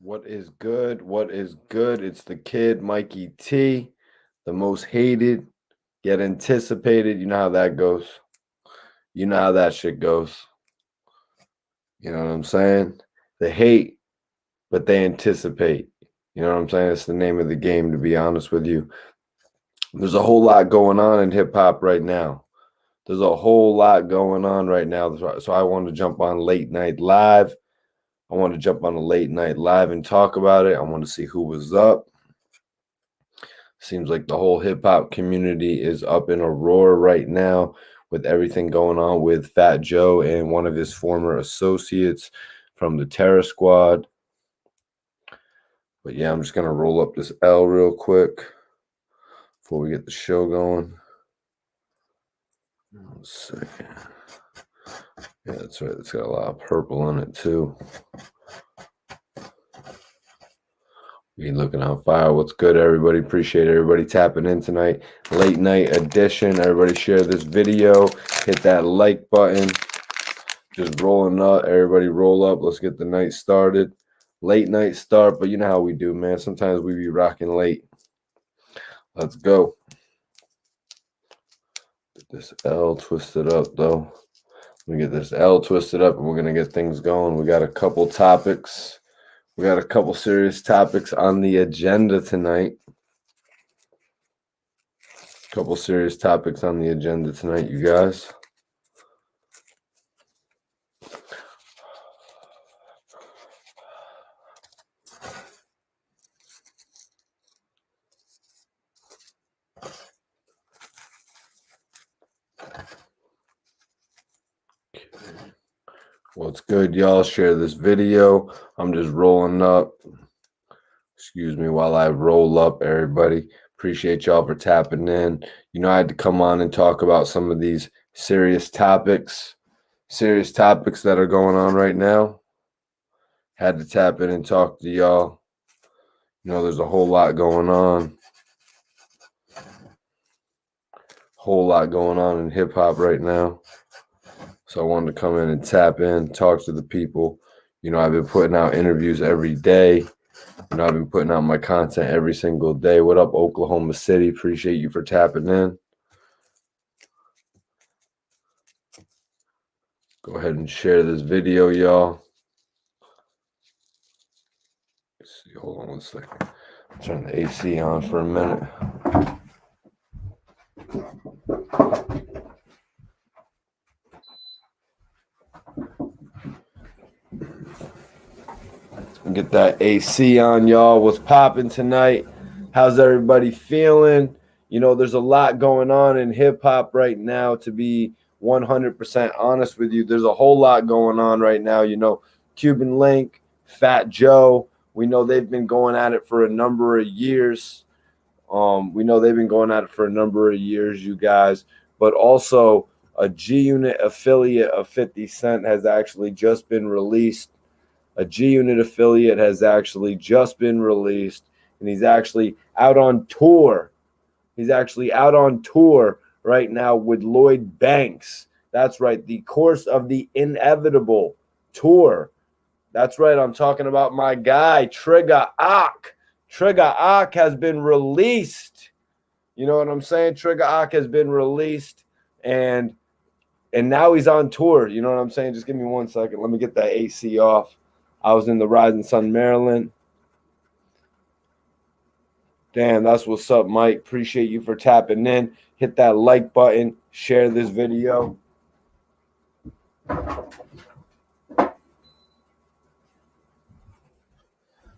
What is good? What is good? It's the kid, Mikey T, the most hated, yet anticipated. You know how that goes. You know how that shit goes. You know what I'm saying? They hate, but they anticipate. You know what I'm saying? It's the name of the game, to be honest with you. There's a whole lot going on in hip hop right now. There's a whole lot going on right now. So I want to jump on Late Night Live. I want to jump on a Late Night Live and talk about it. I want to see who was up. Seems like the whole hip hop community is up in a roar right now with everything going on with Fat Joe and one of his former associates from the Terror Squad. But yeah, I'm just going to roll up this L real quick before we get the show going. 1 second. Yeah, that's right. It's got a lot of purple in it too. We looking on fire. What's good, everybody? Appreciate everybody tapping in tonight. Late night edition. Everybody share this video. Hit that like button. Just rolling up. Everybody roll up. Let's get the night started. Late night start, but you know how we do, man. Sometimes we be rocking late. Let's go. Get this L twisted up, though. Let me get this L twisted up, and we're going to get things going. We got a couple topics. We got a couple serious topics on the agenda tonight. Couple serious topics on the agenda tonight, you guys. What's good, y'all? Share this video. I'm just rolling up. Excuse me while I roll up, everybody. Appreciate y'all for tapping in. You know, I had to come on and talk about some of these serious topics that are going on right now. Had to tap in and talk to y'all. You know, there's a whole lot going on. Whole lot going on in hip hop right now. So I wanted to come in and tap in, talk to the people. You know, I've been putting out interviews every day. You know, I've been putting out my content every single day. What up, Oklahoma City? Appreciate you for tapping in. Go ahead and share this video, y'all. Let's see, hold on 1 second. Turn the AC on for a minute. Get that AC on, y'all. What's popping tonight? How's everybody feeling? You know, there's a lot going on in hip hop right now, to be 100% honest with you. There's a whole lot going on right now. You know, Cuban Link, Fat Joe, we know they've been going at it for a number of years. You guys. But also, a G-Unit affiliate of 50 Cent has actually just been released. A G-Unit affiliate has actually just been released, and he's actually out on tour. He's actually out on tour right now with Lloyd Banks. That's right, the Course of the Inevitable tour. That's right, I'm talking about my guy, Trigger Ock. Trigger Ock has been released. You know what I'm saying? Trigger Ock has been released, and now he's on tour. You know what I'm saying? Just give me 1 second. Let me get that AC off. I was in the Rising Sun, Maryland. Damn, that's what's up, Mike. Appreciate you for tapping in. Hit that like button. Share this video. You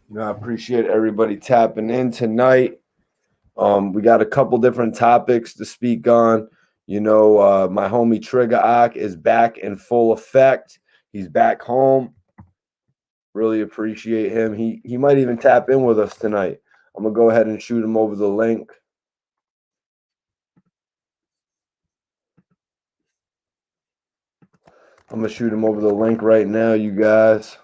know, I appreciate everybody tapping in tonight. We got a couple different topics to speak on. You know, my homie Trigger Ock is back in full effect. He's back home. Really appreciate him. He might even tap in with us tonight. I'm going to go ahead and shoot him over the link. I'm going to shoot him over the link right now, you guys.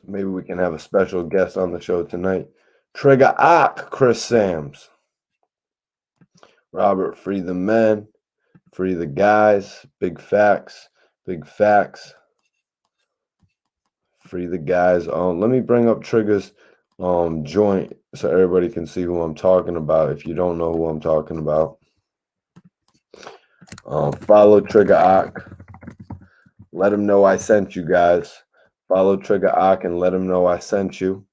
Maybe we can have a special guest on the show tonight. Trigger Ock, Chris Sams. Robert Free the Men. Free the guys. Big facts. Big facts. Free the guys. Let me bring up Trigger's joint so everybody can see who I'm talking about. If you don't know who I'm talking about, follow Trigger Ock. Let him know I sent you guys. Follow Trigger Ock and let him know I sent you.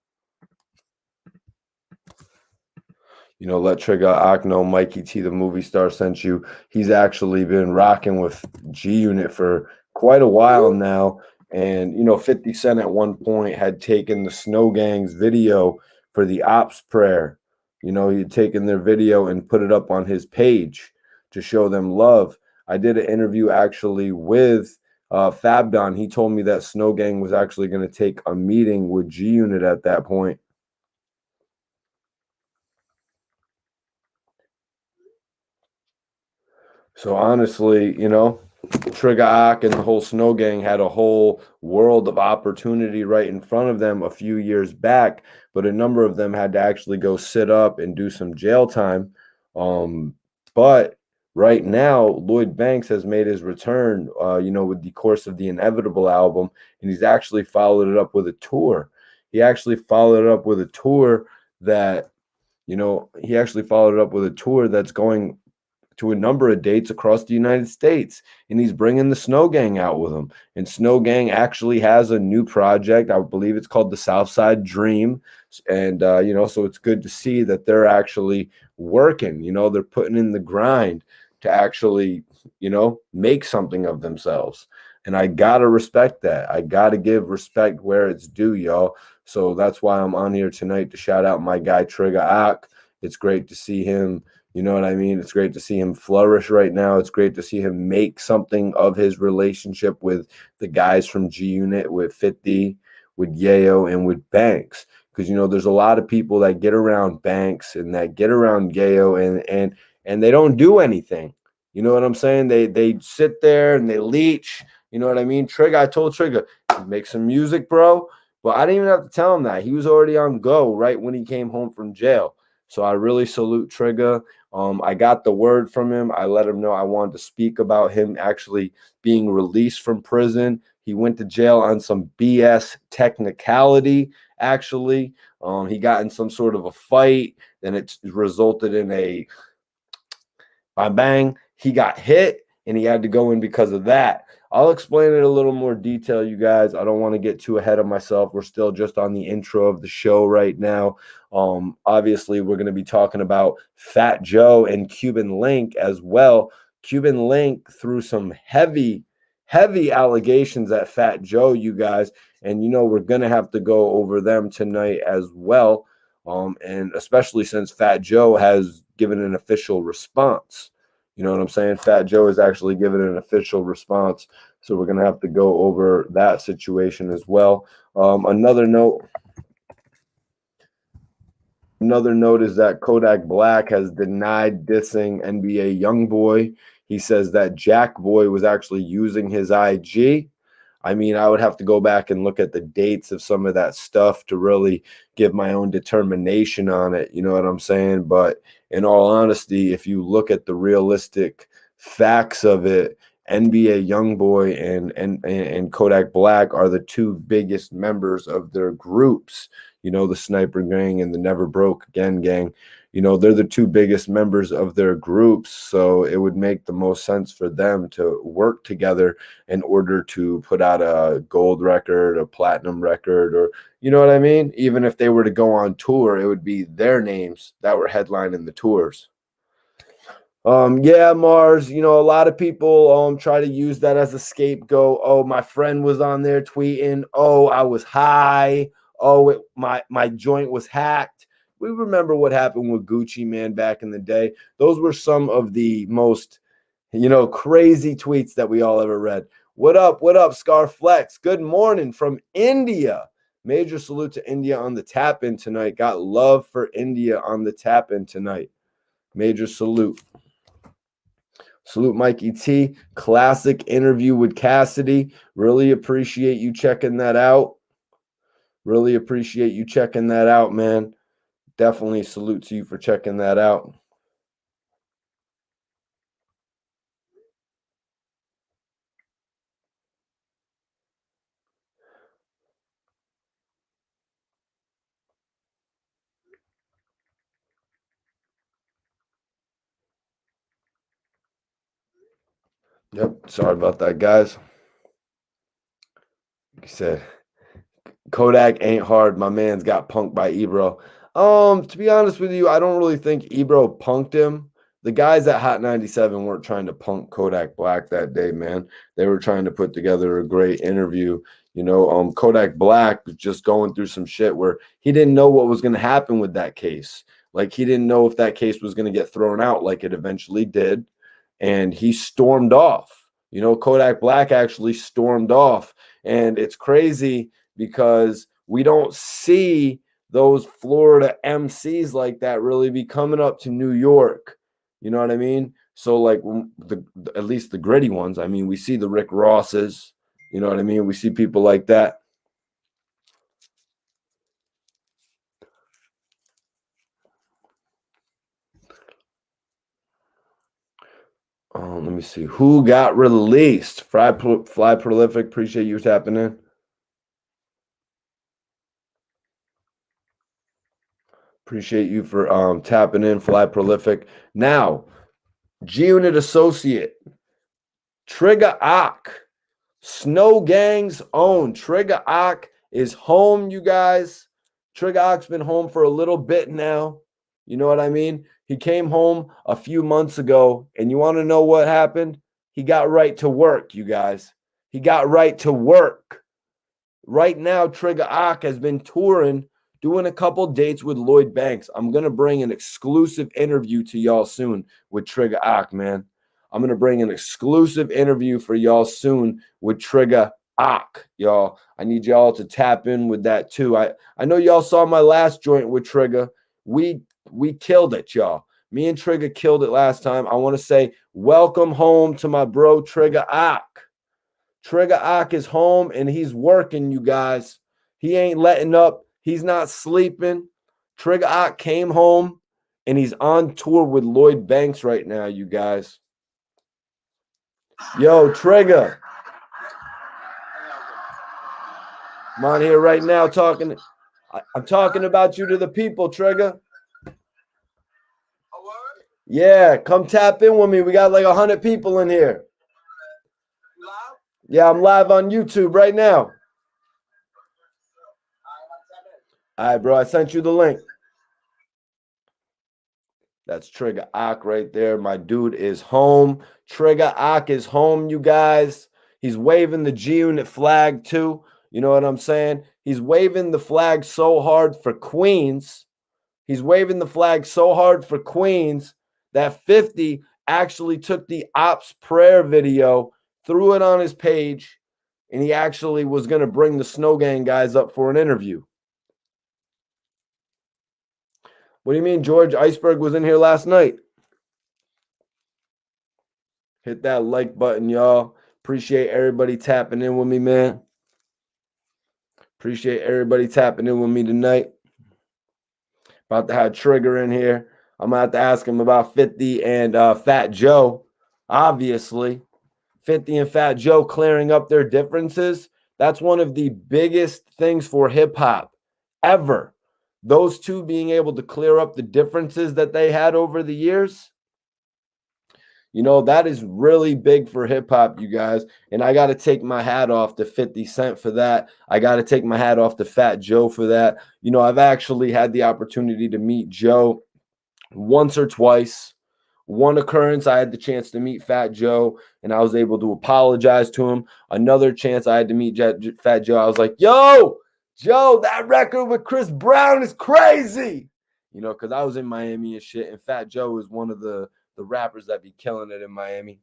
You know, let Trigger Ock know Mikey T, the movie star, sent you. He's actually been rocking with G Unit for quite a while now. And, you know, 50 Cent at one point had taken the Snow Gang's video for the Ops Prayer. You know, he had taken their video and put it up on his page to show them love. I did an interview actually with Fabdon. He told me that Snow Gang was actually going to take a meeting with G Unit at that point. So honestly, you know, Trigger Ock and the whole Snow Gang had a whole world of opportunity right in front of them a few years back, but a number of them had to actually go sit up and do some jail time. But right now, Lloyd Banks has made his return, you know, with the Course of the Inevitable album, and he's actually followed it up with a tour. He actually followed it up with a tour that, you know, he actually followed it up with a tour that's going to a number of dates across the United States, and he's bringing the Snow Gang out with him. And Snow Gang actually has a new project. I believe it's called the Southside Dream. And, you know, so it's good to see that they're actually working, you know, they're putting in the grind to actually, you know, make something of themselves. And I got to respect that. I got to give respect where it's due, y'all. So that's why I'm on here tonight to shout out my guy, Trigger Ock. It's great to see him. You know what I mean? It's great to see him flourish right now. It's great to see him make something of his relationship with the guys from G Unit, with 50, with Yayo, and with Banks. Because, you know, there's a lot of people that get around Banks and that get around Yayo and they don't do anything. You know what I'm saying? They sit there and they leech. You know what I mean? Trigger, I told Trigger, make some music, bro. But I didn't even have to tell him that. He was already on go right when he came home from jail. So I really salute Trigger. I got the word from him. I let him know I wanted to speak about him actually being released from prison. He went to jail on some BS technicality, actually. He got in some sort of a fight, then it resulted in a bang. He got hit and he had to go in because of that. I'll explain it a little more detail, you guys. I don't want to get too ahead of myself. We're still just on the intro of the show right now. Obviously, we're going to be talking about Fat Joe and Cuban Link as well. Cuban Link threw some heavy allegations at Fat Joe, you guys. And, you know, we're going to have to go over them tonight as well. And especially since Fat Joe has given an official response. You know what I'm saying? Fat Joe has actually given an official response. So we're going to have to go over that situation as well. Another note is that Kodak Black has denied dissing NBA YoungBoy. He says that Jack Boy was actually using his IG. I mean, I would have to go back and look at the dates of some of that stuff to really give my own determination on it. You know what I'm saying? But in all honesty, if you look at the realistic facts of it, NBA YoungBoy and Kodak Black are the two biggest members of their groups. You know, the Sniper Gang and the Never Broke Again Gang. You know, they're the two biggest members of their groups. So it would make the most sense for them to work together in order to put out a gold record, a platinum record, or, you know what I mean? Even if they were to go on tour, it would be their names that were headlining the tours. Yeah, Mars, you know, a lot of people try to use that as a scapegoat. Oh, my friend was on there tweeting, oh, I was high. Oh, my joint was hacked. We remember what happened with Gucci Man back in the day. Those were some of the most, you know, crazy tweets that we all ever read. What up, Scarflex? Good morning from India. Major salute to India on the tap in tonight. Got love for India on the tap in tonight. Major salute. Salute Mikey T. Classic interview with Cassidy. Really appreciate you checking that out. Really appreciate you checking that out, man. Definitely salute to you for checking that out. Yep. Sorry about that, guys. Like I said, Kodak ain't hard. My man's got punked by Ebro. To be honest with you, I don't really think Ebro punked him. The guys at Hot 97 weren't trying to punk Kodak Black that day, man. They were trying to put together a great interview. Kodak Black was just going through some shit where he didn't know what was going to happen with that case. Like, he didn't know if that case was going to get thrown out like it eventually did. And he stormed off. Kodak Black actually stormed off. And it's crazy because we don't see those Florida MCs like that really be coming up to New York. You know what I mean? So, like, at least the gritty ones. I mean, we see the Rick Rosses. You know what I mean? We see people like that. Let me see who got released. Fly Prolific. Appreciate you tapping in. Appreciate you for tapping in, Fly Prolific. Now, G-Unit Associate, Trigger Ock, Snow Gang's own. Trigger Ock is home, you guys. Trigger Ock's been home for a little bit now. You know what I mean? He came home a few months ago, and you want to know what happened? He got right to work, you guys. He got right to work. Right now, Trigger Ock has been touring, doing a couple dates with Lloyd Banks. I'm going to bring an exclusive interview to y'all soon with Trigger Ock, man. I'm going to bring an exclusive interview for y'all soon with Trigger Ock, y'all. I need y'all to tap in with that too. I know y'all saw my last joint with Trigger. We killed it, y'all. Me and Trigger killed it last time. I want to say welcome home to my bro Trigger Ock. Trigger Ock is home and he's working, you guys. He ain't letting up. He's not sleeping. Trigger Ock came home and he's on tour with Lloyd Banks right now, you guys. Yo, Trigger. I'm on here right now talking. I'm talking about you to the people, Trigger. Yeah, come tap in with me. We got like 100 people in here. Yeah, I'm live on YouTube right now. All right, bro. I sent you the link. That's Trigger Ock right there. My dude is home. Trigger Ock is home, you guys. He's waving the G-Unit flag too. You know what I'm saying? He's waving the flag so hard for Queens. He's waving the flag so hard for Queens that 50 actually took the Ops prayer video, threw it on his page, and he actually was going to bring the Snow Gang guys up for an interview. What do you mean George Iceberg was in here last night? Hit that like button, y'all. Appreciate everybody tapping in with me, man. Appreciate everybody tapping in with me tonight. About to have Trigger in here. I'm going to have to ask him about 50 and Fat Joe. Obviously, 50 and Fat Joe clearing up their differences. That's one of the biggest things for hip hop ever. Those two being able to clear up the differences that they had over the years. That is really big for hip hop, you guys. And I got to take my hat off to 50 Cent for that. I got to take my hat off to Fat Joe for that. I've actually had the opportunity to meet Joe once or twice. One occurrence, I had the chance to meet Fat Joe, and I was able to apologize to him. Another chance, I had to meet Fat Joe. I was like, yo, Joe, that record with Chris Brown is crazy. Because I was in Miami and shit, and Fat Joe is one of the rappers that be killing it in Miami.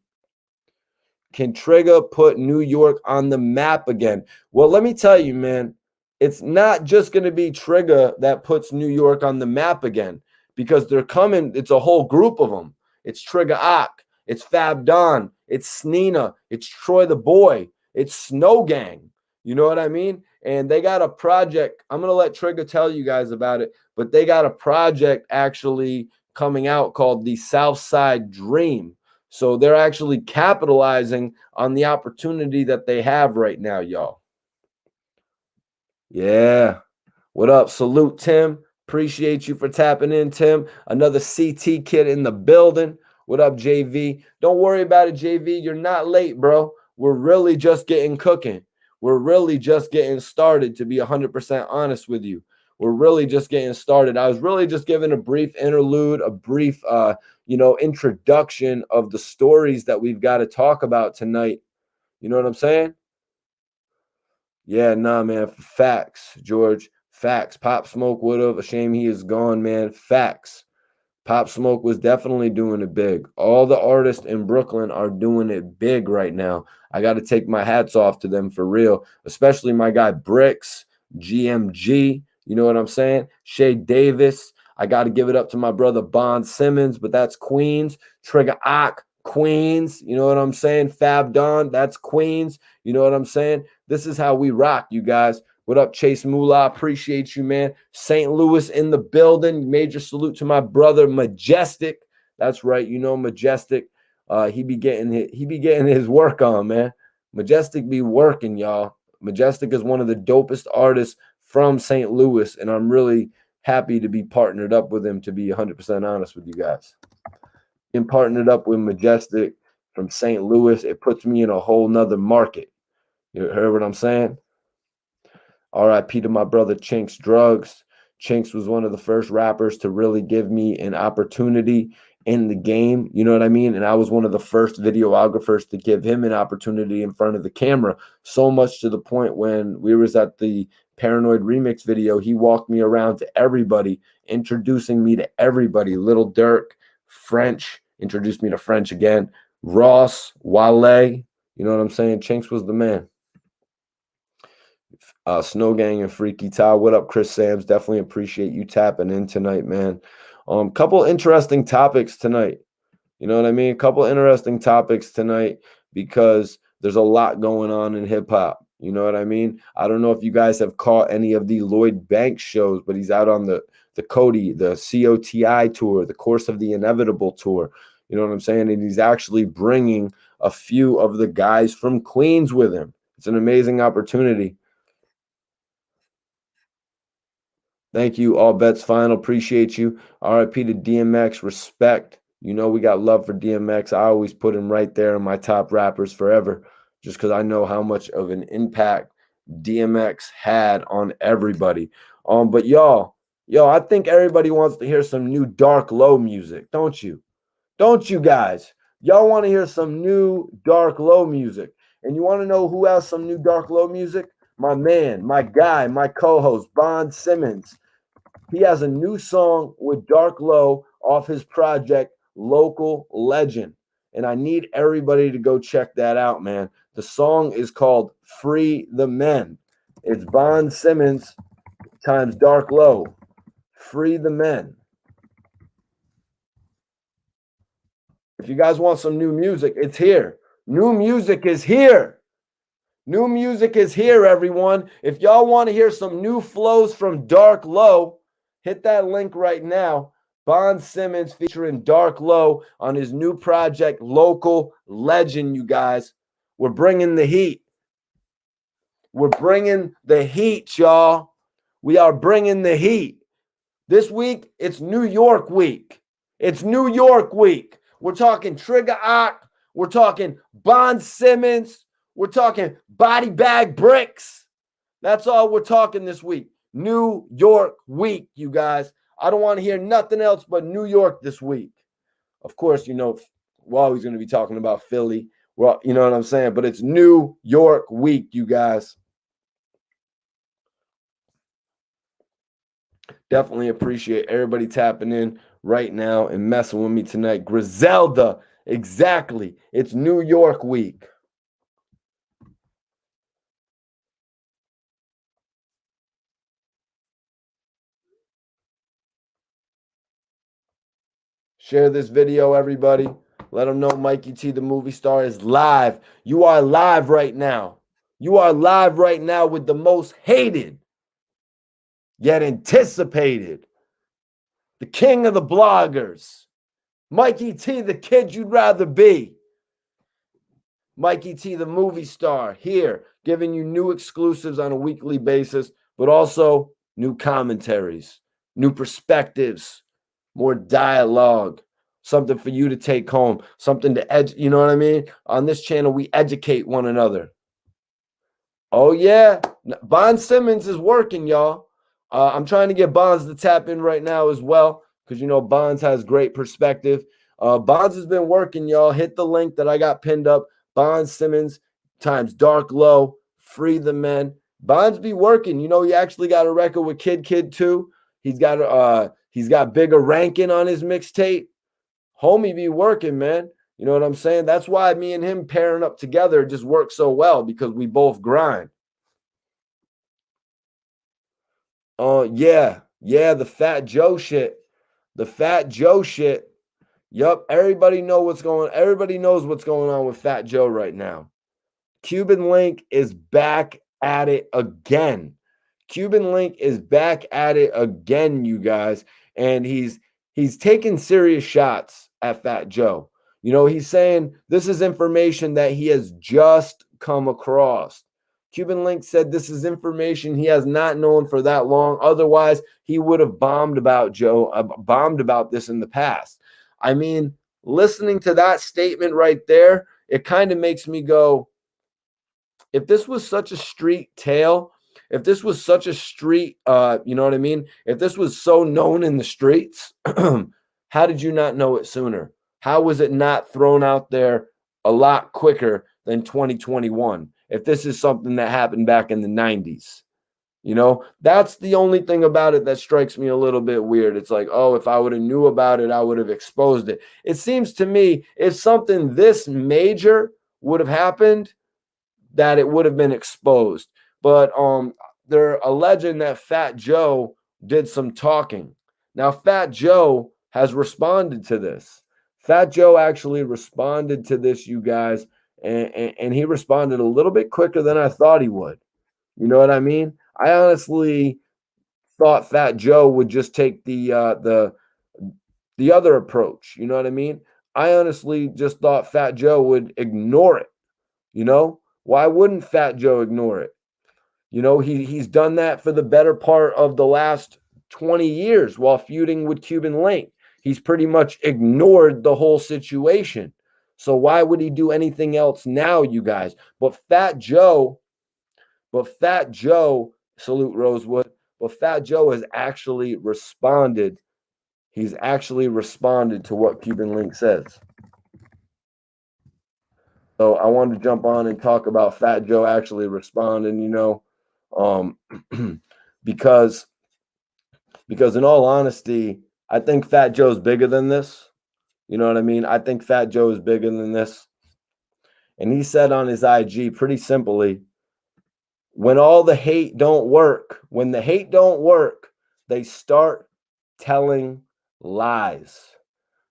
Can Trigger put New York on the map again? Well, let me tell you, man, it's not just going to be Trigger that puts New York on the map again, because they're coming. It's a whole group of them. It's Trigger Ock. It's Fab Don. It's Snina. It's Troy the Boy. It's Snow Gang. You know what I mean? And they got a project. I'm going to let Trigger tell you guys about it, but they got a project actually coming out called the Southside Dream. So they're actually capitalizing on the opportunity that they have right now, y'all. Yeah. What up? Salute, Tim. Appreciate you for tapping in, Tim. Another CT kid in the building. What up, JV? Don't worry about it, JV. You're not late, bro. We're really just getting cooking. We're really just getting started, to be 100% honest with you. We're really just getting started. I was really just giving a brief interlude, a brief, introduction of the stories that we've got to talk about tonight. You know what I'm saying? Yeah, nah, man. Facts, George. Facts. Pop Smoke would have. A shame he is gone, man. Facts. Pop Smoke was definitely doing it big. All the artists in Brooklyn are doing it big right now. I got to take my hats off to them for real, especially my guy Bricks, GMG. You know what I'm saying? Shay Davis. I got to give it up to my brother Bond Simmons, but that's Queens. Trigger Ock, Queens. You know what I'm saying? Fab Don, that's Queens. You know what I'm saying? This is how we rock, you guys. What up, Chase Moolah? Appreciate you, man. St. Louis in the building. Major salute to my brother Majestic. That's right, you know Majestic. He be getting his work on, man. Majestic be working, y'all. Majestic is one of the dopest artists from St. Louis, and I'm really happy to be partnered up with him, to be 100% honest with you guys. Being partnered up with Majestic from St. Louis, it puts me in a whole nother market. You heard what I'm saying? RIP to my brother Chinks Drugs. Chinks was one of the first rappers to really give me an opportunity in the game. You know what I mean? And I was one of the first videographers to give him an opportunity in front of the camera. So much to the point when we was at the Paranoid Remix video, he walked me around to everybody, introducing me to everybody. Little Dirk, French, introduced me to French again. Ross, Wale. You know what I'm saying? Chinks was the man. Snow Gang and Freaky Ty. What up, Chris Sams? Definitely appreciate you tapping in tonight, man. Couple interesting topics tonight. You know what I mean? A couple interesting topics tonight because there's a lot going on in hip hop. You know what I mean? I don't know if you guys have caught any of the Lloyd Banks shows, but he's out on the Cody, the COTI tour, the Course of the Inevitable tour. You know what I'm saying? And he's actually bringing a few of the guys from Queens with him. It's an amazing opportunity. Thank you. All bets final. Appreciate you. RIP to DMX. Respect. You know we got love for DMX. I always put him right there in my top rappers forever, just because I know how much of an impact DMX had on everybody. But y'all, I think everybody wants to hear some new Dark Low music, don't you? Don't you guys? Y'all want to hear some new Dark Low music. And you want to know who has some new Dark Low music? My man, my guy, my co-host, Bond Simmons. He has a new song with Dark Low off his project, Local Legend. And I need everybody to go check that out, man. The song is called Free the Men. It's Bond Simmons times Dark Low. Free the Men. If you guys want some new music, it's here. New music is here. New music is here, everyone. If y'all want to hear some new flows from Dark Low, hit that link right now. Bond Simmons featuring Dark Low on his new project, Local Legend, you guys. We're bringing the heat. We're bringing the heat, y'all. We are bringing the heat. This week, it's New York week. It's New York week. We're talking Trigger Ock. We're talking Bond Simmons. We're talking Body Bag Bricks. That's all we're talking this week. New York week, you guys. I don't want to hear nothing else but New York this week. Of course, you know, we're always going to be talking about Philly. Well, you know what I'm saying? But it's New York week, you guys. Definitely appreciate everybody tapping in right now and messing with me tonight. Griselda, exactly. It's New York week. Share this video, everybody. Let them know Mikey T, the movie star, is live. You are live right now. You are live right now with the most hated, yet anticipated, the king of the bloggers, Mikey T, the kid you'd rather be. Mikey T, the movie star, here, giving you new exclusives on a weekly basis, but also new commentaries, new perspectives, more dialogue, something for you to take home, something to you know what I mean? On this channel, we educate one another. Oh yeah, Bond Simmons is working, y'all. I'm trying to get Bonds to tap in right now as well because you know Bonds has great perspective. Bonds has been working, y'all. Hit the link that I got pinned up. Bond Simmons times Dark Low, Free the Men. Bonds be working. You know he actually got a record with Kid too. He's got bigger ranking on his mixtape. Homie be working, man. You know what I'm saying? That's why me and him pairing up together just works so well because we both grind. Yeah, the Fat Joe shit. The Fat Joe shit. Yup, everybody knows what's going on with Fat Joe right now. Cuban Link is back at it again. Cuban Link is back at it again, you guys, and he's taking serious shots at Fat Joe. You know, he's saying this is information that he has just come across. Cuban Link said this is information he has not known for that long. Otherwise, he would have bombed about this in the past. I mean, listening to that statement right there, it kind of makes me go, if this was such a street tale, if this was such a street, you know what I mean? If this was so known in the streets, how did you not know it sooner? How was it not thrown out there a lot quicker than 2021? If this is something that happened back in the 90s, you know, that's the only thing about it that strikes me a little bit weird. It's like, oh, if I would have knew about it, I would have exposed it. It seems to me if something this major would have happened, that it would have been exposed. But they're alleging that Fat Joe did some talking. Now, Fat Joe has responded to this. Fat Joe actually responded to this, you guys, and he responded a little bit quicker than I thought he would. You know what I mean? I honestly thought Fat Joe would just take the other approach. You know what I mean? I honestly just thought Fat Joe would ignore it. You know, why wouldn't Fat Joe ignore it? You know, he's done that for the better part of the last 20 years while feuding with Cuban Link. He's pretty much ignored the whole situation. So why would he do anything else now, you guys? But Fat Joe, salute Rosewood, but Fat Joe has actually responded. He's actually responded to what Cuban Link says. So I wanted to jump on and talk about Fat Joe actually responding, you know, because in all honesty, I think Fat Joe's bigger than this. You know what I mean? I think Fat Joe is bigger than this. And he said on his IG pretty simply, when the hate don't work, they start telling lies.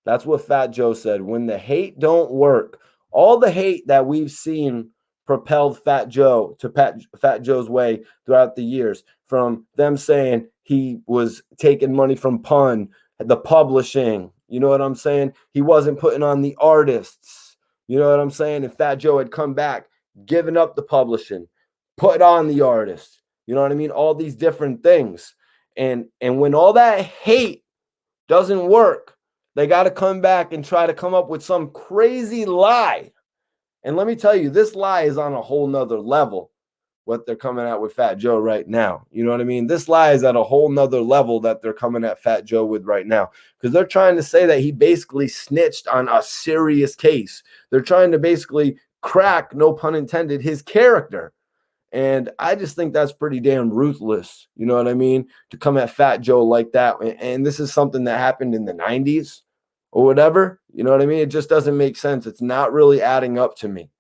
That's what Fat Joe said. When the hate don't work, all the hate that we've seen propelled Fat Joe to Fat Joe's way throughout the years, from them saying he was taking money from Pun, the publishing, you know what I'm saying? He wasn't putting on the artists, you know what I'm saying? And Fat Joe had come back, given up the publishing, put on the artists, you know what I mean? All these different things. And when all that hate doesn't work, they got to come back and try to come up with some crazy lie. And let me tell you, this lie is on a whole nother level, what they're coming at with Fat Joe right now. You know what I mean? This lie is at a whole nother level that they're coming at Fat Joe with right now. Because they're trying to say that he basically snitched on a serious case. They're trying to basically crack, no pun intended, his character. And I just think that's pretty damn ruthless. You know what I mean? To come at Fat Joe like that. And this is something that happened in the 90s or whatever. You know what I mean? It just doesn't make sense. It's not really adding up to me.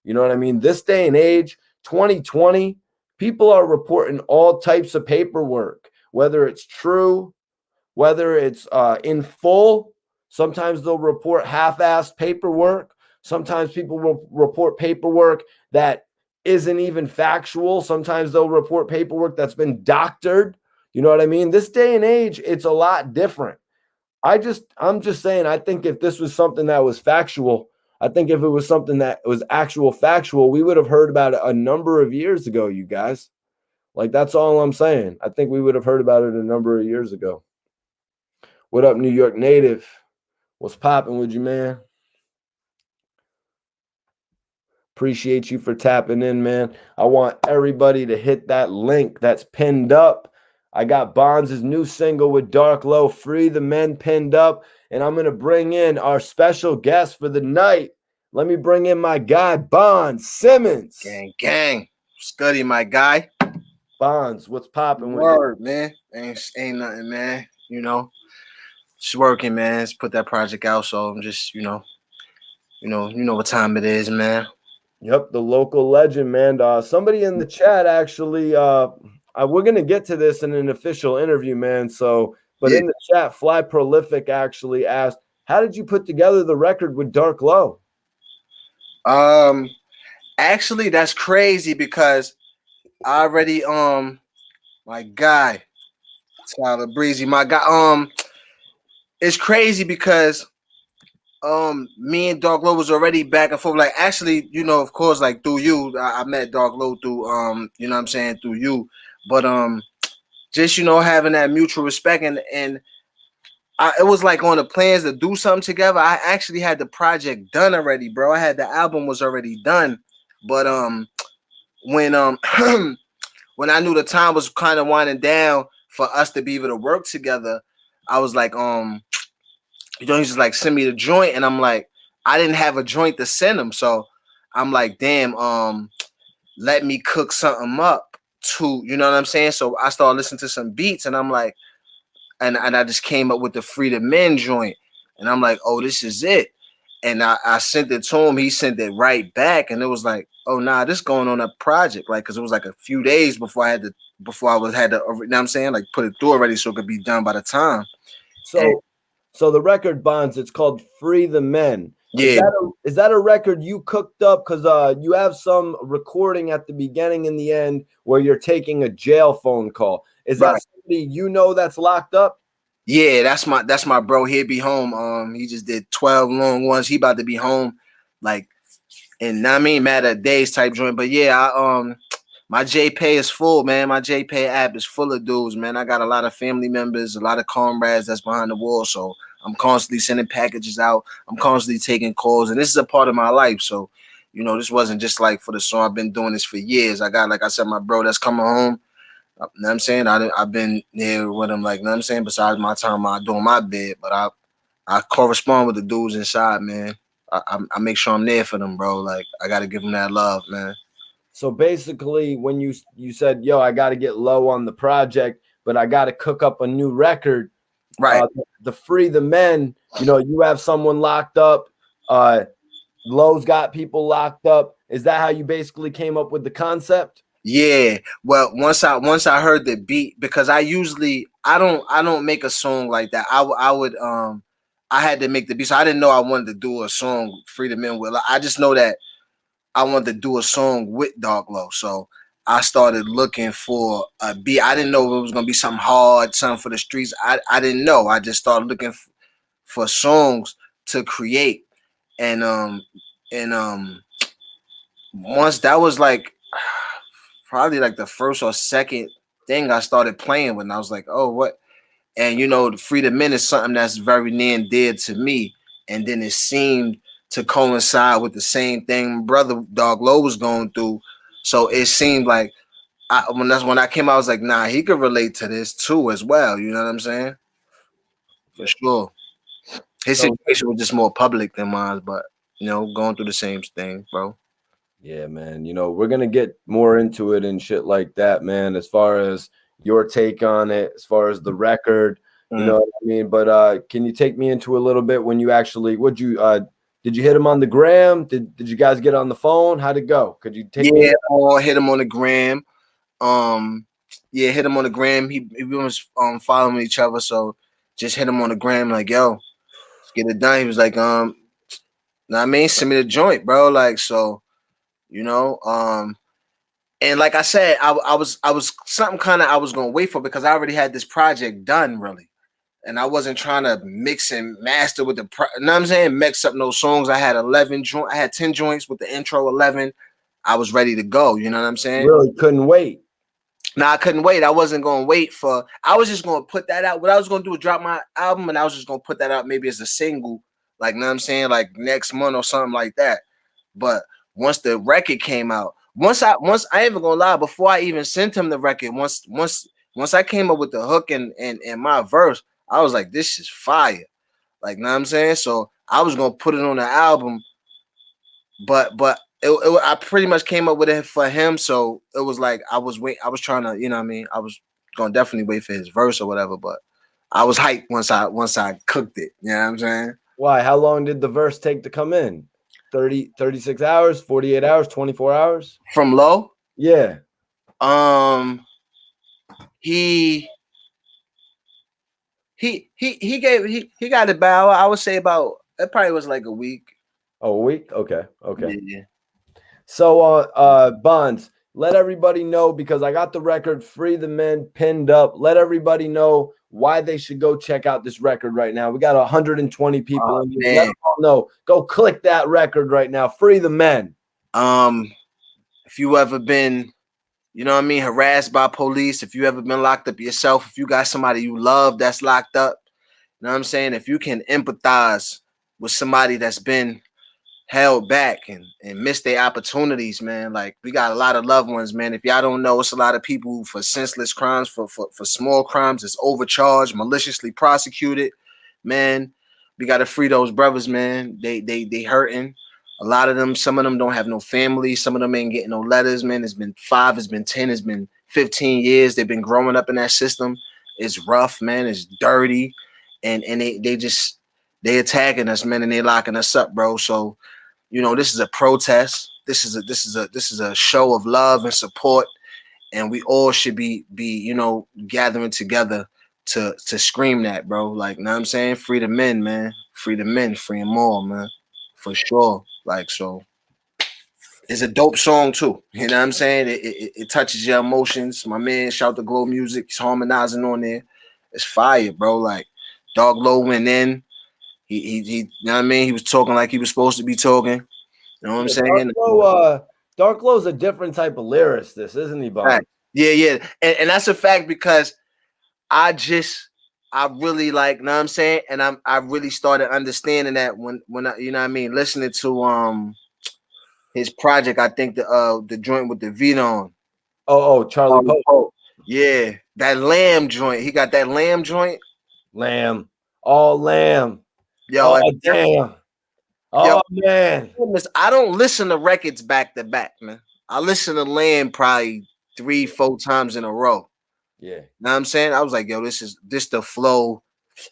You know what I mean? This day and age, 2020, people are reporting all types of paperwork, whether it's true, whether it's in full. Sometimes they'll report half-assed paperwork. Sometimes people will report paperwork that isn't even factual. Sometimes they'll report paperwork that's been doctored. You know what I mean? This day and age, it's a lot different. I'm just saying, I think if this was something that was factual, I think if it was something that was actual factual, we would have heard about it a number of years ago, you guys. Like, that's all I'm saying. I think we would have heard about it a number of years ago. What up, New York native? What's popping with you, man? Appreciate you for tapping in, man. I want everybody to hit that link that's pinned up. I got Bonds' new single with Dark Low, Free the Men, pinned up. And I'm going to bring in our special guest for the night. Let me bring in my guy, Bonds Simmons. Gang, gang. Scuddy, my guy. Bonds, what's popping with you? Word, man. Ain't nothing, man. You know, just working, man. Let's put that project out. So I'm just, you know what time it is, man. Yep, the local legend, man. Somebody in the chat actually, we're gonna get to this in an official interview, man. So, but Yeah. in the chat, Fly Prolific actually asked, "How did you put together the record with Dark Low?" Actually, that's crazy because I already, my guy, Tyler Breezy, my guy, it's crazy because me and Dark Low was already back and forth. Like, actually, you know, of course, like through you, I met Dark Low through you know what I'm saying, through you. But just, you know, having that mutual respect and it was like on the plans to do something together. I actually had the project done already, bro. I had the album was already done. But when when I knew the time was kind of winding down for us to be able to work together, I was like, you know, he's just like, send me the joint. And I'm like, I didn't have a joint to send him. So I'm like, damn, let me cook something up to, you know what I'm saying? So I started listening to some beats and I'm like, and I just came up with the Free the Men joint. And I'm like, oh, this is it. And I sent it to him. He sent it right back. And it was like, oh, nah, this going on a project. Like, because it was like a few days before I had to, you know what I'm saying? Like, put it through already so it could be done by the time. So the record, Bonds, it's called Free the Men. Yeah. Is that a record you cooked up? Because you have some recording at the beginning and the end where you're taking a jail phone call. Is that somebody you know that's locked up? Yeah, that's my bro. He'll be home. He just did 12 long ones. He about to be home, like, in I mean, matter of days type joint. But yeah, my JPay is full, man. My JPay app is full of dudes, man. I got a lot of family members, a lot of comrades that's behind the wall. So I'm constantly sending packages out. I'm constantly taking calls, and this is a part of my life. So, you know, this wasn't just like for the song. I've been doing this for years. I got, like I said, my bro that's coming home. You know what I'm saying? I've been there with him, like, you know what I'm saying? Besides my time I doing my bid, but I correspond with the dudes inside, man. I make sure I'm there for them, bro. Like, I got to give them that love, man. So basically, when you said, yo, I got to get low on the project, but I got to cook up a new record, right? The Free the Men, you know, you have someone locked up. Low's got people locked up. Is that how you basically came up with the concept? Yeah. Well, once I heard the beat, because I don't make a song like that. I had to make the beat. So I didn't know I wanted to do a song Free the Men with. I just know that I wanted to do a song with Dark Low. So I started looking for a beat. I didn't know it was gonna be something hard, something for the streets. I didn't know. I just started looking for songs to create, and once that was like probably like the first or second thing I started playing with, and I was like, oh, what? And, you know, the Free the Men is something that's very near and dear to me. And then it seemed to coincide with the same thing brother Dog Low was going through. So it seemed like when I came out, I was like, nah, he could relate to this too as well. You know what I'm saying? For sure. His situation was just more public than mine, but, you know, going through the same thing, bro. Yeah, man. You know, we're gonna get more into it and shit like that, man. As far as your take on it, as far as the record, you know what I mean. But can you take me into a little bit when you actually did you hit him on the gram? Did you guys get on the phone? How'd it go? Could you take me? Yeah, hit him on the gram. Yeah, hit him on the gram. We was following each other, so just hit him on the gram, like, yo, let's get it done. He was like, know what I mean, send me the joint, bro. Like, so, you know, and like I said, I was something kind of I was gonna wait for, because I already had this project done, really. And I wasn't trying to mix and master with you know what I'm saying? Mix up no songs. I had 10 joints with the intro 11. I was ready to go. You know what I'm saying? Really couldn't wait. No, I couldn't wait. I wasn't going to wait for, I was just going to put that out. What I was going to do was drop my album, and I was just going to put that out maybe as a single like, know what I'm saying, like next month or something like that. But once the record came out, once I ain't even gonna lie, before I even sent him the record, once I came up with the hook and my verse, I was like, this is fire. Like, know what I'm saying? So I was gonna put it on the album, but I pretty much came up with it for him. So it was like I was trying to, you know what I mean? I was gonna definitely wait for his verse or whatever, but I was hyped once I cooked it. You know what I'm saying? Why? How long did the verse take to come in? 30, 36 hours, 48 hours, 24 hours? From Low, Yeah. he he got about, I would say about, it probably was like a week. Oh, a week? Okay. Okay. Yeah. So Bonds, let everybody know, because I got the record Free the Men pinned up. Let everybody know why they should go check out this record right now. We got 120 people in here. Let them all know. Go click that record right now. Free the Men. If you ever been, you know what I mean, harassed by police, if you ever been locked up yourself, if you got somebody you love that's locked up, you know what I'm saying? If you can empathize with somebody that's been held back and missed their opportunities, man. Like, we got a lot of loved ones, man. If y'all don't know, it's a lot of people for senseless crimes, for small crimes, it's overcharged, maliciously prosecuted, man. We got to free those brothers, man. They hurting. A lot of them, some of them don't have no family. Some of them ain't getting no letters, man. It's been 5, it's been 10, it's been 15 years. They've been growing up in that system. It's rough, man. It's dirty. And they attacking us, man, and they locking us up, bro. So, you know, this is a protest. This is a show of love and support, and we all should be you know, gathering together to scream that, bro. Like, you know what I'm saying? Free the men, man. Free the men. Free them all, man. For sure. Like, so it's a dope song too. You know what I'm saying? It touches your emotions. My man, shout to Glow Music. He's harmonizing on there. It's fire, bro. Like, Dog Low went in. He you know what I mean? He was talking like he was supposed to be talking. You know what I'm saying? Dark Low's a different type of lyricist, isn't he, Bond? Yeah. And that's a fact, because I really, like, know what I'm saying? And I really started understanding that when I, you know what I mean, listening to his project, I think the joint with the Vito on. Oh, Charlie Pope. Yeah, that lamb joint. He got that lamb joint. Lamb. All lamb. Yo, oh, damn. Oh, man. I don't listen to records back to back, man. I listen to Lamb probably 3-4 times in a row. Yeah. Know what I'm saying? I was like, yo, this the flow,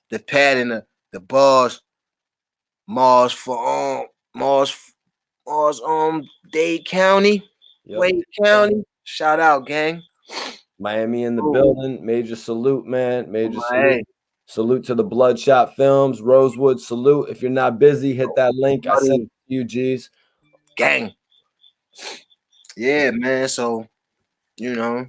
the pattern, the bars. Mars for Dade County, Wade County. Shout out, gang. Miami in the building. Major salute, man. Major salute. Salute to the Bloodshot Films. Rosewood, salute. If you're not busy, hit that link. I sent it to you, G's. Gang. Yeah, man. So, you know.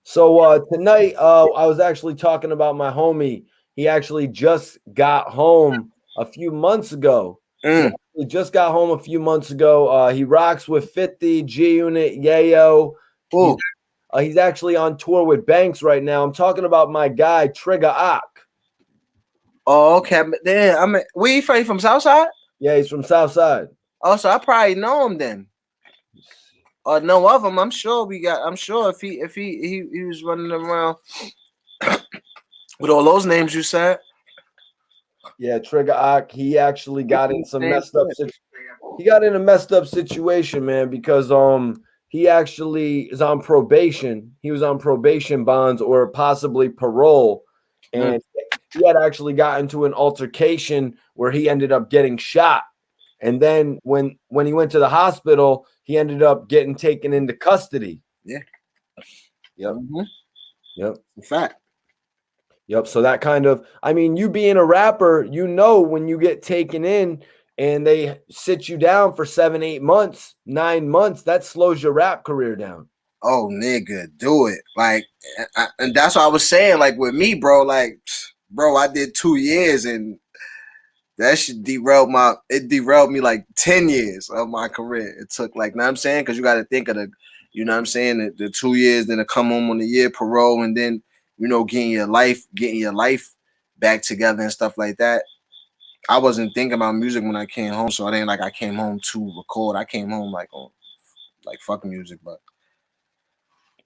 So tonight, I was actually talking about my homie. He actually just got home a few months ago. He just got home a few months ago. He rocks with 50, G-Unit, Yayo. He's actually on tour with Banks right now. I'm talking about my guy, Trigger Ock. Oh, okay. Then where you from Southside? Yeah, he's from Southside. Oh, so I probably know him then. Or know of him. I'm sure if he was running around with all those names you said. Yeah, Trigger Ock. He actually got in some messed up. He got in a messed up situation, man, because he actually is on probation. He was on probation bonds or possibly parole, and he had actually got into an altercation where he ended up getting shot. And then when he went to the hospital, he ended up getting taken into custody. Yeah. Yep. Yep. In fact. Yep. So that kind of, I mean, you being a rapper, you know, when you get taken in and they sit you down for 7, 8 months, 9 months, that slows your rap career down. Oh, nigga, do it. Like, and that's what I was saying. Like, with me, bro, like, bro, I did 2 years and that shit derailed me like 10 years of my career. It took, like, know what I'm saying? Because you got to think of the, you know what I'm saying, the 2 years, then to come home on a year parole, and then, you know, getting your life back together and stuff like that. I wasn't thinking about music when I came home, so it ain't like I came home to record. I came home like on like fuck music, but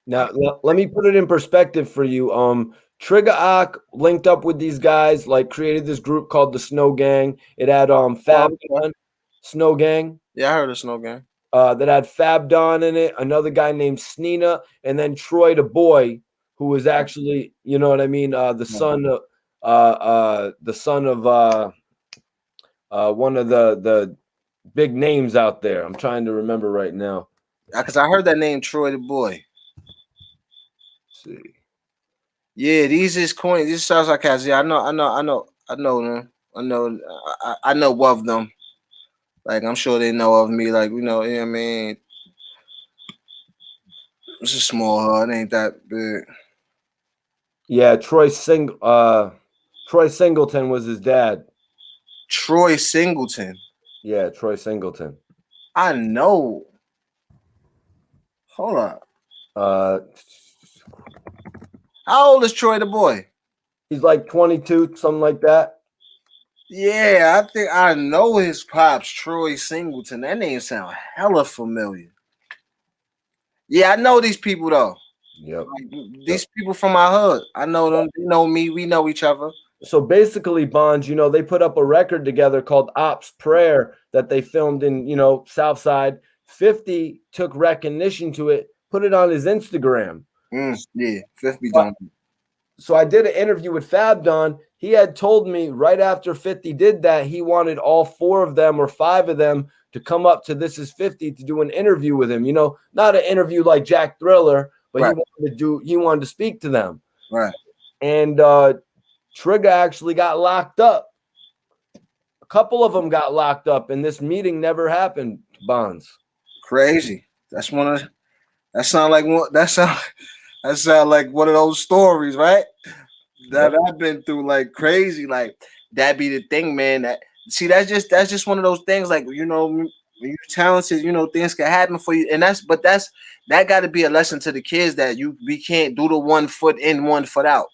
Now, let me put it in perspective for you. Trigger Ock linked up with these guys, like created this group called the Snow Gang. It had Fab Don, Snow Gang. Yeah, I heard of Snow Gang. That had Fab Don in it, another guy named Snina, and then Troy the Boy, who was actually, you know what I mean, the son of one of the big names out there. I'm trying to remember right now. Because I heard that name, Troy the Boy. Let's see. Yeah, these is coins. These sounds like cats. Yeah, I know them. I know of them. Like I'm sure they know of me. Like you know what I mean. It's a small hut. It ain't that big. Yeah, Troy Singleton was his dad. Troy Singleton. Yeah, Troy Singleton. I know. Hold up. How old is Troy the Boy? He's like 22, something like that. Yeah, I think I know his pops, Troy Singleton. That name sound hella familiar. Yeah, I know these people though. Yep. Like, these people from my hood. I know them. They know me. We know each other. So basically, Bonds, you know, they put up a record together called Ops Prayer that they filmed in, you know, Southside. 50 took recognition to it, put it on his Instagram. Yeah, 50 don't. So I did an interview with Fab Don. He had told me right after 50 did that, he wanted all 4 of them or 5 of them to come up to This Is 50 to do an interview with him. You know, not an interview like Jack Thriller, but right. he wanted to speak to them. Right. And Trigger actually got locked up. A couple of them got locked up, and this meeting never happened, Bonds. Crazy. That sound like one of those stories, right? That I've been through like crazy. Like that be the thing, man. That's just one of those things. Like, you know, when you're talented, you know, things can happen for you. And that got to be a lesson to the kids that we can't do the 1 foot in, 1 foot out.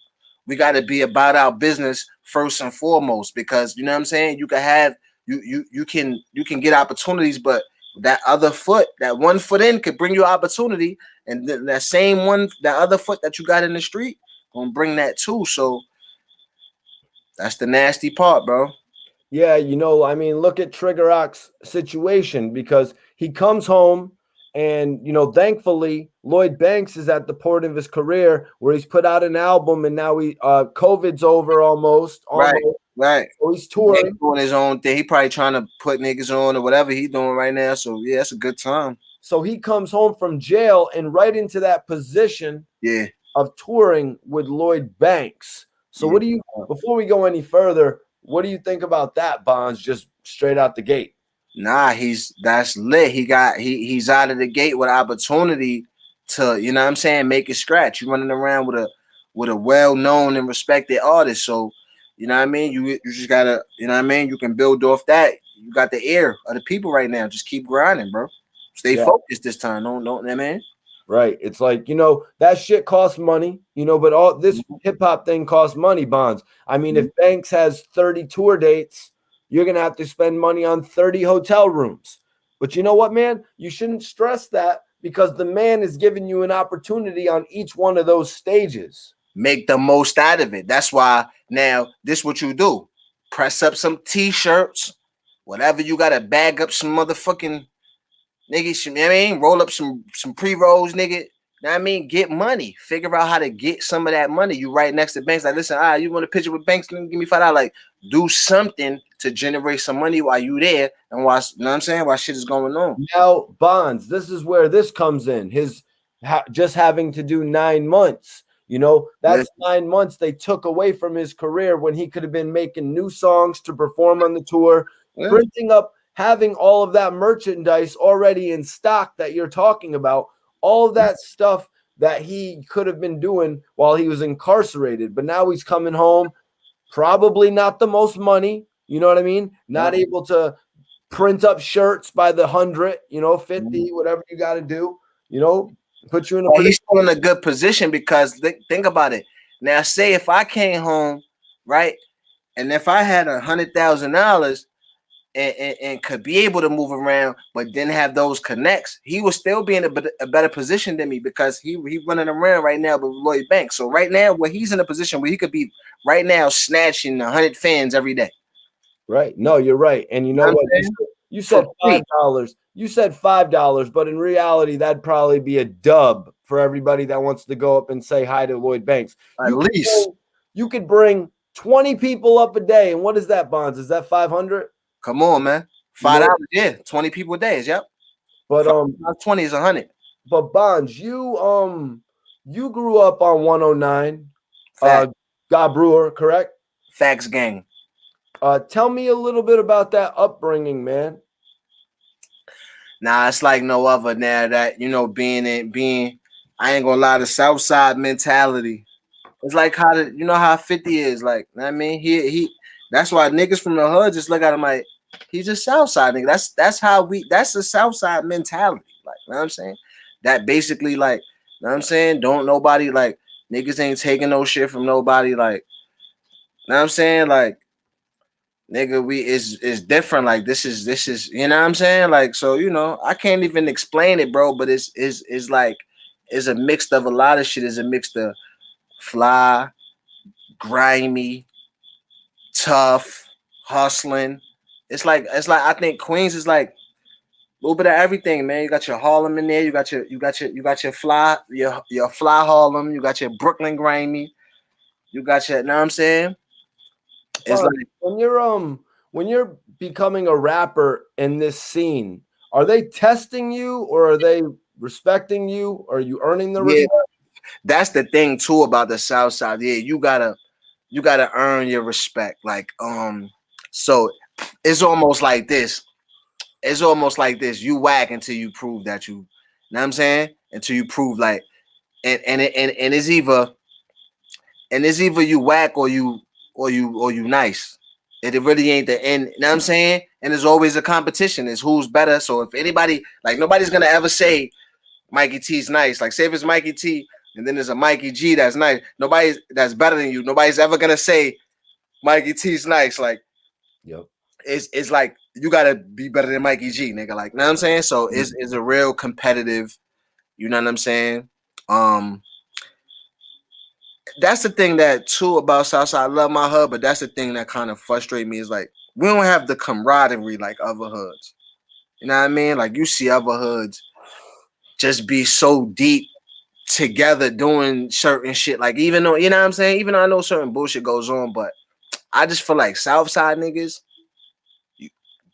We got to be about our business first and foremost, because you know what I'm saying. You can have you can get opportunities, but that other foot, that 1 foot in, could bring you opportunity, and that other foot that you got in the street gonna bring that too. So that's the nasty part, bro. Yeah, you know, I mean, look at Trigger Rock's situation, because he comes home and, you know, thankfully Lloyd Banks is at the point of his career where he's put out an album, and now COVID's over almost. Right. So he's touring. He's doing his own thing. He probably trying to put niggas on or whatever he's doing right now. So yeah, it's a good time. So he comes home from jail and right into that position of touring with Lloyd Banks. So what do you, before we go any further, what do you think about that, Bonds, just straight out the gate? Nah, that's lit. He's out of the gate with opportunity to, you know what I'm saying, make it scratch. You running around with a well-known and respected artist. So, you know what I mean? You just gotta, you know what I mean? You can build off that. You got the ear of the people right now. Just keep grinding, bro. Stay focused this time. Don't, I mean? Right. It's like, you know, that shit costs money, you know, but all this hip hop thing costs money, Bonds. I mean, if Banks has 30 tour dates, you're going to have to spend money on 30 hotel rooms. But you know what, man? You shouldn't stress that, because the man is giving you an opportunity on each one of those stages. Make the most out of it. That's why now this is what you do. Press up some t-shirts, whatever you got to bag up some motherfucking nigga, you know what I mean? Roll up some pre-rolls, nigga. Know what I mean? Get money. Figure out how to get some of that money. You right next to Banks. Like, listen, you want a picture with Banks? Give me $5. Like, do something to generate some money while you there and watch, you know what I'm saying? While shit is going on. Now, Bonds, this is where this comes in. His just having to do 9 months. You know, that's 9 months they took away from his career when he could have been making new songs to perform on the tour, printing up, having all of that merchandise already in stock that you're talking about, all of that stuff that he could have been doing while he was incarcerated. But now he's coming home, probably not the most money, you know what I mean? Not able to print up shirts by the 100, you know, 50, whatever you got to do, you know, put you in a he's still in a good position, because think about it. Now, say if I came home, right, And if I had $100,000 and could be able to move around, but didn't have those connects, he would still be in a better position than me because he running around right now with Lloyd Banks. So right now, where he's in a position where he could be right now snatching 100 fans every day. Right. No, you're right. And you know what? You said $5. You said $5, but in reality, that'd probably be a dub for everybody that wants to go up and say hi to Lloyd Banks. At least you could bring 20 people up a day. And what is that, Bonds? Is that 500? Come on, man. $5, yeah. 20 people a day, yep. But 20 is 100. But Bonds, you grew up on 109. God Brewer, correct? Facts gang. Tell me a little bit about that upbringing, man. Nah, it's like no other now that, you know, being I ain't gonna lie, the South Side mentality. It's like you know how 50 is, like, I mean, he that's why niggas from the hood just look at him like he's a South Side nigga. That's the South Side mentality. Like, you know what I'm saying? That basically, like, you know what I'm saying? Don't nobody, like, niggas ain't taking no shit from nobody, like, you know what I'm saying? Like, nigga, it's different. Like, this is, you know what I'm saying? Like, so, you know, I can't even explain it, bro, but it's like, it's a mix of a lot of shit. It's a mix of fly, grimy, tough, hustling. It's like I think Queens is like a little bit of everything, man. You got your Harlem in there. You got your fly, your fly Harlem. You got your Brooklyn grimy. You got your, you know what I'm saying? It's like when you're becoming a rapper in this scene, are they testing you or are they respecting you? Are you earning the respect? That's the thing too about the South Side. Yeah, you gotta earn your respect. Like, so it's almost like this. It's almost like this. You whack until you prove that you know what I'm saying? Until you prove, like, and it's either you whack or you nice. It really ain't the end. You know what I'm saying? And there's always a competition. It's who's better. So if anybody, like, nobody's gonna ever say Mikey T's nice. Like, say if it's Mikey T and then there's a Mikey G that's nice. Nobody that's better than you. Nobody's ever gonna say Mikey T's nice. Like, yep. It's like you gotta be better than Mikey G, nigga. Like, you know what I'm saying? So it's a real competitive, you know what I'm saying? That's the thing that too about Southside. I love my hood, but that's the thing that kind of frustrates me is, like, we don't have the camaraderie like other hoods. You know what I mean? Like, you see other hoods just be so deep together doing certain shit. Like, even though, you know what I'm saying? Even though I know certain bullshit goes on, but I just feel like Southside niggas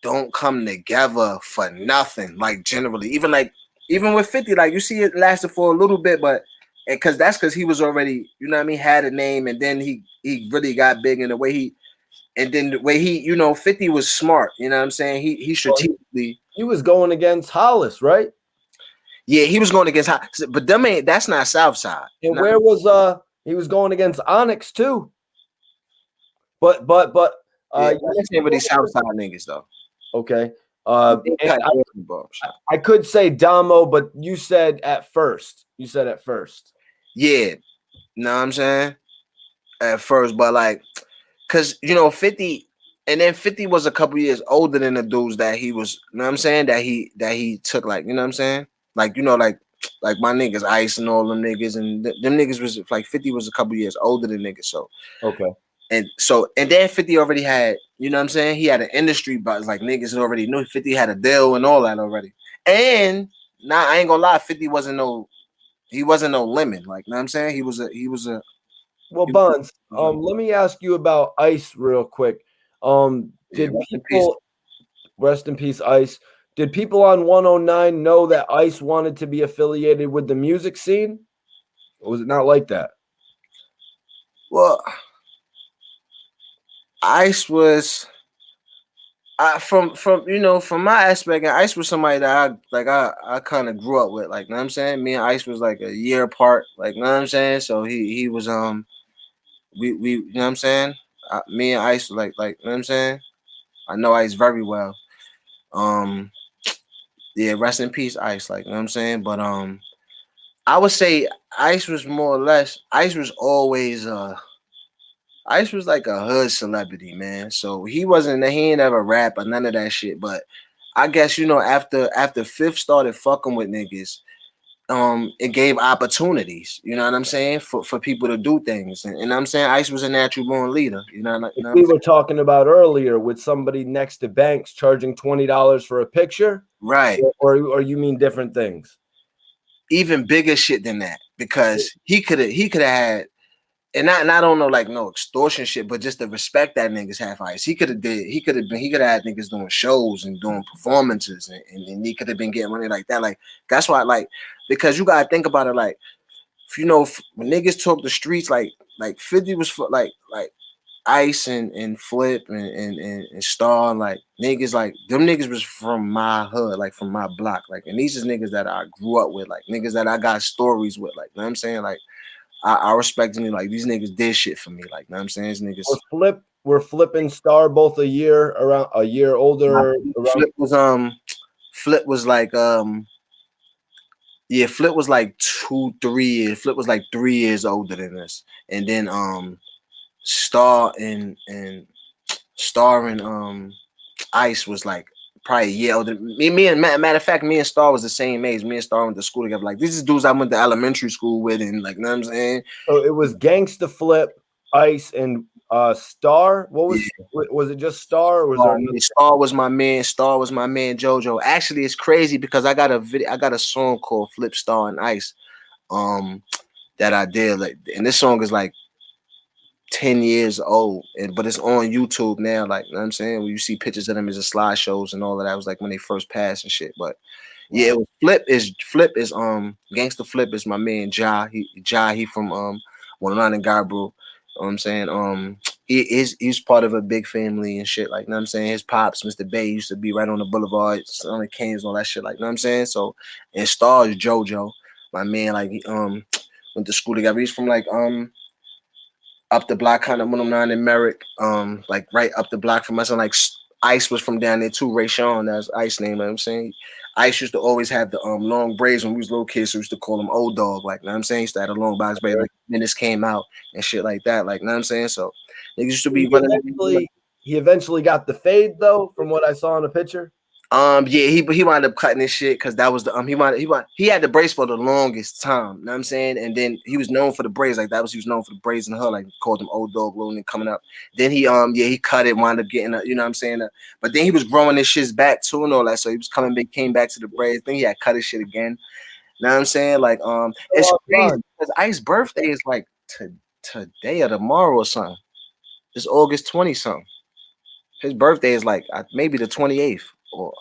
don't come together for nothing. Like, generally, even with 50, like, you see it lasted for a little bit, but because he was already, you know what I mean, had a name, and then he really got big in the way he, and then the way he, you know, 50 was smart. You know what I'm saying? He strategically. He was going against Hollis, right? Yeah, he was going against, but them ain't. That's not Southside. And where was he was going against Onyx too. But yeah, that's ain't really Southside niggas though. Okay. I could say Damo, but you said at first. Yeah. Know what I'm saying? At first, but like, cause you know, 50, and then 50 was a couple years older than the dudes that he was, you know what I'm saying? That he took, like, you know what I'm saying? Like, you know, like my niggas, Ice and all them niggas, and them niggas was like 50 was a couple years older than niggas. So okay. And then 50 already had, you know what I'm saying? He had an industry buzz, like niggas already knew 50 had a deal and all that already. And now I ain't gonna lie, 50 wasn't no lemon. Like, you know what I'm saying? He was a well, Bonds, let me ask you about Ice real quick. Did people rest in peace, Ice? Did people on 109 know that Ice wanted to be affiliated with the music scene? Or was it not like that? Well, Ice was from you know, from my aspect, and Ice was somebody that I kind of grew up with. Like, you know what I'm saying? Me and Ice was like a year apart. Like, you know what I'm saying? So he was we you know what I'm saying? Me and Ice like you know what I'm saying? I know Ice very well. Yeah, rest in peace, Ice. Like, you know what I'm saying? But I would say Ice was more or less. Ice was always Ice was like a hood celebrity, man. So he wasn't. He ain't ever rap or none of that shit. But I guess after Fifth started fucking with niggas, it gave opportunities. You know what I'm saying for people to do things. And I'm saying Ice was a natural born leader. You know what I'm We saying? were talking about earlier with somebody next to Banks charging $20 for a picture, Right. or you mean different things? Even bigger shit than that because he could have had. And I don't know like no extortion shit, but just the respect that niggas have for Ice. He could have had niggas doing shows and doing performances and he could have been getting money like that. Like that's why like because you gotta think about it like if you know when niggas talk the streets like 50 was for like Ice and Flip and Star like niggas like them niggas was from my hood, like from my block. Like and these is niggas that I grew up with, like niggas that I got stories with, like you know what I'm saying? Like I respect them. Like these niggas did shit for me. Like, you know what I'm saying? These niggas. We're flipping Star both a year older. Flip was like yeah, Flip was like 2-3 years. Flip was like 3 years older than us. And then Star and Ice was like probably a year older. Me and matter of fact, me and Star was the same age. Me and Star went to school together. Like these is dudes I went to elementary school with, and like you know what I'm saying. So it was Gangsta Flip, Ice, and Star. What was it? Just Star? Or was there another? Star was my man. Star was my man. JoJo. Actually, it's crazy because I got a video. I got a song called "Flip Star and Ice," that I did. Like, and this song is like 10 years old, but it's on YouTube now. Like, you know what I'm saying? When you see pictures of them as a slideshows and all of that, was like when they first passed and shit. But yeah, it was Flip is Gangsta Flip is my man he from 109 and Guybrush. You know what I'm saying? He's part of a big family and shit. Like, you know what I'm saying? His pops, Mr. Bay, used to be right on the boulevard, on the Canes, all that shit. Like, you know what I'm saying? So and Stars JoJo, my man, like he went to school together. He's from like up the block, kind of 109 in Merrick, like right up the block from us. And like Ice was from down there too. Ray Sean, that's Ice name. You know what I'm saying? Ice used to always have the long braids when we was little kids, so we used to call him Old Dog. Like, you know what I'm saying? He used to have a long box braid, like minutes came out and shit like that. Like, you know what I'm saying? So niggas used to be running. He eventually got the fade though, from what I saw in the picture. Yeah, he wound up cutting his shit because that was the he had the braids for the longest time. You know what I'm saying? And then he was known for the braids, like he was known for the braids in the hood, like called him Old Dog Little Nigga coming up. Then he cut it, wound up getting you know what I'm saying? But then he was growing his shit back too and all that. So he was came back to the braids. Then he had cut his shit again. You know what I'm saying? Like it's crazy because Ice's birthday is like today or tomorrow or something. It's August 20 something. His birthday is like maybe the 28th or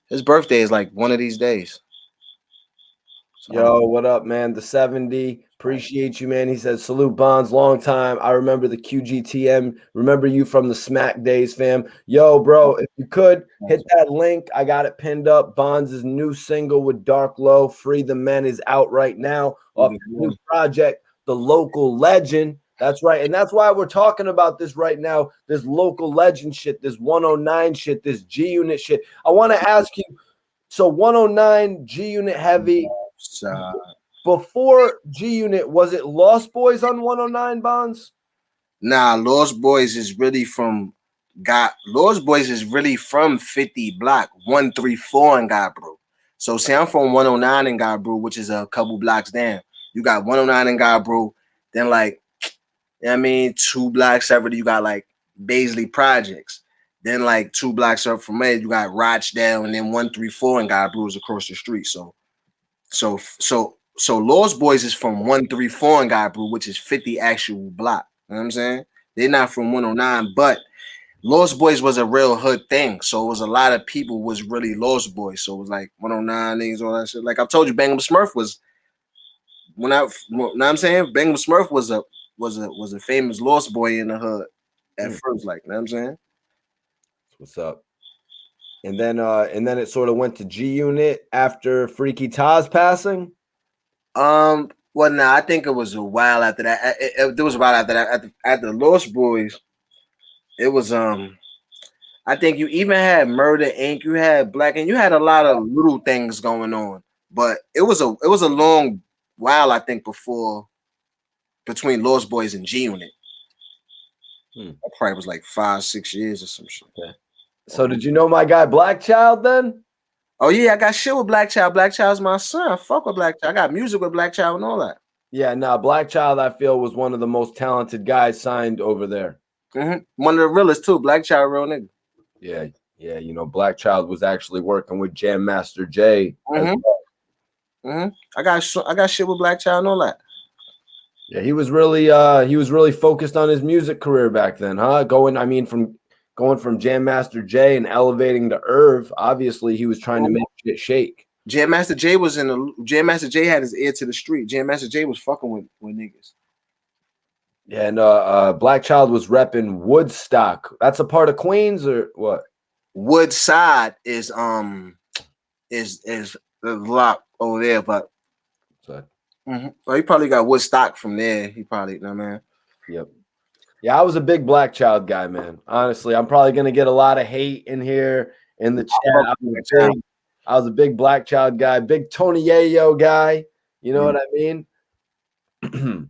his birthday is like one of these days. So, yo, what up, man? The 70. Appreciate you, man. He says, salute Bonds, long time. I remember the QGTM. Remember you from the Smack days, fam. Yo, bro, if you could hit that link. I got it pinned up. Bonds' new single with Dark Low, Free the Men, is out right now off the new project, The Local Legend. That's right. And that's why we're talking about this right now. This local legend shit, this 109 shit, this G Unit shit. I want to ask you, so 109 G Unit heavy. Before G Unit, was it Lost Boys on 109 Bonds? Nah, Lost Boys is really from Lost Boys is really from 50 block 134 in Guybrush. So see, I'm from 109 in Guybrush, which is a couple blocks down. You got 109 in Guybrush, then like you know what I mean, 2 blocks separate, you got like Baisley Projects. Then like 2 blocks up from there, you got Rochdale, and then 134 in Guybrush is across the street. So Lost Boys is from 134 in Guybrush, which is 50 actual block. You know what I'm saying? They're not from 109, but Lost Boys was a real hood thing. So it was a lot of people was really Lost Boys. So it was like 109 niggas, all that shit. Like I told you, Bangum Smurf was you know what I'm saying? Bangum Smurf was a famous Lost Boy in the hood at first, like you know what I'm saying? What's up? And then it sort of went to G Unit after Freaky Taz passing. Well, no, I think it was a while after that. It was about after that. After Lost Boys, it was I think you even had Murder Inc. You had Black, and you had a lot of little things going on. But it was a long while, I think, between Lost Boys and G Unit. I probably was like 5-6 years or some shit. Okay. So did you know my guy Black Child then? Oh yeah, I got shit with Black Child. Black Child's my son. I fuck with Black Child. I got music with Black Child and all that. Yeah, nah, Black Child, I feel, was one of the most talented guys signed over there. One of the realest too. Black Child, real nigga. Yeah, yeah. You know, Black Child was actually working with Jam Master Jay. As well. I got shit with Black Child and all that. Yeah, he was really focused on his music career back then, huh? Going from Jam Master Jay and elevating to Irv. Obviously, he was trying to make shit shake. Jam Master Jay was Jam Master Jay had his ear to the street. Jam Master Jay was fucking with niggas. Yeah, and Black Child was repping Woodstock. That's a part of Queens or what? Woodside is the lock over there, but well, he probably got Woodstock from there. He probably, you know, man. Yep. Yeah, I was a big Black Child guy, man. Honestly, I'm probably gonna get a lot of hate in here in the chat. I was a big Black Child guy, big Tony Yayo guy. You know what I mean?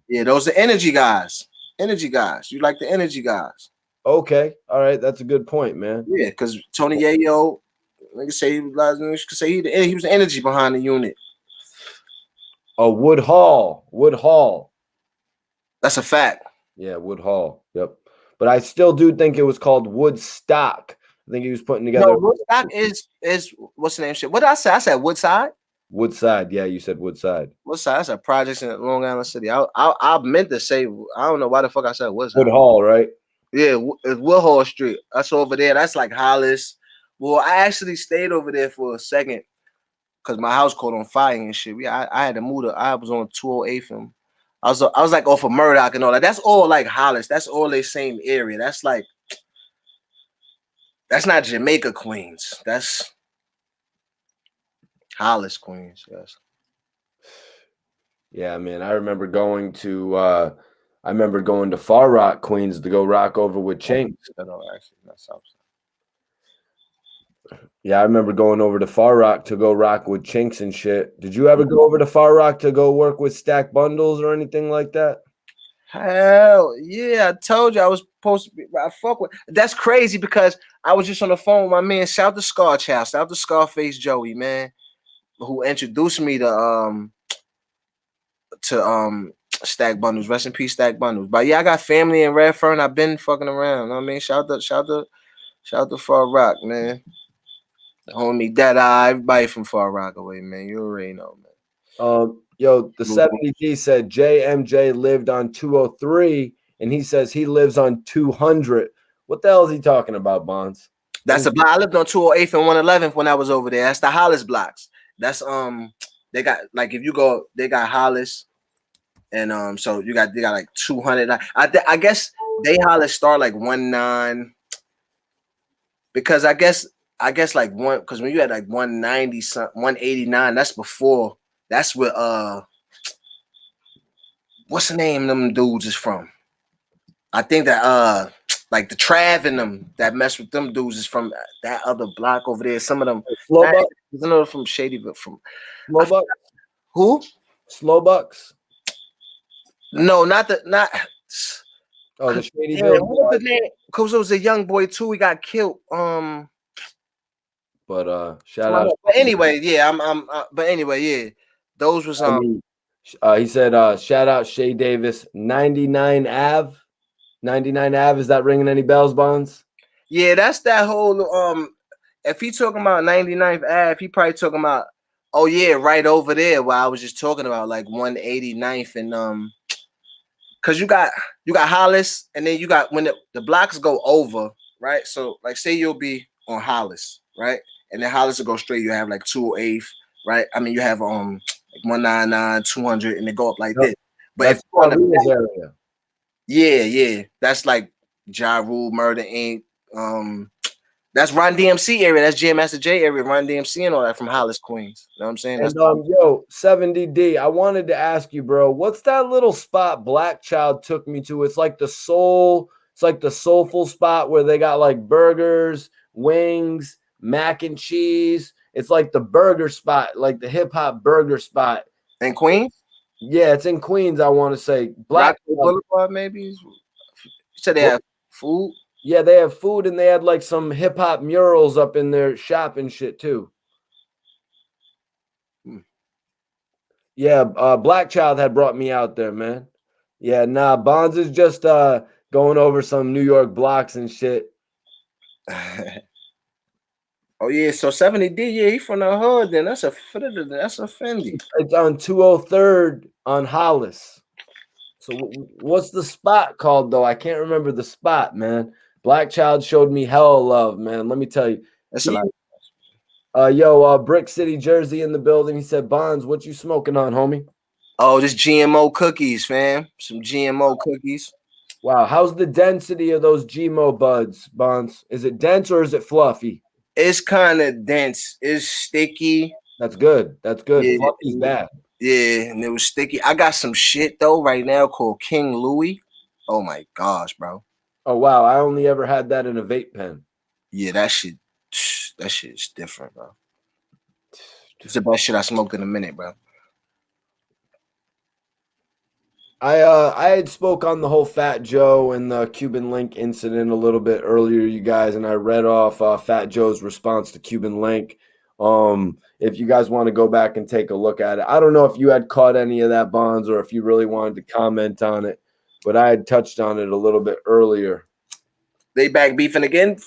Yeah, those are energy guys. Energy guys. You like the energy guys. Okay. All right. That's a good point, man. Yeah, because Tony Yayo, like I say, he was the energy behind the unit. Oh, Wood Hall. That's a fact. Yeah, Wood Hall. Yep. But I still do think it was called Woodstock. I think he was putting together. No, Woodstock is what's the name? Shit. What did I say? I said Woodside. Woodside. Yeah, you said Woodside. Woodside. That's a project in Long Island City. I meant to say, I don't know why the fuck I said Woodside. Wood Hall, right? Yeah, it's Woodhall Street. That's over there. That's like Hollis. Well, I actually stayed over there for a second because my house caught on fire and shit. I had to move. I was on 208 film. I was like off of Murdoch and all that. That's all like Hollis. That's all the same area. That's not Jamaica, Queens. That's Hollis, Queens. Yes. Yeah, man. I remember going to Far Rock, Queens to go rock over with Chinks. No, actually, not South. Yeah, I remember going over to Far Rock to go rock with Chinks and shit. Did you ever go over to Far Rock to go work with Stack Bundles or anything like that? Hell yeah, I told you I was supposed to be. I fuck with. That's crazy because I was just on the phone with my man. Shout out to Scar Child. Shout out to Scarface Joey, man, who introduced me to Stack Bundles. Rest in peace, Stack Bundles. But yeah, I got family in Redfern. I've been fucking around. You know what I mean? Shout out to Far Rock, man. The homie Dead Eye, everybody from Far Rockaway, man. You already know, man. Yo, the 70D said JMJ lived on 203, and he says he lives on 200. What the hell is he talking about, Bonds? That's a block. I lived on 208th and 111th when I was over there. That's the Hollis blocks. That's they got like if you go, they got Hollis, and so they got like 200. I guess they Hollis start like 19, because I guess like one, because when you had like 190 something, 189, that's before. That's where what's the name them dudes is from? I think that like the Trav and them that mess with them dudes is from that other block over there. Some of them Slowbucks from Shady, but from Slowbucks. Who? Slowbucks. No, not the Shady. Yeah, what was the name? Because it was a young boy too. He got killed. But shout out. But anyway, yeah, but anyway, yeah. Those was he said shout out Shay Davis, 99 Ave. 99 Ave, is that ringing any bells, Bonds? Yeah, that's that whole if he talking about 99th Ave, he probably talking about, oh yeah, right over there where I was just talking about, like 189th and because you got Hollis, and then you got when the blocks go over, right? So like say you'll be on Hollis, right? And then Hollis will go straight, you have like 208th, right? I mean you have like 199, 200, and they go up like this. But if you're on the area. Yeah, that's like Ja Rule, Murder Inc. That's Run DMC area. That's Jam Master J area, Run DMC and all that from Hollis, Queens. You know what I'm saying? And, yo, 70D, I wanted to ask you, bro, what's that little spot Black Child took me to? It's like the soulful spot where they got like burgers, wings, mac and cheese. It's like the burger spot, like the hip hop burger spot. In Queens? Yeah, it's in Queens, I want to say. Black Boulevard, maybe? You said they have Food? Yeah, they have food and they had like some hip hop murals up in their shop and shit too. Hmm. Yeah, Black Child had brought me out there, man. Yeah, nah, Bonds is just going over some New York blocks and shit. Oh yeah, so 70D, yeah, he from the hood. Then that's a Fendi. It's on 203rd on Hollis. So what's the spot called though? I can't remember the spot, man. Black Child showed me hell love, man. Let me tell you. That's a lot. Brick City, Jersey in the building. He said, Bonds, what you smoking on, homie? Oh, just GMO cookies, fam. Some GMO cookies. Wow, how's the density of those GMO buds, Bonds? Is it dense or is it fluffy? It's kind of dense. It's sticky. That's good. That's good. Yeah, Fluffy's bad. yeah, and it was sticky. I got some shit though right now called King Louis. Oh my gosh, bro. Oh wow, I only ever had that in a vape pen. Yeah, that shit is different, bro. It's the best shit I smoked in a minute, bro. I had spoke on the whole Fat Joe and the Cuban Link incident a little bit earlier, you guys, and I read off Fat Joe's response to Cuban Link. If you guys want to go back and take a look at it, I don't know if you had caught any of that, Bonds, or if you really wanted to comment on it, but I had touched on it a little bit earlier. They back beefing again,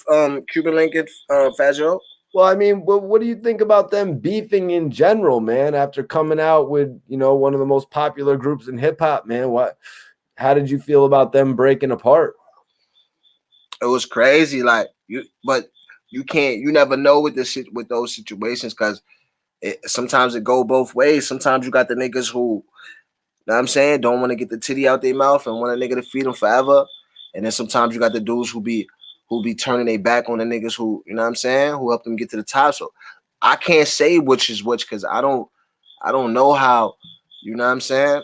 Cuban Link and Fat Joe. Well, I mean, what do you think about them beefing in general, man? After coming out with, one of the most popular groups in hip hop, man, how did you feel about them breaking apart? It was crazy, but you never know with those situations because sometimes it go both ways. Sometimes you got the niggas who, know what I'm saying, don't want to get the titty out their mouth and want a nigga to feed them forever, and then sometimes you got the dudes who be turning their back on the niggas who, you know what I'm saying, who help them get to the top. So I can't say which is which because I don't know how, you know what I'm saying.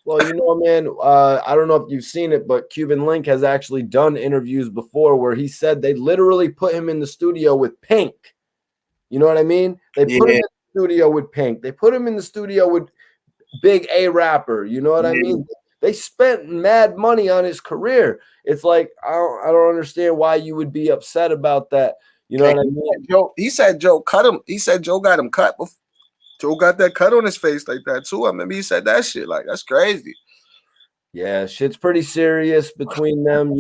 Well, man, I don't know if you've seen it, but Cuban Link has actually done interviews before where he said they literally put him in the studio with Pink. You know what I mean? They put him in the studio with Pink. They put him in the studio with Big A Rapper. You know what I mean? They spent mad money on his career. It's like I don't understand why you would be upset about that. You know what I mean? He said Joe cut him. He said Joe got him cut before. Joe got that cut on his face like that too. I remember he said that shit. Like, that's crazy. Yeah, shit's pretty serious between them,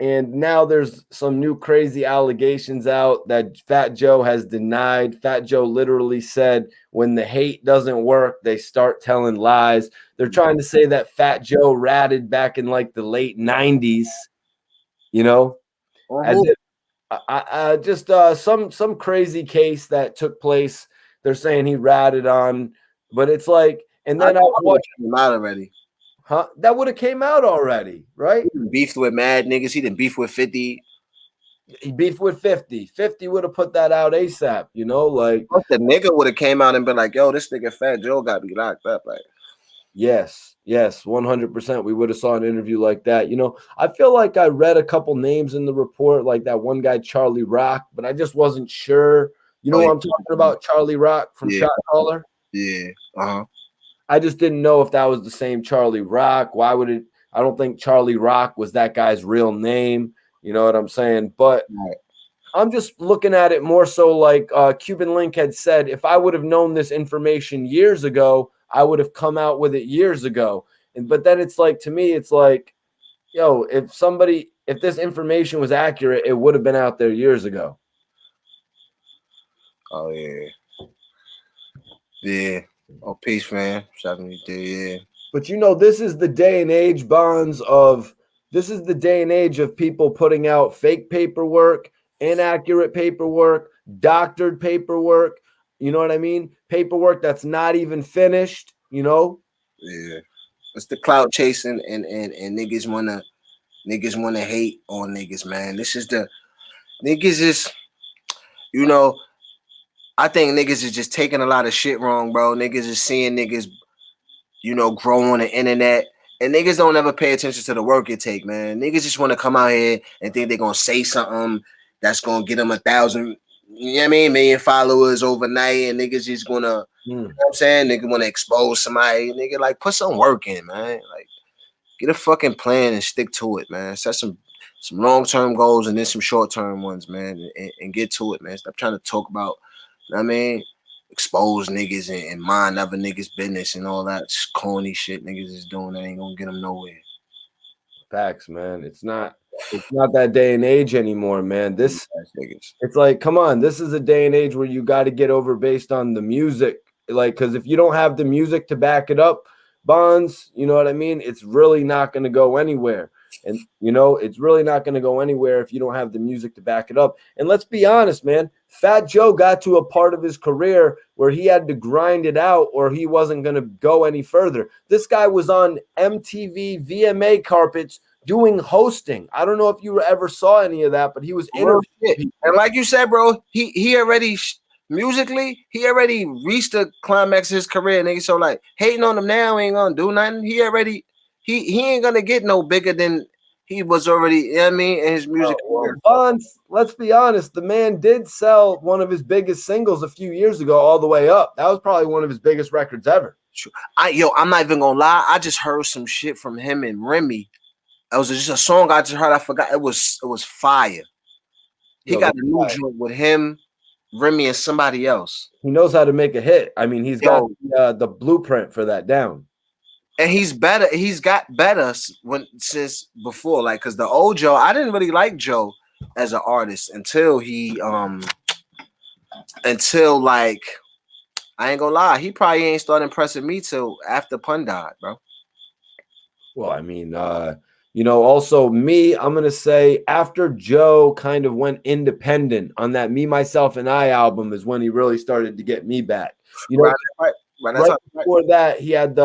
and now there's some new crazy allegations out that Fat Joe has denied. Fat Joe literally said when the hate doesn't work, they start telling lies. They're trying to say that Fat Joe ratted back in like the late 90s, as if just some crazy case that took place. They're saying he ratted on, but it's like, and then I watched him out already. Huh? That would have came out already, right? He beefed with mad niggas. He didn't beef with 50. He beefed with 50. 50 would have put that out ASAP, like the nigga would have came out and been like, yo, this nigga Fat Joe got me locked up. Like, yes, 100%. We would have saw an interview like that. I feel like I read a couple names in the report, like that one guy, Charlie Rock, but I just wasn't sure. What I'm talking about? Charlie Rock from Shot Caller? Yeah. I just didn't know if that was the same Charlie Rock. Why would it? I don't think Charlie Rock was that guy's real name. You know what I'm saying? But I'm just looking at it more so like Cuban Link had said, if I would have known this information years ago, I would have come out with it years ago. But then it's like, to me, it's like, yo, if this information was accurate, it would have been out there years ago. Oh, yeah. Yeah. Oh, peace, man. 70, yeah. But this is the day and age, Bonds, this is the day and age of people putting out fake paperwork, inaccurate paperwork, doctored paperwork. You know what I mean? Paperwork that's not even finished, Yeah. It's the clout chasing and niggas wanna hate on niggas, man. This is the niggas is, I think niggas is just taking a lot of shit wrong, bro. Niggas is seeing niggas, grow on the internet. And niggas don't ever pay attention to the work it take, man. Niggas just want to come out here and think they're going to say something that's going to get them 1,000, million followers overnight. And niggas just going to, you know what I'm saying? Nigga want to expose somebody. Nigga, like, put some work in, man. Like, Get a fucking plan and stick to it, man. Set some long-term goals and then some short-term ones, man, and get to it, man. Stop trying to talk about, you know what I mean, expose niggas and mind other niggas' business and all that corny shit niggas is doing that ain't gonna get them nowhere. Facts, man. It's not that day and age anymore, man. It's like, come on, this is a day and age where you got to get over based on the music. Like, because if you don't have the music to back it up, Bonds, you know what I mean? It's really not going to go anywhere. And, you know, it's really not going to go anywhere if you don't have the music to back it up. And let's be honest, man, Fat Joe got to a part of his career where he had to grind it out or he wasn't going to go any further. This guy was on MTV VMA carpets doing hosting. I don't know if you ever saw any of that, but he was interviewing. And like you said, bro, he already musically, he already reached the climax of his career, nigga. So like hating on him now ain't gonna do nothing. He already he ain't gonna get no bigger than he was already, you know what I mean, in his music career. Bonds, let's be honest, the man did sell one of his biggest singles a few years ago, All the Way Up. That was probably one of his biggest records ever. I'm not even gonna lie. I just heard some shit from him and Remy. It was just a song I just heard. I forgot. It was fire. He got a new joint with him, Remy, and somebody else. He knows how to make a hit. I mean, he's got the blueprint for that down. And he's better. He's got better since before. Like, cause the old Joe, I didn't really like Joe as an artist until he until like, I ain't gonna lie, he probably ain't started impressing me till after Pun died, bro. Well, I mean, you know, also me, I'm going to say after Joe kind of went independent on that Me, Myself, and I album is when he really started to get me back. You know, right before that, he had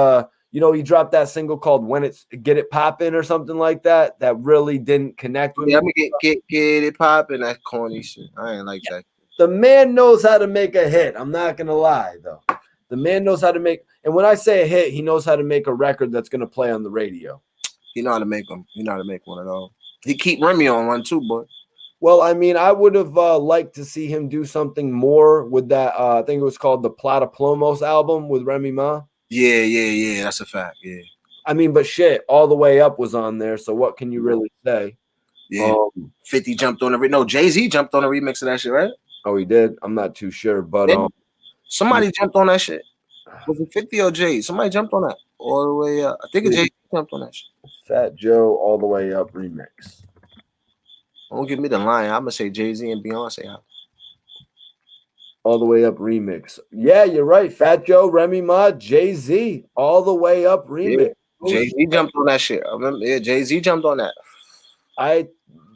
you know, he dropped that single called When It's Get It Poppin' or something like that. That really didn't connect with me. I'm going to get it poppin'. That's corny shit. I ain't like that. The man knows how to make a hit. I'm not going to lie, though. The man knows how to make, and when I say a hit, he knows how to make a record that's going to play on the radio. He know how to make them. He know how to make one at all. He keep Remy on one too, boy. Well, I mean, I would have liked to see him do something more with that. I think it was called the Plata Plomos album with Remy Ma. Yeah. That's a fact. Yeah. I mean, but shit, All the Way Up was on there. So what can you really say? Yeah. 50 jumped on no, Jay-Z jumped on a remix of that shit, right? Oh, he did. I'm not too sure, but somebody jumped on that shit. Was it 50 or Jay? Somebody jumped on that all the way up. I think Jay jumped on that shit. Fat Joe All the Way Up remix. Don't give me the line. I'm gonna say Jay-Z and Beyonce. All the Way Up remix. Yeah, you're right. Fat Joe, Remy Ma, Jay-Z, All the Way Up remix. Yeah. Jay-Z jumped on that shit. I remember. Yeah, Jay-Z jumped on that. I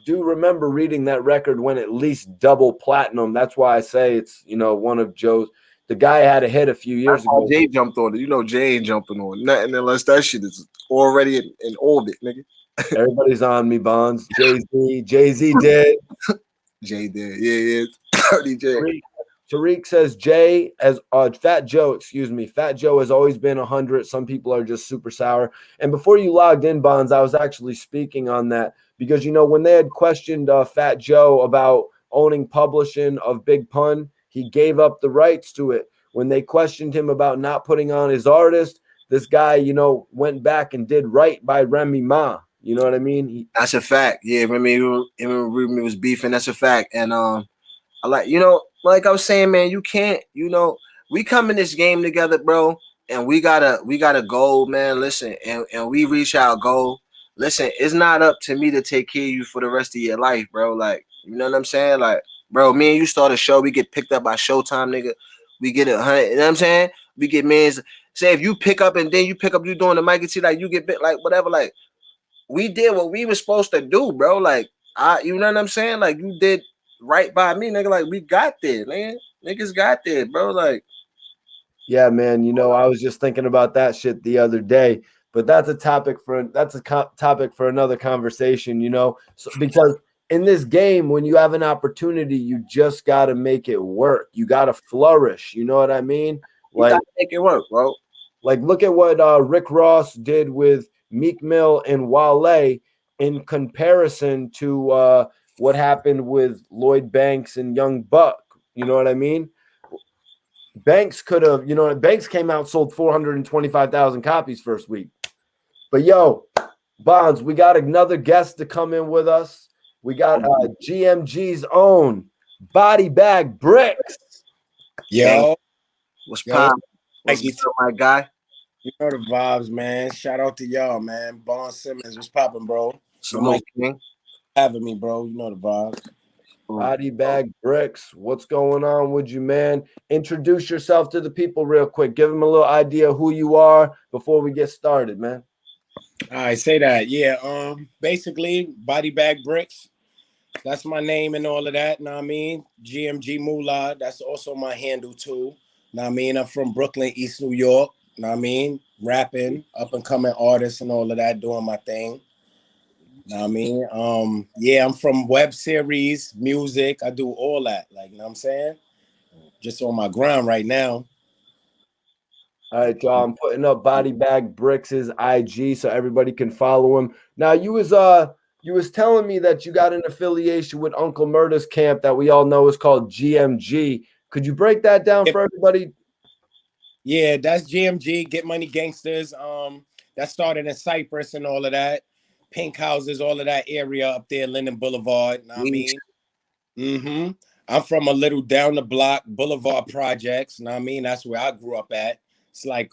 do remember reading that record went at least double platinum. That's why I say it's, you know, one of Joe's. The guy had a hit a few years ago. Jay jumped on it. You know, Jay ain't jumping on nothing unless that shit is already in orbit, nigga. Everybody's on me, Bonds. Jay-Z did. Jay did. Yeah. Tariq says Jay as Fat Joe, excuse me. Fat Joe has always been 100. Some people are just super sour. And before you logged in, Bonds, I was actually speaking on that because, you know, when they had questioned Fat Joe about owning publishing of Big Pun, he gave up the rights to it. When they questioned him about not putting on his artist, this guy, you know, went back and did right by Remy Ma. You know what I mean? That's a fact. Yeah, Remy was beefing. That's a fact. And I like, you know, like I was saying, man, you can't, you know, we come in this game together, bro, and we gotta go, man. Listen, and we reach our goal. Listen, it's not up to me to take care of you for the rest of your life, bro. Like, you know what I'm saying? Like, bro, me and you start a show, we get picked up by Showtime, nigga. We get 100, you know what I'm saying? We get millions. Say if you pick up and then you pick up, you doing the Mikey T, like you get bit, like whatever, like we did what we were supposed to do, bro. Like, you know what I'm saying? Like you did right by me, nigga. Like we got there, man. Niggas got there, bro. Like, yeah, man. You know, I was just thinking about that shit the other day, but that's a topic for another conversation. You know, so, because in this game, when you have an opportunity, you just got to make it work. You got to flourish. You know what I mean? Like, you got to make it work, bro. Like, look at what Rick Ross did with Meek Mill and Wale in comparison to what happened with Lloyd Banks and Young Buck. You know what I mean? Banks could have, you know, Banks came out, sold 425,000 copies first week. But yo, Bonds, we got another guest to come in with us. We got GMG's own Body Bag Bricks. Yo, What's yo, what's pop? What's Mikey? good, my guy? You know the vibes, man. Shout out to y'all, man. Bon Simmons, what's popping, bro? So You know, much, King. having me, bro. You know the vibes. Body Bag Bricks, what's going on with you, man? Introduce yourself to the people real quick. Give them a little idea who you are before we get started, man. All right, say that. Yeah. Basically, body bag bricks. That's my name and all of that. Know what I mean? GMG Moolah. That's also my handle too. Know what I mean? I'm from Brooklyn, East New York. Know what I mean? Rapping, up and coming artist and all of that, doing my thing. Know what I mean? Yeah, I'm from web series, music. I do all that. Like, you know what I'm saying? Just on my grind right now. All right, y'all. I'm putting up Body Bag Bricks' IG so everybody can follow him. Now, you was telling me that you got an affiliation with Uncle Murda's camp that we all know is called GMG. Could you break that down for everybody? Yeah, that's GMG, Get Money Gangsters. That started in Cyprus and all of that. Pink houses, all of that area up there, Linden Boulevard. Know what I mean? Mm-hmm. I'm from a little down the block, Boulevard Projects. Know what I mean? That's where I grew up at. It's like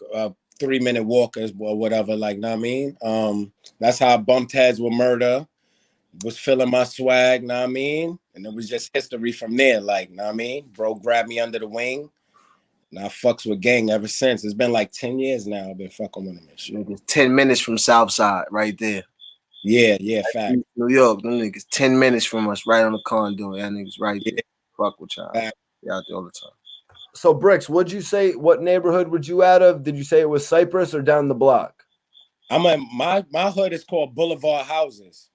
3-minute walkers or whatever, like, know what I mean? That's how I bumped heads with Murder. Was feeling my swag, know what I mean? And it was just history from there, like, know what I mean? Bro grabbed me under the wing. And I fucks with gang ever since. It's been like 10 years now. I've been fucking with him and shit. Niggas 10 minutes from Southside, right there. Yeah, fact. New York, them niggas 10 minutes from us, right on the conduit. Y'all niggas right there. Fuck with y'all. Fact. Y'all out there all the time. So, Bricks, what'd you say? What neighborhood would you out of? Did you say it was Cypress or down the block? My hood is called Boulevard Houses.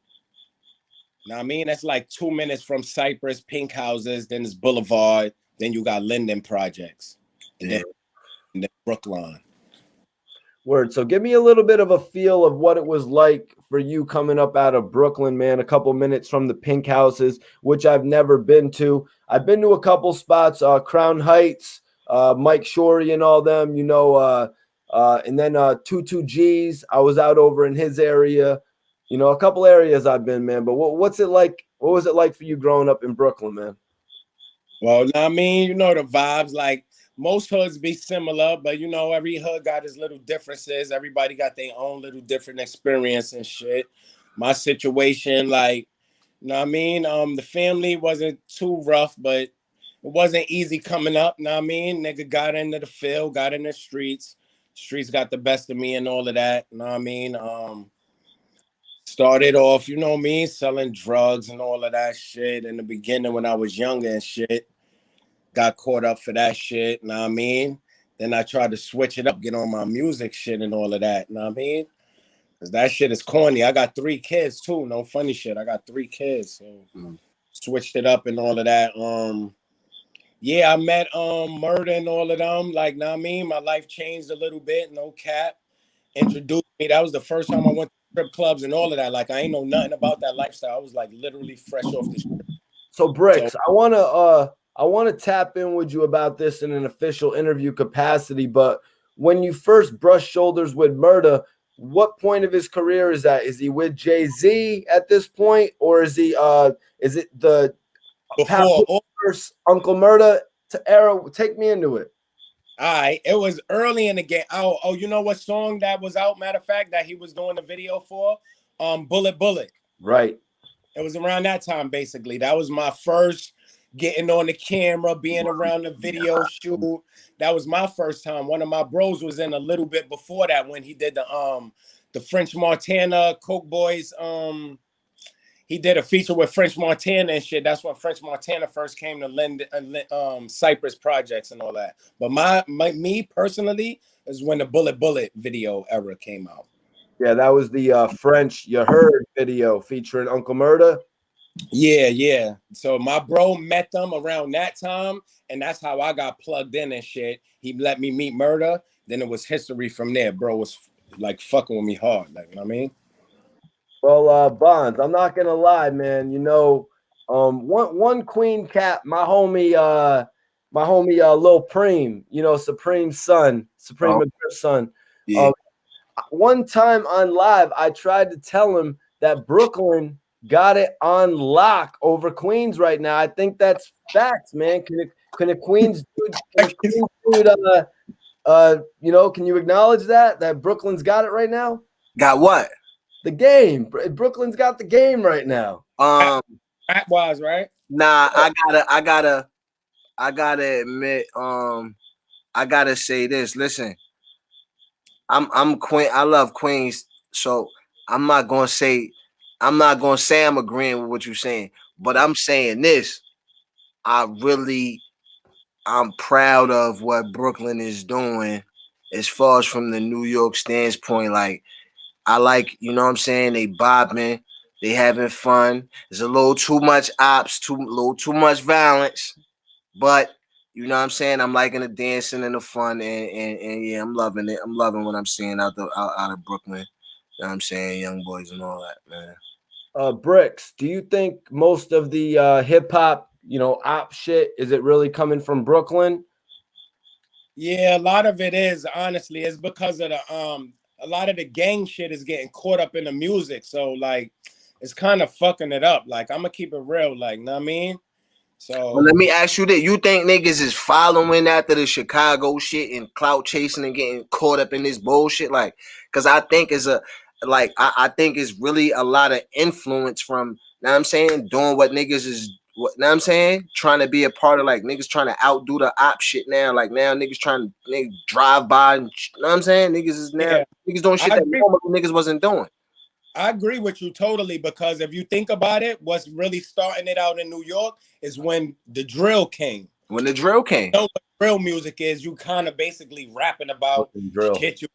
Now I mean that's like 2 minutes from Cypress, Pink Houses, then it's Boulevard, then you got Linden Projects, and then Brookline. Word. So give me a little bit of a feel of what it was like for you coming up out of Brooklyn, man. A couple minutes from the Pink Houses, which I've never been to. I've been to a couple spots, Crown Heights, Mike Shorey and all them, and then 22Gs. I was out over in his area. A couple areas I've been, man. But what's it like? What was it like for you growing up in Brooklyn, man? Well, I mean, you know the vibes. Like most hoods be similar, but you know every hood got its little differences. Everybody got their own little different experience and shit. My situation, like, you know what I mean? The family wasn't too rough, but it wasn't easy coming up. You know what I mean? Nigga got into the field, got in the streets. Streets got the best of me and all of that. You know what I mean? Started off, you know me, selling drugs and all of that shit in the beginning when I was younger and shit. Got caught up for that shit, you know what I mean? Then I tried to switch it up, get on my music shit and all of that, you know what I mean? Because that shit is corny. I got 3 kids too, no funny shit. I got 3 kids. So switched it up and all of that. Yeah, I met Murder and all of them. Like, know what I mean? My life changed a little bit, no cap. Introduced me. That was the first time I went to strip clubs and all of that. Like, I ain't know nothing about that lifestyle. I was like literally fresh off the strip. So Bricks, I wanna tap in with you about this in an official interview capacity, but when you first brushed shoulders with Murda, what point of his career is that? Is he with Jay-Z at this point, or is it the Pat Before all versus Uncle Murda to era? Take me into it. right, it was early in the game. Oh, you know what song that was out? Matter of fact, that he was doing the video for, Bullet Bullet. Right. It was around that time, basically. That was my first getting on the camera, being around the video shoot. That was my first time. One of my bros was in a little bit before that when he did the French Montana Coke Boys. He did a feature with French Montana and shit. That's when French Montana first came to Cypress Projects and all that. But me personally is when the Bullet Bullet video era came out. Yeah, that was the French You Heard video featuring Uncle Murda. Yeah. So my bro met them around that time, and that's how I got plugged in and shit. He let me meet Murda. Then it was history from there. Bro was like fucking with me hard. Like, you know what I mean? Well, Bonds, I'm not gonna lie, man. One Queen Cap, my homie Lil Preem, Supreme's son, Supreme McGriff's son. Yeah. one time on live, I tried to tell him that Brooklyn got it on lock over Queens right now. I think that's facts, man. Can a Queens dude, can you acknowledge that Brooklyn's got it right now? Got what? The game. Brooklyn's got the game right now. Rap wise, right? Nah, I gotta admit, I gotta say this. Listen, I'm Queen. I love Queens, so I'm not gonna say I'm agreeing with what you're saying, but I'm saying this. I'm proud of what Brooklyn is doing as far as from the New York standpoint. Like, I like, you know what I'm saying? They bopping, they having fun. There's a little too much ops, a little too much violence, but you know what I'm saying? I'm liking the dancing and the fun, and yeah, I'm loving it. I'm loving what I'm seeing out of Brooklyn. You know what I'm saying? Young boys and all that, man. Bricks, do you think most of the hip hop, op shit, is it really coming from Brooklyn? Yeah, a lot of it is, honestly, it's because of the a lot of the gang shit is getting caught up in the music. So like it's kind of fucking it up. Like I'm gonna keep it real, like, know what I mean? So Well, let me ask you this: you think niggas is following after the Chicago shit and clout chasing and getting caught up in this bullshit? Like, because I think I think it's really a lot of influence from. Know what I'm saying, doing what niggas is. Know what I'm saying, trying to be a part of, like, niggas trying to outdo the op shit now. Like, now niggas trying to drive by and know what I'm saying. Niggas is now yeah, niggas doing shit that normally niggas wasn't doing. I agree with you totally, because if you think about it, what's really starting it out in New York is when the drill came. When the drill came. You know what drill music is? You kind of basically rapping about shit.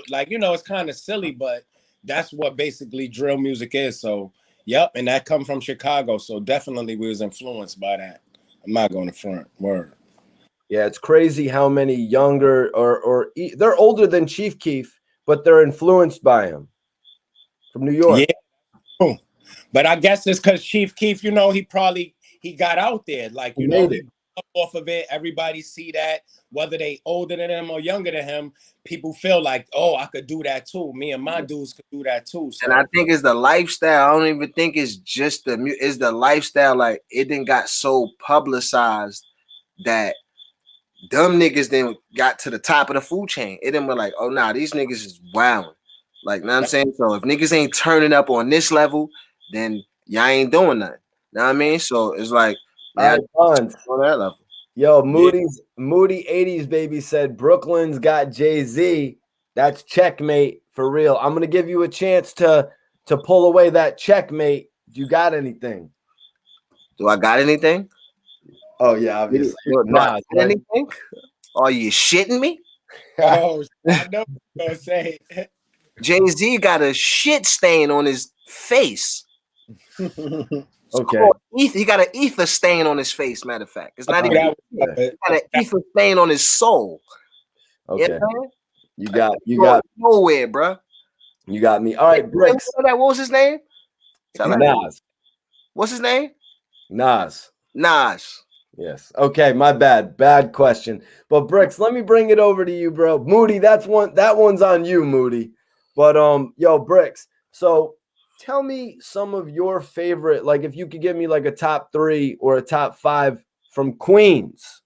Like, it's kind of silly, but that's what basically drill music is. So, yep, and that come from Chicago. So definitely we was influenced by that. I'm not going to front. Word. Yeah, it's crazy how many younger or they're older than Chief Keef, but they're influenced by him from New York. Yeah, but I guess it's because Chief Keef, he got out there, like, he up off of it. Everybody see that, whether they older than him or younger than him, people feel like, oh, I could do that too. Me and my dudes could do that too. So. And I think it's the lifestyle. I don't even think it's just it's the lifestyle. Like, it didn't got so publicized that dumb niggas then got to the top of the food chain. It didn't be like, oh nah, these niggas is wilding. Like, know what I'm saying? So if niggas ain't turning up on this level, then y'all ain't doing nothing. Know what I mean? So it's like, now on that level. Yo, Moody 80s baby said Brooklyn's got Jay-Z. That's checkmate for real. I'm gonna give you a chance to pull away that checkmate. Do you got anything? Do I got anything? Oh yeah, obviously. Nah, anything? Are you shitting me? Oh, I know what you're saying. Jay-Z got a shit stain on his face. Okay. He got an ether stain on his face. Matter of fact, it's not even. He got an ether stain on his soul. Okay. You got nowhere, bro. You got me. All right, Bricks. What was his name? Nas. What's his name? Nas. Yes. Okay, my bad. Bad question. But Bricks, let me bring it over to you, bro. Moody, that one's on you, Moody. But yo, Bricks. So tell me some of your favorite, like, if you could give me like a top 3 or a top 5 from Queens.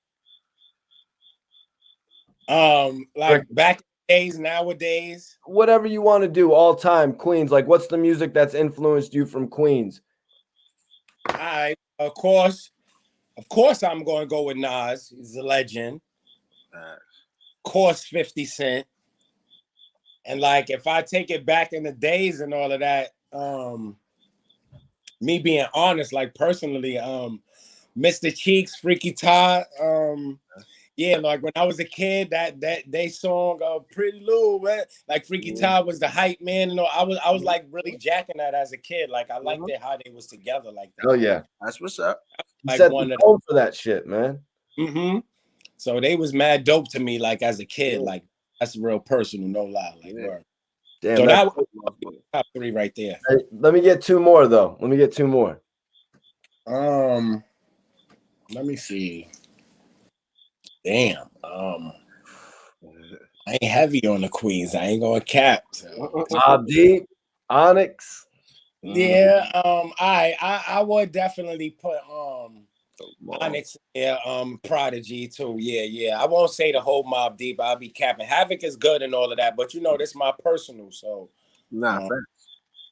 Like back days, nowadays. Whatever you want to do, all time, Queens. Like, what's the music that's influenced you from Queens? Of course, I'm going to go with Nas. He's a legend. Of course, 50 Cent. And like, if I take it back in the days and all of that, me being honest, like personally, Mr. Cheeks, Freaky Todd, yeah, like when I was a kid, that they song Pretty Lou, man, like Freaky Todd was the hype man. I was like really jacking that as a kid. Like I liked it how they was together like that. Oh yeah, that's what's up. Like set the tone for that shit, man. Mm-hmm. So they was mad dope to me, like as a kid. Like that's real personal, no lie. Like damn, so that was top 3 right there. Hey, let me get 2 more though. Let me see. Damn. I ain't heavy on the Queens. I ain't going cap. So. Mobb Deep, Onyx. Yeah, I would definitely put Onyx, yeah, Prodigy too. Yeah. I won't say the whole Mobb Deep. I'll be capping. Havoc is good and all of that, but this is my personal. So Nah,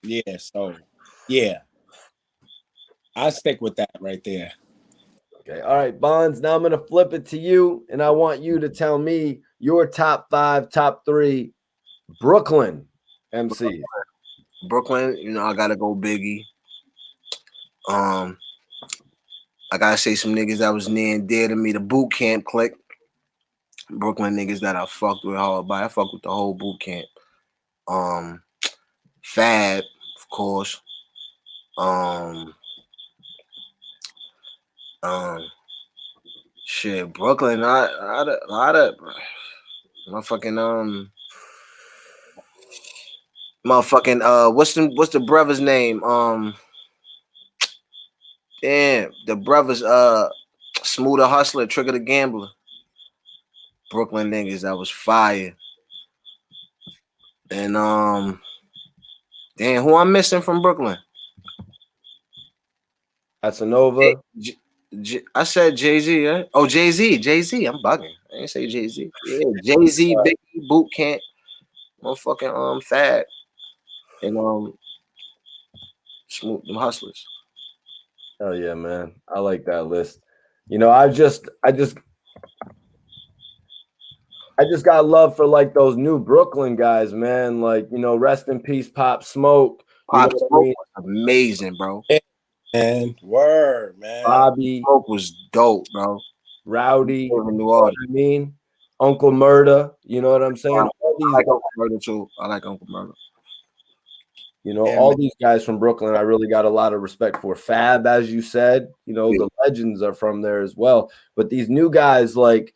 yeah, so yeah, I stick with that right there. Okay, all right, Bonds. Now I'm gonna flip it to you, and I want you to tell me your top 5, top 3 Brooklyn MCs. Brooklyn, I gotta go Biggie. I gotta say some niggas that was near and dear to me. The boot camp clique. Brooklyn niggas that I fucked with hard by. I fucked with the whole boot camp. Fab, of course. Shit, Brooklyn. I motherfucking what's the brother's name? Damn, the brothers Smoother Hustler, Trigger the Gambler. Brooklyn niggas that was fire. And damn, who I'm missing from Brooklyn? That's a Nova. I said Jay-Z, right? Oh, Jay-Z. I'm bugging. I didn't say Jay-Z. Yeah, Jay-Z, Biggie, Boot Camp, motherfucking Fab, and Smooth them Hustlers. Hell yeah, man. I like that list. I just got love for like those new Brooklyn guys, man. Like, rest in peace, Pop Smoke. Pop Smoke was amazing, bro. And word, man. Bobby Smoke was dope, bro. Rowdy. New Orleans. I mean, Uncle Murda. You know what I'm saying? I like Uncle Murda too. I like Uncle Murda. All these guys from Brooklyn, I really got a lot of respect for. Fab, as you said, the legends are from there as well. But these new guys like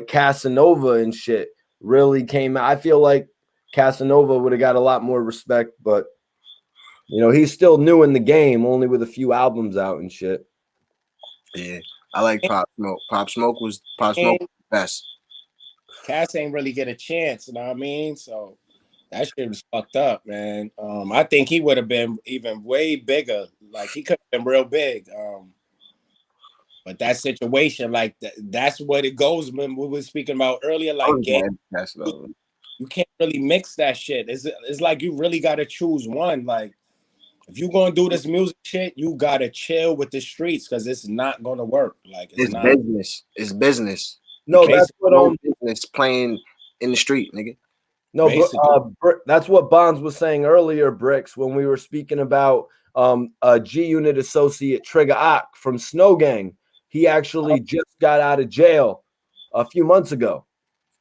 Casanova and shit really came out. I feel like Casanova would have got a lot more respect, but he's still new in the game, only with a few albums out and shit. Yeah, I like Pop Smoke. Pop Smoke was the best. Cass ain't really get a chance, you know what I mean? So that shit was fucked up, man. I think he would have been even way bigger. Like he could have been real big. But that situation, like that's what it goes. When we were speaking about earlier, like you can't really mix that shit. It's like you really gotta choose one. Like if you gonna do this music shit, you gotta chill with the streets because it's not gonna work. Like it's not business. It's business. No, that's what business playing in the street, nigga. No, that's what Bonds was saying earlier, Bricks, when we were speaking about a G-Unit associate, Trigger Ock from Snow Gang. He actually just got out of jail a few months ago.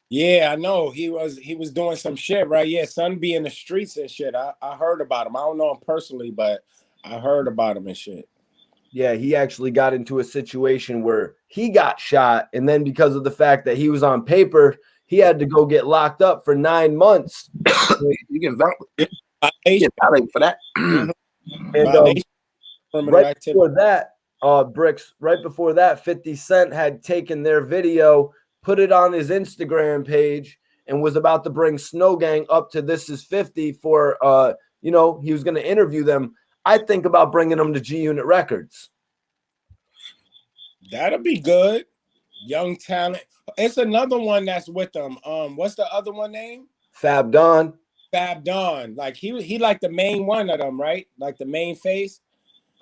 Yeah, I know. He was doing some shit, right? Yeah, son be in the streets and shit. I heard about him. I don't know him personally, but I heard about him and shit. Yeah, he actually got into a situation where he got shot, and then because of the fact that he was on paper, he had to go get locked up for 9 months. You get violated for that. And right before that, Bricks, right before that, 50 Cent had taken their video, put it on his Instagram page, and was about to bring Snow Gang up to This Is 50 for, he was going to interview them. I think about bringing them to G-Unit Records. That'll be good. Young talent. It's another one that's with them. What's the other one name? Fab Don. Fab Don. Like he like the main one of them, right? Like the main face.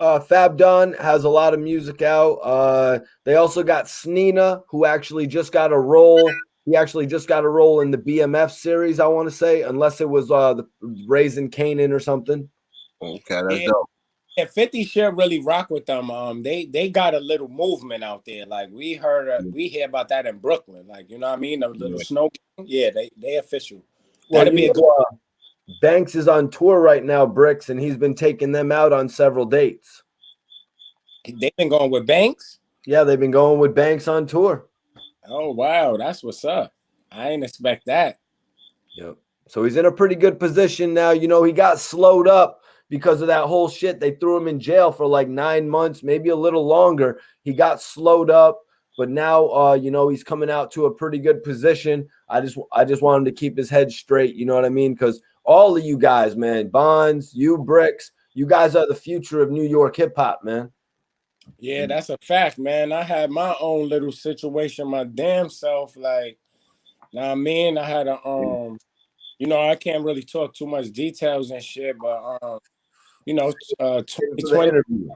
Fab Don has a lot of music out. They also got Snina, who actually just got a role. He actually just got a role in the BMF series, I want to say, unless it was the Raising Kanan or something. Okay, that's dope. Yeah, 50 should really rock with them. They got a little movement out there. Like we hear about that in Brooklyn. Like, you know what I mean? The little Snow. Yeah, they official. That'd be a good. Banks is on tour right now, Bricks, and he's been taking them out on several dates. They've been going with Banks? Yeah, they've been going with Banks on tour. Oh, wow. That's what's up. I ain't expect that. Yep. So he's in a pretty good position now. He got slowed up because of that whole shit. They threw him in jail for like 9 months, maybe a little longer. He got slowed up. but now you know, he's coming out to a pretty good position. I just want him to keep his head straight, you know what I mean? Because all of you guys, man, Bonds, you Bricks, you guys are the future of New York hip hop, man. Yeah, that's a fact, man. I had my own little situation, my damn self. Like, now I mean, I had a you know, I can't really talk too much details and shit, but you know, For the 2020, interview.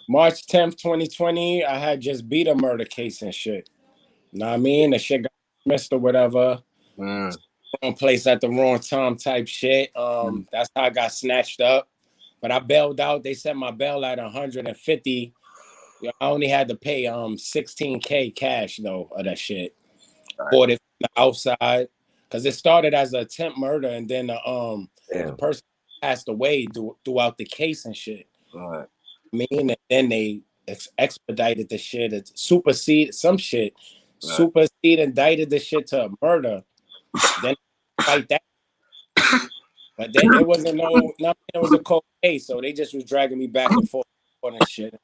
March 10th, 2020, I had just beat a murder case and shit. Know what I mean? The shit got dismissed or whatever. Mm. Wrong place at the wrong time type shit. That's how I got snatched up. But I bailed out. They set my bail at 150. I only had to pay 16K cash though of that shit. Bought it from the outside because it started as an attempt murder, and then the person passed away throughout the case and shit. Right. I mean, and then they expedited the shit. It superseded some shit. Right. Supersede indicted the shit to murder. Then fight that. But then it wasn't nothing. It was a cold case, so they just was dragging me back and forth and shit.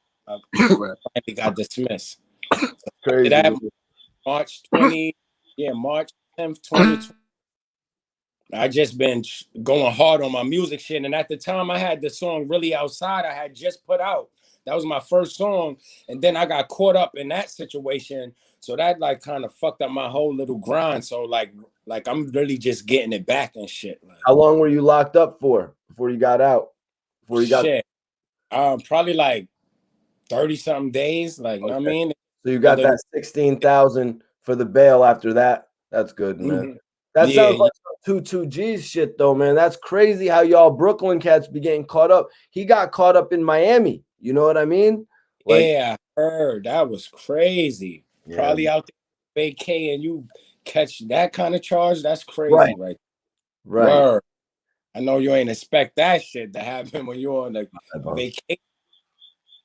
Finally got dismissed. Crazy. That March 10th, 2020. I just been going hard on my music shit, and at the time I had the song Really Outside I had just put out. That was my first song, and then I got caught up in that situation, so that like kind of fucked up my whole little grind. So like I'm really just getting it back and shit. Like, how long were you locked up for before you got out? Before you shit, probably like 30-something days. Like, okay. I mean, so you got that 16,000 for the bail after that. That's good, man. Mm-hmm. That sounds like some 22G's shit, though, man. That's crazy how y'all Brooklyn cats be getting caught up. He got caught up in Miami. You know what I mean? Like, yeah, I heard that was crazy. Yeah. Probably out there vacay and you catch that kind of charge. That's crazy, right? Word. I know you ain't expect that shit to happen when you're on the vacation.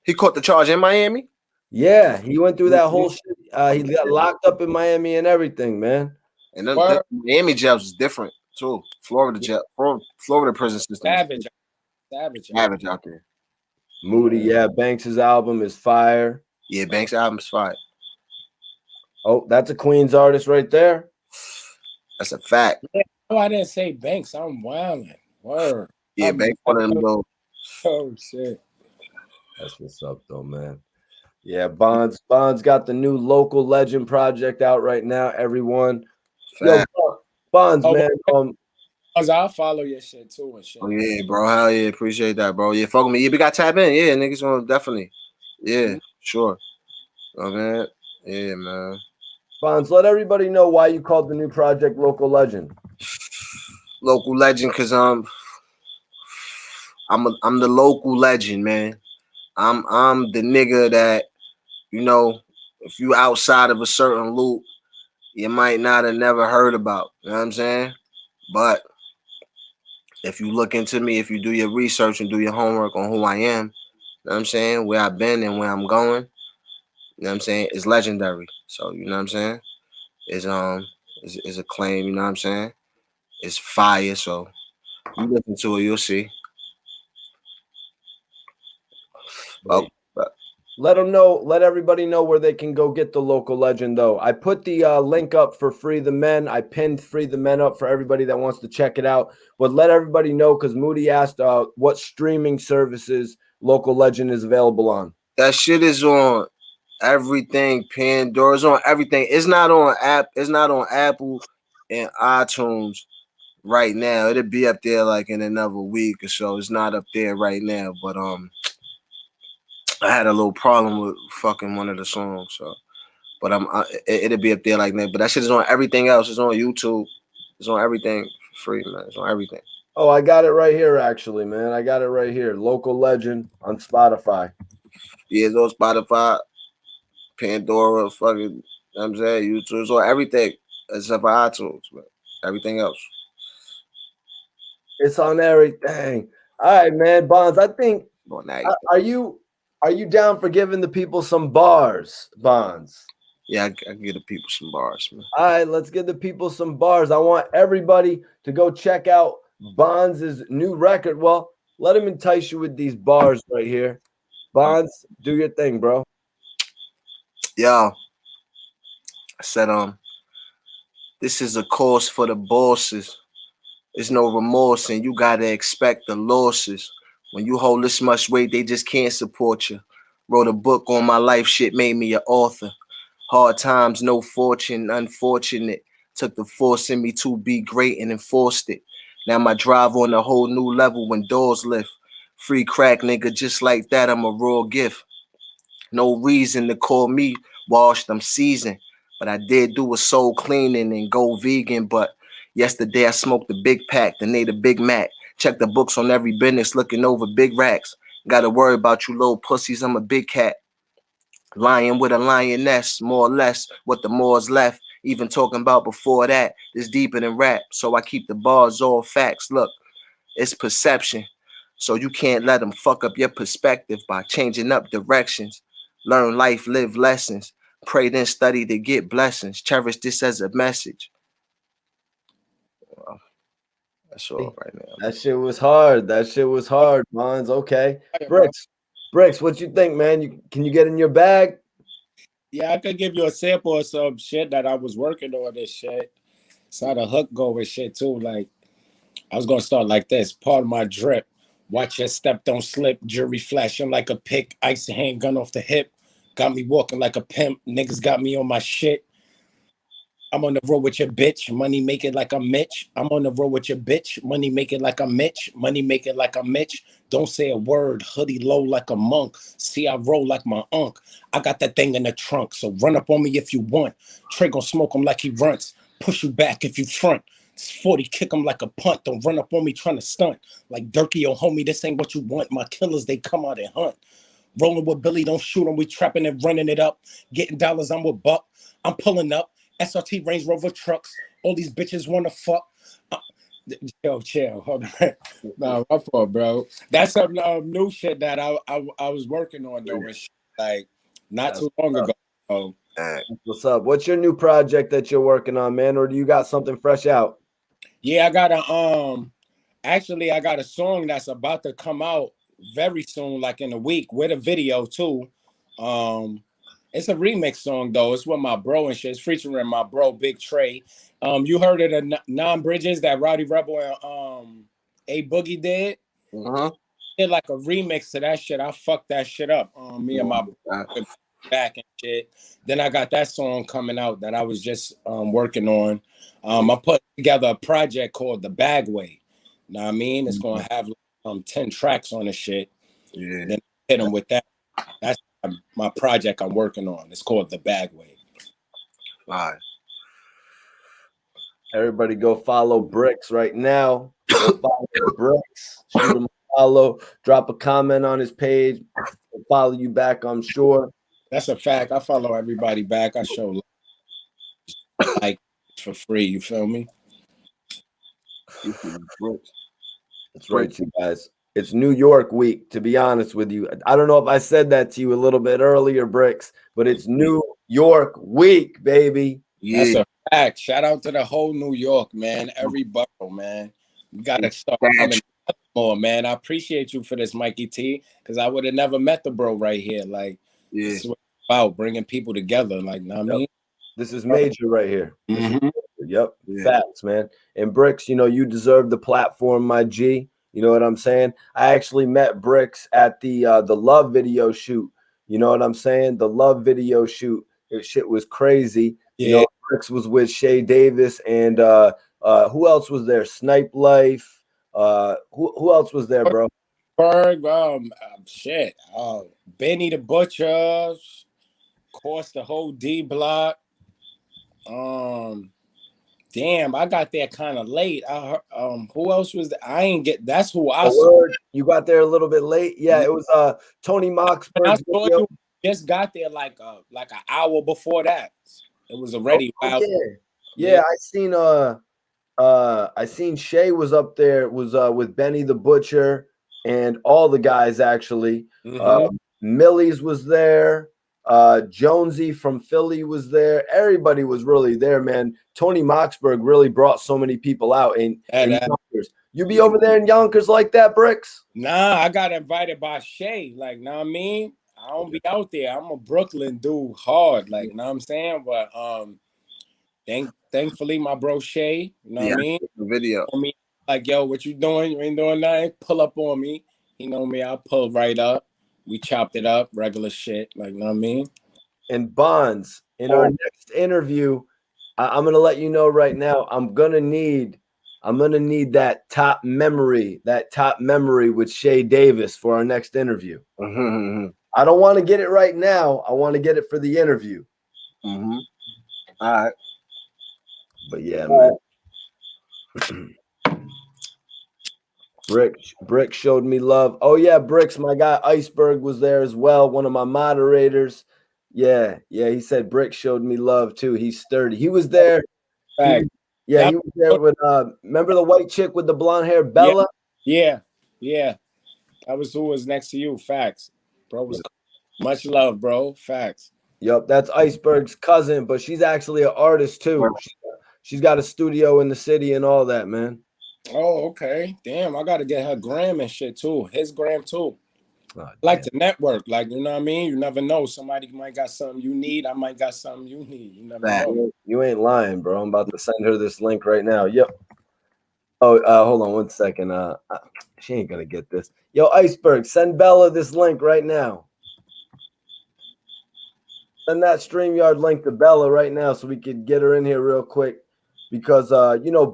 He caught the charge in Miami? Yeah, he went through that whole shit. He got locked up in Miami and everything, man. And the Miami jails is different too. Florida jail, Florida prison system. Savage out there. Moody, yeah. Banks' album is fire. Yeah, Banks' album is fire. Oh, that's a Queens artist right there. That's a fact. Yeah. Oh, I didn't say Banks. I'm wilding. Word. Yeah, Banks one of them little. Oh shit. That's what's up, though, man. Yeah, Bonds got the new Local Legend project out right now. Everyone, yo, Bonds, man. I'll follow your shit too and shit. Oh yeah, bro. Hell yeah, appreciate that, bro. Yeah, fuck with me. Yeah, we got tap in. Yeah, niggas gonna definitely. Yeah, sure. Oh man. Yeah, man. Bonds, let everybody know why you called the new project Local Legend. Local Legend, cause I'm the local legend, man. I'm the nigga that, you know, if you outside of a certain loop, you might not have never heard about. You know what I'm saying? But if you look into me, if you do your research and do your homework on who I am, you know what I'm saying, where I've been and where I'm going, you know what I'm saying, it's legendary. So, you know what I'm saying? It's a claim, you know what I'm saying? It's fire, so you listen to it, you'll see. Well, let everybody know where they can go get the Local Legend, though. I put the link up for Free the Men. I pinned Free the Men up for everybody that wants to check it out. But let everybody know, because Moody asked what streaming services Local Legend is available on. That shit is on everything. Pandora's on everything. It's not on Apple and iTunes right now. It'll be up there like in another week or so. It's not up there right now, but I had a little problem with fucking one of the songs, so. But it'll be up there like that. But that shit is on everything else. It's on YouTube. It's on everything free, man. It's on everything. Oh, I got it right here, actually, man. I got it right here. Local Legend on Spotify. Yeah, it's on Spotify, Pandora, fucking, you know what I'm saying, YouTube. It's on everything except for iTunes, but everything else. It's on everything. All right, man. Bonds, I think, are you down for giving the people some bars, Bonds? Yeah, I can give the people some bars, man. All right, let's give the people some bars. I want everybody to go check out Bonds' new record. Well, let him entice you with these bars right here. Bonds, do your thing, bro. Yo, I said, this is a course for the bosses. There's no remorse, and you gotta expect the losses. When you hold this much weight, they just can't support you. Wrote a book on my life, shit made me an author. Hard times, no fortune, unfortunate. Took the force in me to be great and enforced it. Now my drive on a whole new level when doors lift. Free crack, nigga, just like that, I'm a raw gift. No reason to call me washed, I'm seasoned. But I did do a soul cleaning and go vegan. But yesterday I smoked a big pack, then ate a Big Mac. Check the books on every business, looking over big racks. Gotta worry about you little pussies, I'm a big cat. Lion with a lioness, more or less what the more's left. Even talking about before that, it's deeper than rap. So I keep the bars all facts. Look, it's perception. So you can't let them fuck up your perspective by changing up directions. Learn life, live lessons. Pray then study to get blessings. Cherish this as a message. Well, that's all right now. That shit was hard. That shit was hard, Mons. Okay. Bricks, what you think, man? Can you get in your bag? Yeah, I could give you a sample of some shit that I was working on this shit. Saw the hook go with shit too. Like, I was gonna start like this. Part of my drip. Watch your step, don't slip. Jury flashing like a pick. Icy handgun off the hip. Got me walking like a pimp. Niggas got me on my shit. I'm on the road with your bitch. Money make it like I'm Mitch. I'm on the road with your bitch. Money make it like I'm Mitch. Money make it like I'm Mitch. Don't say a word. Hoodie low like a monk. See, I roll like my unk. I got that thing in the trunk. So run up on me if you want. Trey gon' smoke him like he runs. Push you back if you front. It's 40, kick him like a punt. Don't run up on me trying to stunt. Like Durkee, oh homie, this ain't what you want. My killers, they come out and hunt. Rolling with Billy, don't shoot him. We trapping and running it up. Getting dollars, I'm with Buck. I'm pulling up. SRT Range Rover trucks. All these bitches want to fuck. Chill. Hold on. No, my fault, bro. That's some new shit that I was working on though, and shit, like not too long ago. So, what's up? What's your new project that you're working on, man? Or do you got something fresh out? yeah, I got I got a song that's about to come out very soon, like in a week, with a video too. It's a remix song though. It's with my bro and shit. It's featuring my bro Big Trey. You heard of the Non-Bridges that Rowdy Rebel and A Boogie did? Did like a remix to that shit. I fucked that shit up. Me and my back and shit. Then I got that song coming out that I was just working on. I put together a project called The Bagway. Know what I mean? It's gonna have 10 tracks on the shit. Yeah. Then hit them with that. That's my project I'm working on. It's called The Bagway. Right. Everybody go follow Bricks right now. Go follow Bricks. Shoot him a follow. Drop a comment on his page. He'll follow you back, I'm sure. That's a fact. I follow everybody back. I show like for free. You feel me? That's right, you guys. It's New York week, to be honest with you. I don't know if I said that to you a little bit earlier, Bricks, but it's New York week, baby. Yeah. That's a fact. Shout out to the whole New York, man. Every borough, man. You got to start coming more, man. I appreciate you for this, Mikey T, because I would have never met the bro right here. Like, this is what it's about, bringing people together. Like, know what I mean? This is major right here. Mm-hmm. Yep. Facts, man. And Bricks, you deserve the platform, my G. You know what I'm saying? I actually met Bricks at the Love video shoot. You know what I'm saying? The Love video shoot. Shit was crazy. Yeah. Bricks was with Shay Davis and who else was there? Snipe Life. Who else was there, bro? Berg, shit. Benny the Butcher. Of course, the whole D block. Damn, I got there kind of late. I heard, who else was there? I ain't get. That's who I saw. You got there a little bit late. Yeah, it was Tony Moxberg. I saw you just got there like an hour before that. It was already wild. Yeah, I seen Shay was up there. It was with Benny the Butcher and all the guys actually. Millie's was there. Jonesy from Philly was there. Everybody was really there, man. Tony Moxberg really brought so many people out in Yonkers. You be over there in Yonkers like that, Bricks? Nah, I got invited by Shay. Like, know what I mean? I don't be out there. I'm a Brooklyn dude hard. Like, know what I'm saying? But Thankfully, my bro Shay, you know what Yeah, I mean? the video. On me, like, yo, what you doing? You ain't doing nothing. Pull up on me. You know me, I pull right up. We chopped it up, regular shit. Like, you know what I mean? And Bonds, in our next interview, I'm gonna let you know right now. I'm gonna need that top memory with Shay Davis for our next interview. Mm-hmm. I don't want to get it right now. I want to get it for the interview. Mm-hmm. All right. But yeah, man. Brick showed me love. Oh yeah, Bricks, my guy Iceberg was there as well, one of my moderators. Yeah, he said Brick showed me love too. He's sturdy. He was there. He was, That, he was there with remember the white chick with the blonde hair, Bella? yeah. That was who was next to you. Facts. Bro was much love, bro. Facts. Yep, that's Iceberg's cousin, but she's actually an artist too. She's got a studio in the city and all that, man. Oh, okay. Damn, I gotta get her gram and shit too. His gram too. Oh, like to network, like, you know what I mean? You never know. Somebody might got something you need. I might got something you need. You never know. You ain't lying, bro. I'm about to send her this link right now. Yep. Oh, hold on one second. She ain't gonna get this. Yo, Iceberg, send Bella this link right now. Send that StreamYard link to Bella right now so we could get her in here real quick. Because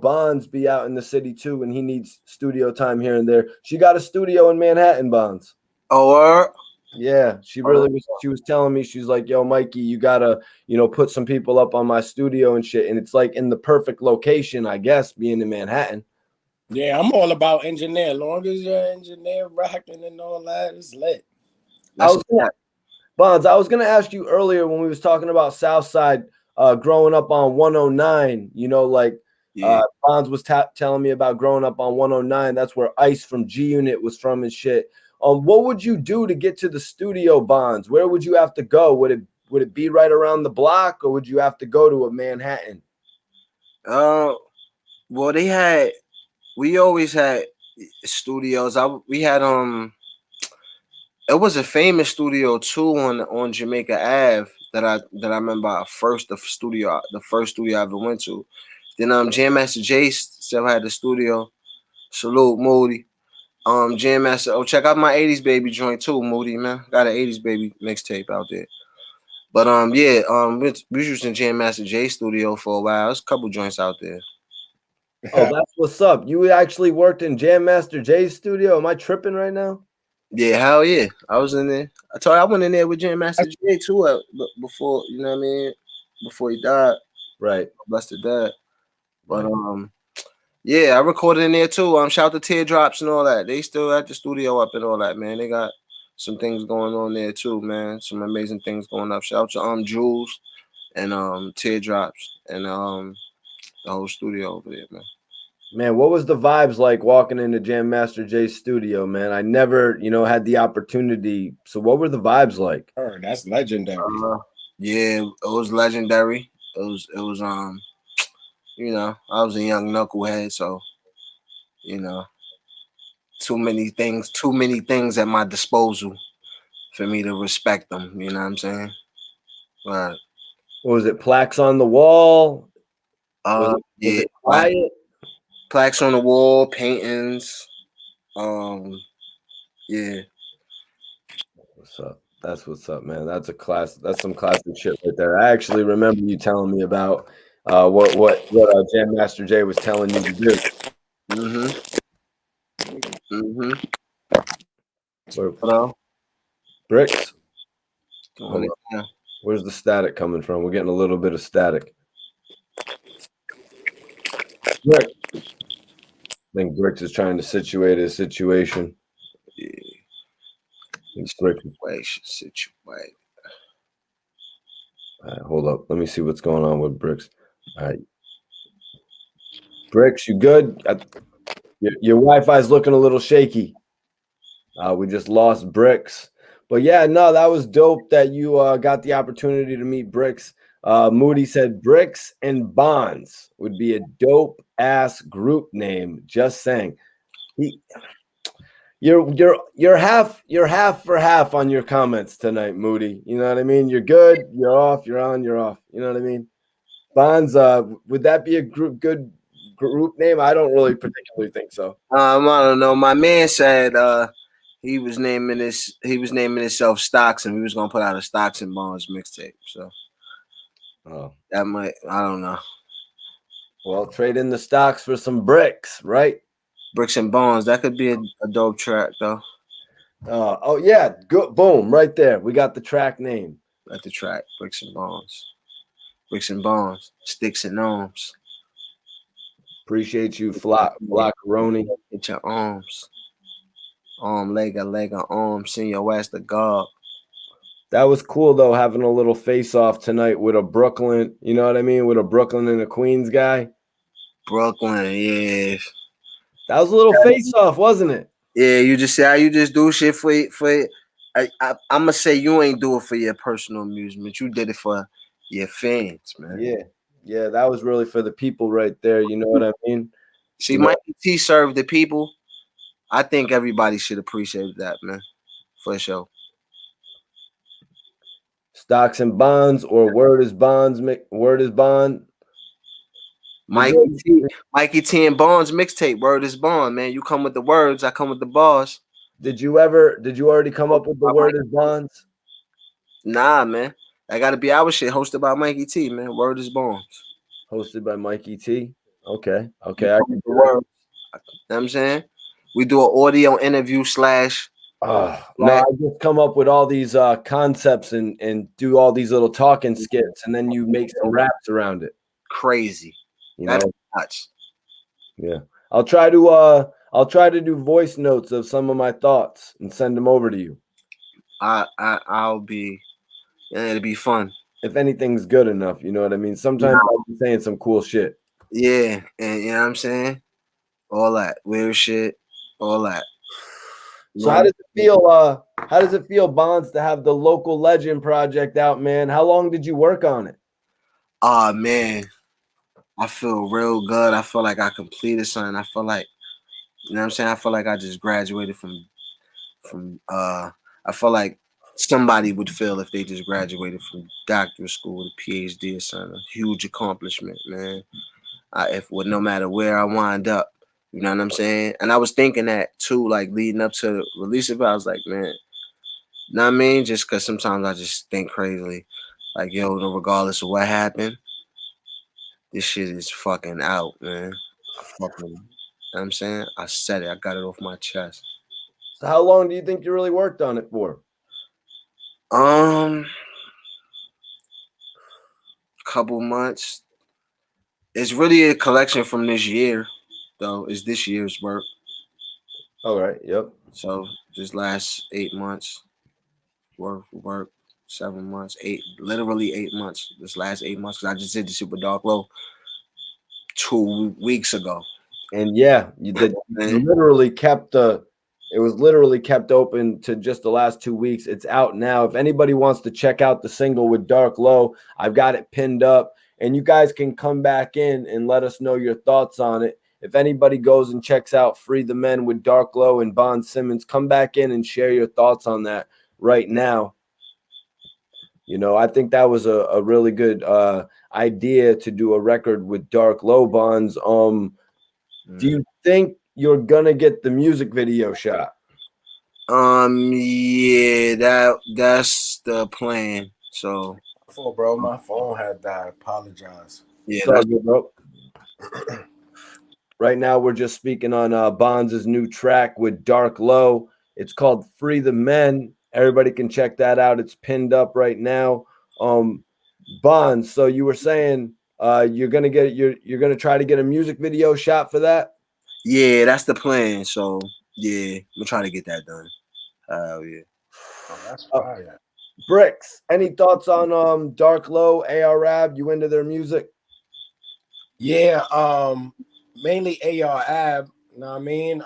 Bonds be out in the city too, and he needs studio time here and there. She got a studio in Manhattan, Bonds. Oh, yeah, she really was. She was telling me, she's like, "Yo, Mikey, you gotta, put some people up on my studio and shit." And it's like in the perfect location, I guess, being in Manhattan. Yeah, I'm all about engineer. Long as you're engineer rocking and all that, it's lit. Bonds, I was gonna ask you earlier when we was talking about Southside, growing up on 109. Bonds was telling me about growing up on 109. That's where Ice from G Unit was from and shit. What would you do to get to the studio, Bonds? Where would you have to go? Would it be right around the block, or would you have to go to a Manhattan? Well, we always had studios. We had it was a famous studio too on Jamaica Ave that I remember the first studio I ever went to. Then Jam Master Jay still had the studio. Salute Moody. Jam Master. Oh, check out my 80s baby joint too, Moody, man. Got an 80s baby mixtape out there. But we was using Jam Master J studio for a while. There's a couple joints out there. Oh, that's what's up. You actually worked in Jam Master Jay's studio. Am I tripping right now? Yeah, hell yeah. I was in there. I told you I went in there with Jam Master J too before, you know what I mean? Before he died. Right. Blessed to dad. But yeah, I recorded in there too. Shout out to Teardrops and all that. They still at the studio up and all that, man. They got some things going on there too, man. Some amazing things going up. Shout out to Jules and Teardrops and the whole studio over there, man. Man, what was the vibes like walking into Jam Master Jay's studio, man? I never, had the opportunity. So what were the vibes like? That's legendary. Yeah, it was legendary. It was I was a young knucklehead, so too many things at my disposal for me to respect them. You know what I'm saying? Right. What was it? Plaques on the wall? Was it quiet? Plaques on the wall, paintings. Yeah. What's up? That's what's up, man. That's some classic shit right there. I actually remember you telling me about what Jam Master Jay was telling you to do. Hello? Bricks? Where's the static coming from? We're getting a little bit of static. Brick. I think Bricks is trying to situate his situation. Yeah. Situation. All right, hold up. Let me see what's going on with Bricks. All right. Bricks, you good? Your Wi-Fi is looking a little shaky. We just lost Bricks. But yeah, no, that was dope that you got the opportunity to meet Bricks. Moody said Bricks and Bonds would be a dope ass group name. Just saying. You're half for half on your comments tonight, Moody. You know what I mean? You're good, you're off, you're on, you're off. You know what I mean? Bonds, would that be a good group name? I don't really particularly think so. I don't know. My man said he was naming himself Stocks, and we was gonna put out a Stocks and Bonds mixtape. So that might, I don't know. Well, trade in the stocks for some bricks, right? Bricks and Bonds. That could be a dope track though. Oh yeah, good. Boom, right there. We got the track name. At the track, Bricks and Bonds. Bricks and Bonds. Sticks and arms. Appreciate you, Flockaroni. Get your arms. Lega, arm. Send your ass to God. That was cool though, having a little face off tonight with a Brooklyn. You know what I mean? With a Brooklyn and a Queens guy. Brooklyn, yeah. That was a little face off, wasn't it? Yeah, you just say how you just do shit for I'm gonna say you ain't do it for your personal amusement. You did it for your fans, man. Yeah, that was really for the people right there. You know what I mean? See, Mikey T served the people. I think everybody should appreciate that, man. For sure. Stocks and bonds, or word is bonds. Word is bond. Mikey T and Bonds mixtape. Word is bond, man. You come with the words, I come with the bars. Did you already come up with the word is bonds? Nah, man. That gotta be our shit. Hosted by Mikey T, man. Word is bonds. Hosted by Mikey T. Okay. I can do words. You know what I'm saying? We do an audio interview / no, I just come up with all these concepts and do all these little talking skits, and then you make some raps around it. Crazy. That's nuts. Yeah. I'll try to do voice notes of some of my thoughts and send them over to you. It'll be fun. If anything's good enough, you know what I mean? Sometimes I'll be saying some cool shit. Yeah, and you know what I'm saying? All that weird shit, all that. So how does it feel, Bonds, to have the Local Legend project out, man? How long did you work on it? Man, I feel real good. I feel like I completed something. I feel like, you know what I'm saying? I feel like I just graduated from I feel like somebody would feel if they just graduated from doctorate school with a PhD or something. A huge accomplishment, man. No matter where I wind up, you know what I'm saying? And I was thinking that too, like leading up to the release of it. I was like, man, you know what I mean? Just because sometimes I just think crazily. Like, yo, regardless of what happened, this shit is fucking out, man. You know what I'm saying? I said it. I got it off my chest. So how long do you think you really worked on it for? Couple months. It's really a collection from this year, though. It's this year's work. All right. Yep. So just last 8 months work, 7 months, literally 8 months. This last 8 months, because I just did the Super Dark Low 2 weeks ago. And yeah, it was literally kept open to just the last 2 weeks. It's out now. If anybody wants to check out the single with Dark Low, I've got it pinned up, and you guys can come back in and let us know your thoughts on it. If anybody goes and checks out Free the Men with Dark Low and Bond Simmons, come back in and share your thoughts on that right now. You know, I think that was a really good idea to do a record with Dark Low, Bonds. Do you think you're gonna get the music video shot? Yeah, that's the plan. So, bro, my phone had died. Apologize. Yeah, that's good, bro. Right now, we're just speaking on Bonds' new track with Dark Low. It's called "Free the Men." Everybody can check that out. It's pinned up right now. Bonds, so you were saying you're gonna try to get a music video shot for that? Yeah, that's the plan. So yeah, we'll try to get that done. Yeah. Oh, that's fire. Bricks, any thoughts on Dark Low, AR-Ab? You into their music? Yeah, mainly AR-Ab. You know what I mean?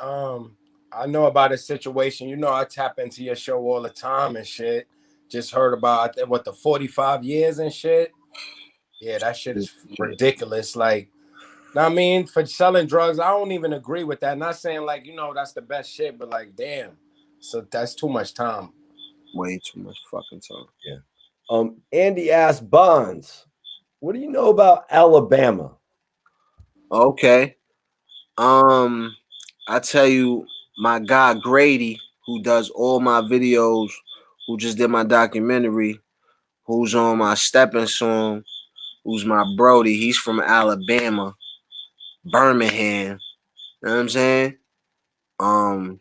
I know about his situation. You know, I tap into your show all the time and shit. Just heard about the 45 years and shit. Yeah, that shit is ridiculous. Like, I mean, for selling drugs, I don't even agree with that. Not saying like, you know, that's the best shit, but like, damn. So that's too much time. Way too much fucking time. Yeah. Andy asked Bonds, What do you know about Alabama? Okay. I tell you, my guy Grady, who does all my videos, who just did my documentary, who's on my stepping song, who's my Brody. He's from Alabama, Birmingham. You know what I'm saying? Um,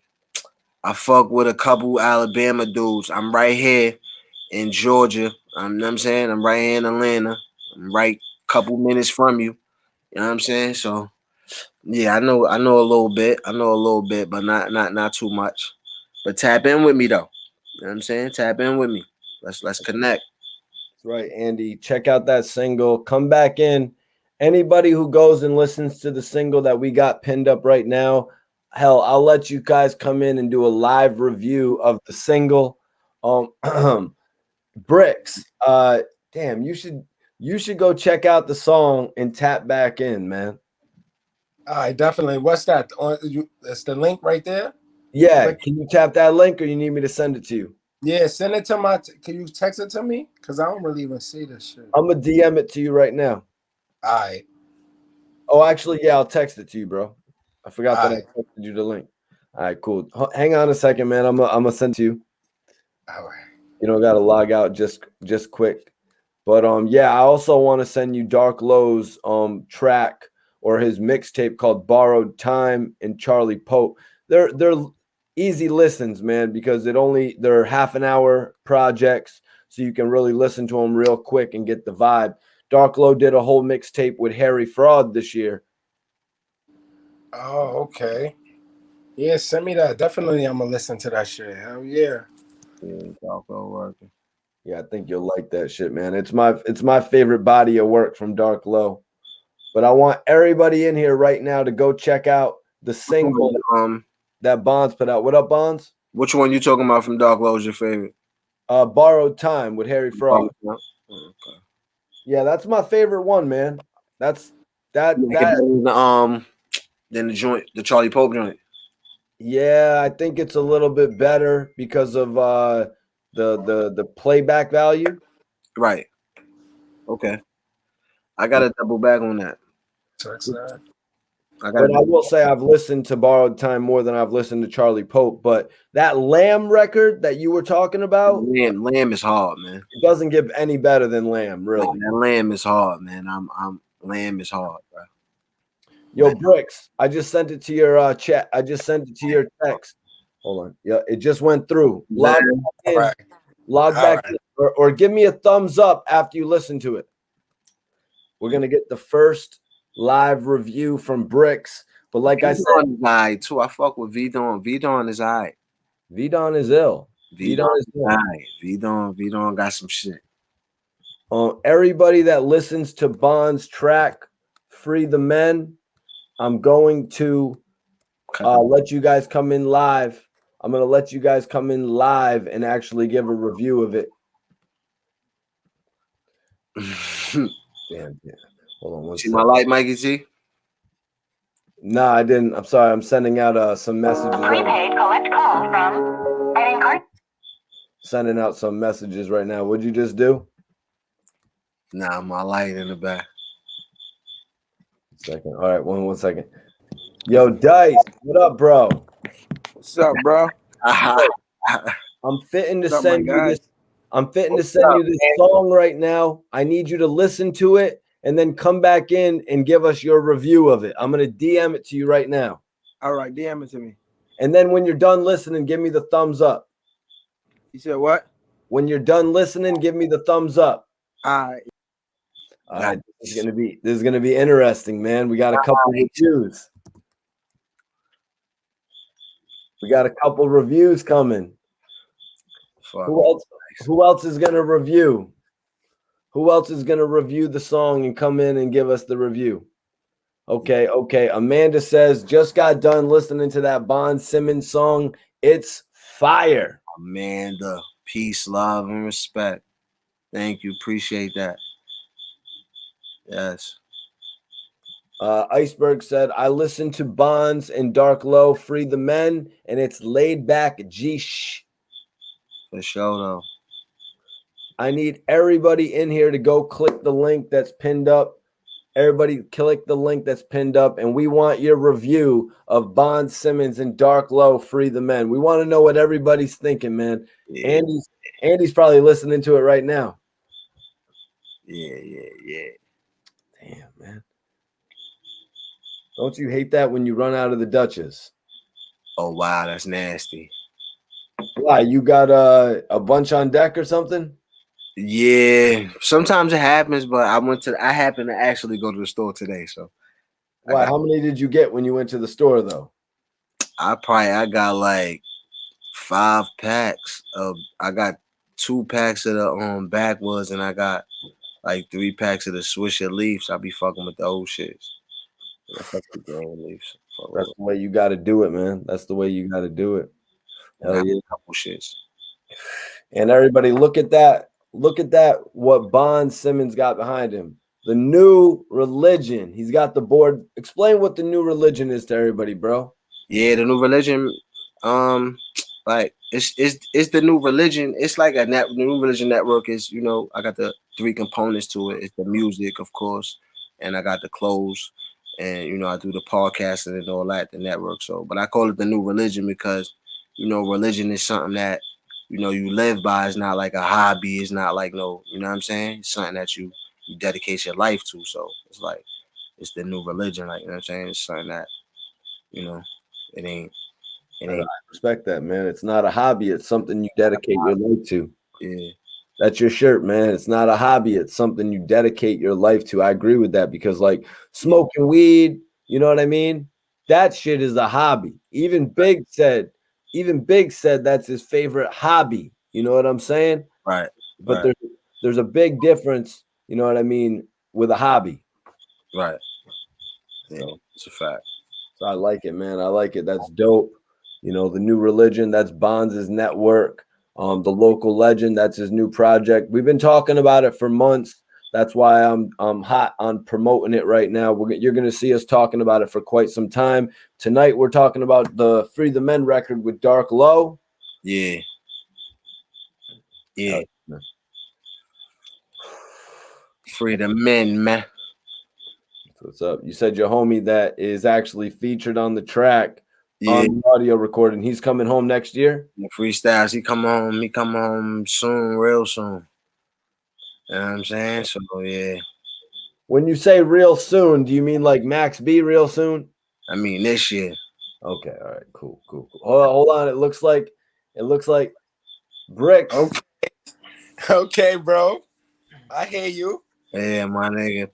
I fuck with a couple Alabama dudes. I'm right here in Georgia. You know what I'm saying? I'm right here in Atlanta. I'm right a couple minutes from you. You know what I'm saying? So yeah, I know a little bit. I know a little bit, but not too much. But tap in with me though. You know what I'm saying? Tap in with me. Let's connect. That's right, Andy. Check out that single. Come back in. Anybody who goes and listens to the single that we got pinned up right now, hell, I'll let you guys come in and do a live review of the single. Bricks. Damn, you should go check out the song and tap back in, man. All right, definitely. What's that? That's the link right there. Yeah, Click. can you tap that link or you need me to send it to you? Yeah, send it to my. Can you text it to me? Cause I don't really even see this shit. I'm gonna DM it to you right now. All right. Oh, actually, yeah, I'll text it to you, bro. I forgot that All right. I texted you the link. All right, cool. Hang on a second, man. I'm gonna send it to you. All right. You don't gotta log out just quick. But yeah, I also want to send you Dark Low's track or his mixtape called Borrowed Time and Charlie Pope. They're easy listens, man, because they're half an hour projects, so you can really listen to them real quick and get the vibe. Dark Low did a whole mixtape with Harry Fraud this year. Oh, okay. Yeah, send me that. Definitely, I'm gonna listen to that shit. Hell yeah. Yeah, talk working. Yeah, I think you'll like that shit, man. It's my favorite body of work from Dark Low. But I want everybody in here right now to go check out the single that Bonds put out. What up, Bonds? Which one you talking about from Dark Low is your favorite? Borrowed Time with Harry Fraud. Okay. Yeah, that's my favorite one, man. That's that. Then the joint, the Charlie Pope joint. Yeah, I think it's a little bit better because of the playback value. Right. Okay. I gotta double back on that. Text that. But I will say I've listened to Borrowed Time more than I've listened to Charlie Pope. But that Lamb record that you were talking about, Lamb is hard, man. It doesn't get any better than Lamb, really. That Lamb is hard, man. Lamb is hard, bro. Yo, Bricks, I just sent it to your chat. I just sent it to your text. Hold on. Yeah, it just went through. Log back in. Right. Log back in, or give me a thumbs up after you listen to it. We're gonna get the first live review from Bricks. But like I said, is alright too. I fuck with V-Don. V-Don is alright. V-Don is ill. V-Don is alright. V-Don got some shit. Everybody that listens to Bond's track, Free the Men, I'm going to let you guys come in live. I'm going to let you guys come in live and actually give a review of it. Damn. Hold on one second. My light, Mikey T? No, I didn't. I'm sorry. I'm sending out some messages. Prepaid collect calls from sending out some messages right now. What'd you just do? Nah, my light in the back. Second. All right, one second. Yo, Dice, what up, bro? What's up, bro? I'm fitting to send you this. I'm fitting to send you this song right now. I need you to listen to it and then come back in and give us your review of it. I'm gonna DM it to you right now. All right, DM it to me. And then when you're done listening, give me the thumbs up. You said what? When you're done listening, give me the thumbs up. All right. This is gonna be interesting, man. We got a couple reviews. We got a couple reviews coming. Who else is gonna review? Who else is gonna review the song and come in and give us the review? Okay. Amanda says, just got done listening to that Bond Simmons song. It's fire. Amanda, peace, love, and respect. Thank you. Appreciate that. Yes. Iceberg said, I listened to Bonds and Dark Low, Free the Men, and it's laid back G-sh. For sure, though. I need everybody in here to go click the link that's pinned up. Everybody click the link that's pinned up, and we want your review of Bond Simmons and Dark Low, Free the Men. We want to know what everybody's thinking, man. Yeah. Andy's probably listening to it right now. Yeah. Damn, man. Don't you hate that when you run out of the Dutchess? Oh wow, that's nasty. Why, you got a bunch on deck or something? Yeah, sometimes it happens, but I happened to actually go to the store today, so Why? How many did you get when you went to the store, though? I got like 5 packs of. I got 2 packs of the backwoods, and I got like 3 packs of the Swisher Leafs. I be fucking with the old shits. I fuck with the old Leafs. That's the way you got to do it, man. That's the way you got to do it. Hell yeah. A couple shits. And everybody, look at that. Look at that. What Bond Simmons got behind him. The New Religion. He's got the board. Explain what the New Religion is to everybody, bro. Yeah, the New Religion. Like it's the New Religion. It's like the New Religion network is. I got the 3 components to it. It's the music, of course, and I got the clothes, and I do the podcasting and all that. The network. So, but I call it the New Religion because religion is something that you live by. It's not like a hobby. It's not like what I'm saying? It's something that you dedicate your life to. So it's like it's the new religion. Like what I'm saying? It's something that it ain't. I respect that, man. It's not a hobby. It's something you dedicate your life to. Yeah. That's your shirt, man. It's not a hobby. It's something you dedicate your life to. I agree with that because, like, smoking weed, you know what I mean? That shit is a hobby. Even Big said that's his favorite hobby. You know what I'm saying? Right. But there's a big difference, you know what I mean, with a hobby. Right. Yeah, it's a fact. So I like it, man. I like it. That's dope. The New Religion, that's Bonds' network. The Local Legend, that's his new project. We've been talking about it for months. That's why I'm hot on promoting it right now. You're going to see us talking about it for quite some time. Tonight, we're talking about the Free the Men record with Dark Low. Yeah. Yeah. Free the men, man. What's up? You said your homie that is actually featured on the track on the audio recording. He's coming home next year. Freestyles. He come home soon, real soon. You know what I'm saying? So yeah. When you say real soon, do you mean like Max B real soon? I mean this year. Okay, all right, cool. Hold on. It looks like Bricks. Okay, bro. I hear you. Yeah, my nigga.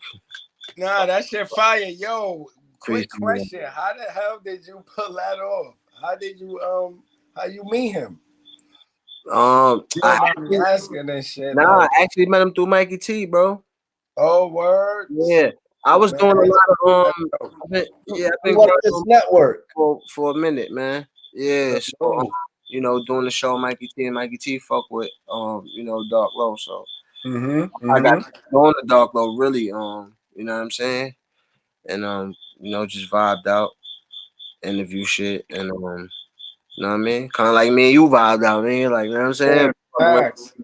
Nah, that shit fire. Yo, quick question. How the hell did you pull that off? How you meet him? I asking this shit. Nah, I actually met him through Mikey T, bro. Oh, word. Yeah. I was doing a lot of I've been this network for a minute, man. Yeah. So doing the show Mikey T and Mikey T fuck with Dark Low. So I got going to Dark Low really, you know what I'm saying? And just vibed out, interview shit, and you know what I mean? Kind of like me and you vibed out, man. Like, you know what I'm saying?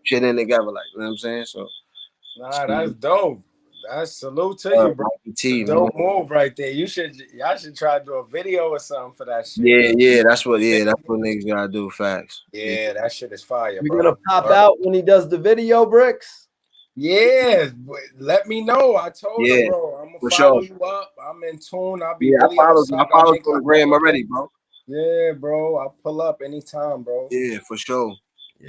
Shit in together, like, you know what I'm saying? So nah, that's dope. That's salute to you, bro. Dope move right there. Y'all should try to do a video or something for that shit. Yeah, that's what niggas gotta do. Facts. Yeah, that shit is fire. You're gonna pop out when he does the video, Bricks. Yeah, let me know. I told him, bro. I'm gonna follow you up. I'm in tune. I'll be really I follow Instagram already, bro. Yeah, bro. I'll pull up anytime, bro. Yeah, for sure.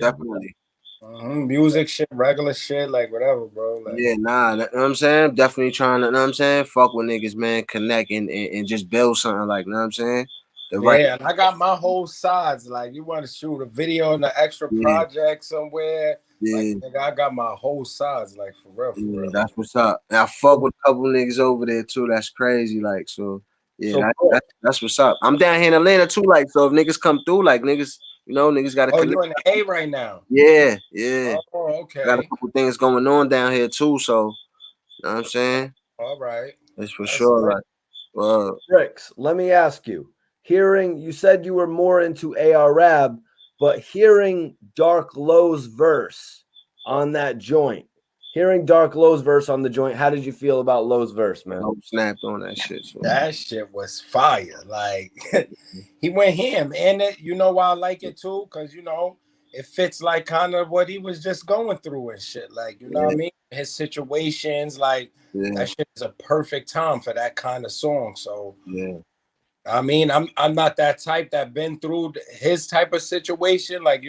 Definitely. Music shit, regular shit, like whatever, bro. Like, yeah, nah, you know what I'm saying? Definitely trying to, you know what I'm saying? Fuck with niggas, man. Connect and just build something, like, you know what I'm saying? And I got my whole sides. Like, you want to shoot a video in an extra project somewhere? Yeah. Like, I got my whole sides, like, for real. That's what's up. And I fuck with a couple niggas over there, too. That's crazy, like, so, yeah, that's what's up. I'm down here in Atlanta, too, like, so if niggas come through, like, niggas, niggas got to connect. You in the A right now? Yeah. Oh, okay. Got a couple things going on down here, too, so, you know what I'm saying? All right. That's for sure, like, Bricks, let me ask you. You said you were more into AR Rab, but hearing Dark Low's verse, on that joint. Hearing Dark Low's verse on the joint, how did you feel about Low's verse, man? I snapped on that shit. So. That shit was fire. Like he went ham, and you know why I like it too, because it fits like kind of what he was just going through and shit. Like you know what I mean, his situations. Like that shit is a perfect time for that kind of song. So I mean, I'm not that type that been through his type of situation. Like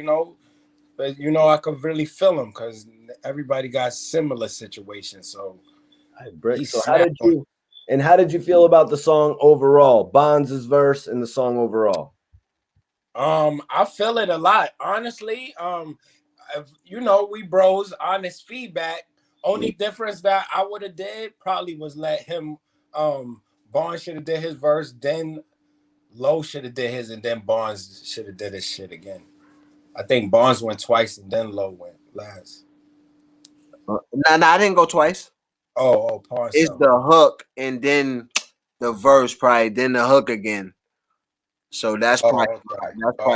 but I could really feel him because everybody got similar situations. So. Brick. So how did you feel about the song overall? Bonds' verse and the song overall. I feel it a lot, honestly. We bros, honest feedback. Only difference that I would have did probably was let him. Barnes should have did his verse, then Low should have did his, and then Barnes should have did his shit again. I think Barnes went twice and then Low went last. Nah, I didn't go twice. Oh, pardon. It's the hook and then the verse, probably then the hook again. So that's probably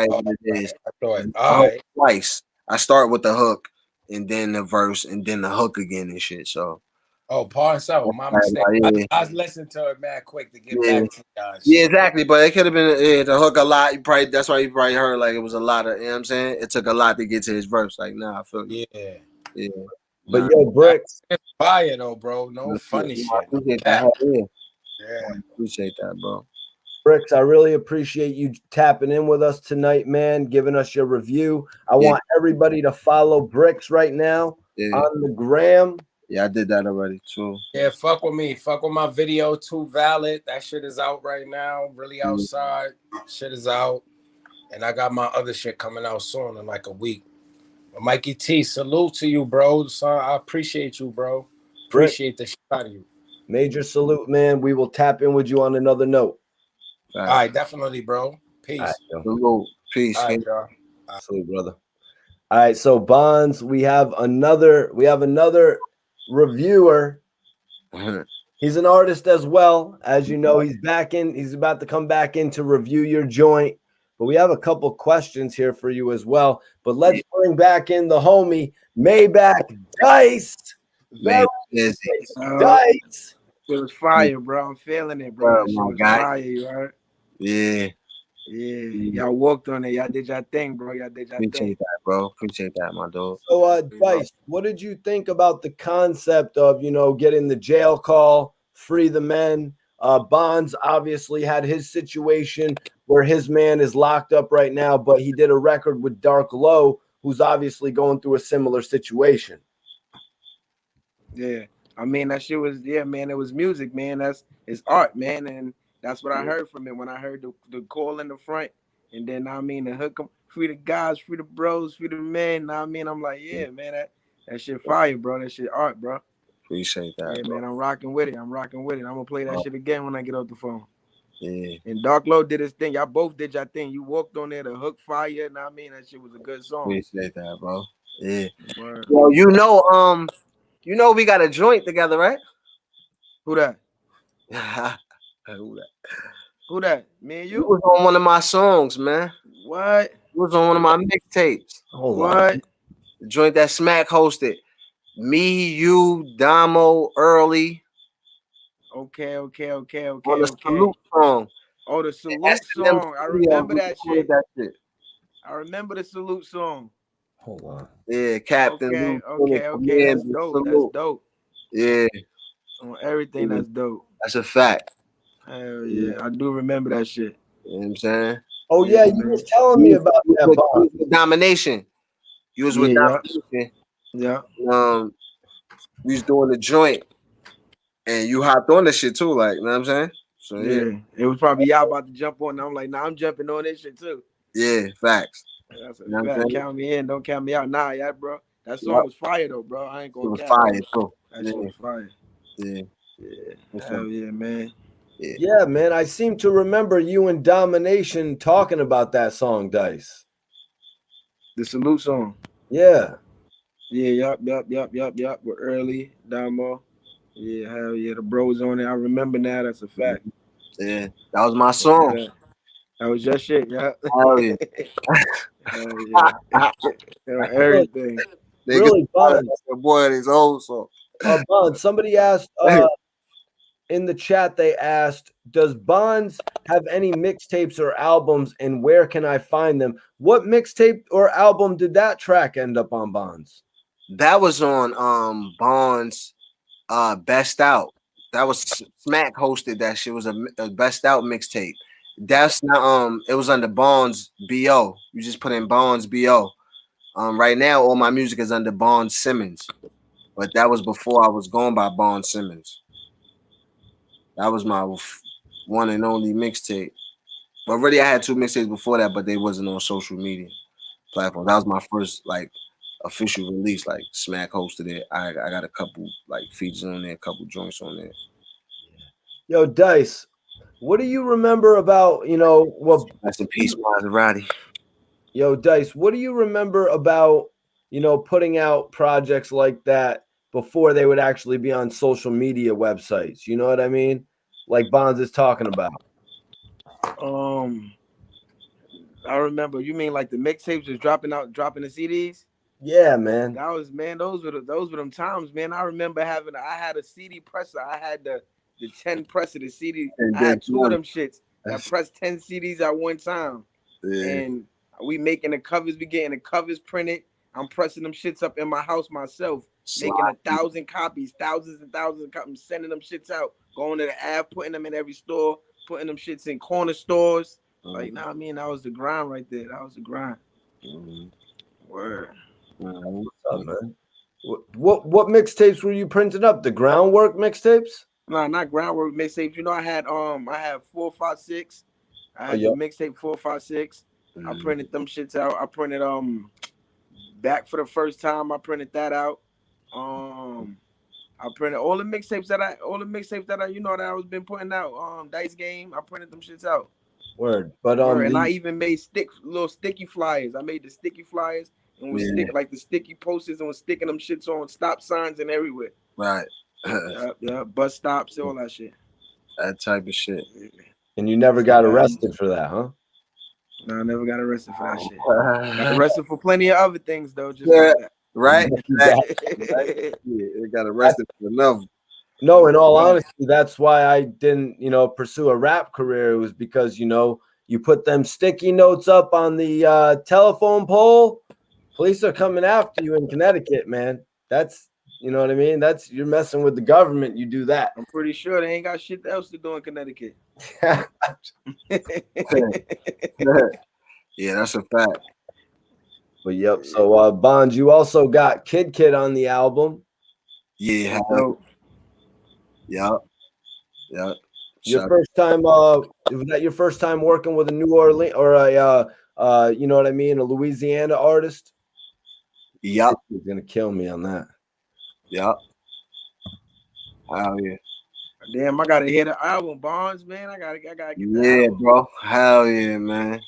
what it is. I thought, all right. Twice. I start with the hook and then the verse and then the hook again and shit. So. Pardon, so my mistake. I was listening to it mad quick to get back to you guys. Yeah, exactly. But it could have been the hook a lot. That's why you probably heard like it was a lot of. You know what I'm saying? It took a lot to get to his verse. Like, nah, I feel you. Yeah. But yo, Bricks, it's fire though, bro. No funny shit. I appreciate that. I appreciate that, bro. Bricks, I really appreciate you tapping in with us tonight, man, giving us your review. I want everybody to follow Bricks right now on the gram. Yeah, I did that already too. Yeah, fuck with me. Fuck with my video, Too Valid. That shit is out right now. Really outside. Shit is out. And I got my other shit coming out soon in like a week. But Mikey T, salute to you, bro. Son, I appreciate you, bro. Appreciate the shit out of you. Major salute, man. We will tap in with you on another note. All right, definitely, bro. Peace. Salute. Peace. All right, y'all. Salute, brother. All right, so Bonds, we have another reviewer. He's an artist as well. As you know, he's about to come back in to review your joint. But we have a couple questions here for you as well. But let's bring back in the homie, Maybach Dice. Dice. It was fire, bro. I'm feeling it, bro. It was fire, you heard? Yeah. Y'all walked on it. Y'all did your thing, bro. Y'all did your thing. Appreciate that, bro. Appreciate that, my dog. So, Dice, what did you think about the concept of, getting the jail call, free the men? Bonds obviously had his situation where his man is locked up right now, but he did a record with Dark Low, who's obviously going through a similar situation. Yeah. I mean, that shit was, man, it was music, man. It's art, man. And that's what I heard from it when I heard the call in the front. And then, the hook, free the guys, free the bros, free the men. I'm like, yeah, man, that shit fire, bro. That shit art, bro. Appreciate that. Yeah, man, I'm rocking with it. I'm going to play that shit again when I get off the phone. Yeah. And Dark Low did his thing. Y'all both did your thing. You walked on there, the hook fire. That shit was a good song. Appreciate that, bro. Yeah. Word. Well, we got a joint together, right? Who that? Who that? Me and you? You was on one of my songs, man. What? You was on one of my mixtapes. What? The joint that Smack hosted. Me, you, Damo, Early. Okay. On the Salute song. Oh, the Salute song. I remember that shit. I remember the Salute song. Hold on. Yeah, Captain. Okay. That's dope. That's dope. Yeah. On everything, that's dope. That's a fact. Hell yeah. I do remember that shit. You know what I'm saying? Oh, yeah, you were telling me about that. Domination. You was with Domination. Yeah. We was doing the joint. And you hopped on this shit too, like, you know what I'm saying? So yeah. It was probably y'all about to jump on. And I'm like, I'm jumping on this shit too. Yeah, facts. That's a fact. Count me in, don't count me out. Nah, yeah, bro. That song was fire though, bro. I ain't gonna count. Fire too. That shit was fire. Yeah. Hell yeah, man. Yeah, man. I seem to remember you and Domination talking about that song, Dice. The Salute song. Yeah. Yeah, yup. We're early, Damo. Yeah, hell yeah. The bros on it. I remember now. That's a fact. Yeah, that was my song. That was your shit, yeah. Hell yeah. Hell yeah. Everything. Really, Buns. Boy, his old song. Buns. Somebody asked in the chat. They asked, "Does Buns have any mixtapes or albums, and where can I find them?" What mixtape or album did that track end up on, Buns? That was on Bond's Best Out. That was Smack hosted that shit. It was a Best Out mixtape. That's not it was under Bond's BO. You just put in Bond's BO. Right now all my music is under Bond Simmons. But that was before I was going by Bond Simmons. That was my one and only mixtape. But really I had 2 mixtapes before that, but they wasn't on social media platforms. That was my first like official release, like Smack hosted it. I got a couple like features on there, a couple joints on there. Yo, Dice, what do you remember about, what? Rest in peace, Maserati. Yo, Dice, what do you remember about, putting out projects like that before they would actually be on social media websites? You know what I mean? Like Bonds is talking about. I remember. You mean like the mixtapes was dropping the CDs? Yeah, man. That was, man. Those were them times, man. I remember I had a CD presser. I had the 10 presser, the CD. I had 2 of them shits that pressed 10 CDs at one time. Yeah. And we making the covers. We getting the covers printed. I'm pressing them shits up in my house myself, making 1,000 copies, thousands and thousands of copies, sending them shits out, going to the app, putting them in every store, putting them shits in corner stores. Like, I mean, that was the grind right there. That was the grind. Word. What's up, man? What mixtapes were you printing up? The Groundwork mixtapes? No, not Groundwork mixtapes. I had 456. I had the mixtape 456. I printed them shits out. I printed Back for the First Time. I printed that out. I printed all the mixtapes that I that I was been putting out. Dice Game. I printed them shits out. Word. But and I even made little sticky flyers. I made the sticky flyers and was like the sticky posters and was sticking them shits on stop signs and everywhere. Right. Yeah, bus stops, all that shit. That type of shit. And you never got arrested for that, huh? No, I never got arrested for that shit. Got arrested for plenty of other things though. Just yeah, like that. Right? Right? Yeah, it got arrested for enough. No, in all honesty, that's why I didn't, pursue a rap career. It was because, you put them sticky notes up on the telephone pole. Police are coming after you in Connecticut, man. That's, you know what I mean? You're messing with the government. You do that. I'm pretty sure they ain't got shit else to do in Connecticut. Yeah, that's a fact. But yep. So Bonds, you also got Kid on the album. Yeah. Yep. Your first time, was that your first time working with a New Orleans or a you know what I mean, a Louisiana artist? Yep. He's gonna kill me on that. Yep. Hell yeah. Damn, I gotta hear the album, Bonds, man. I gotta get that. Yeah, album. Bro. Hell yeah, man.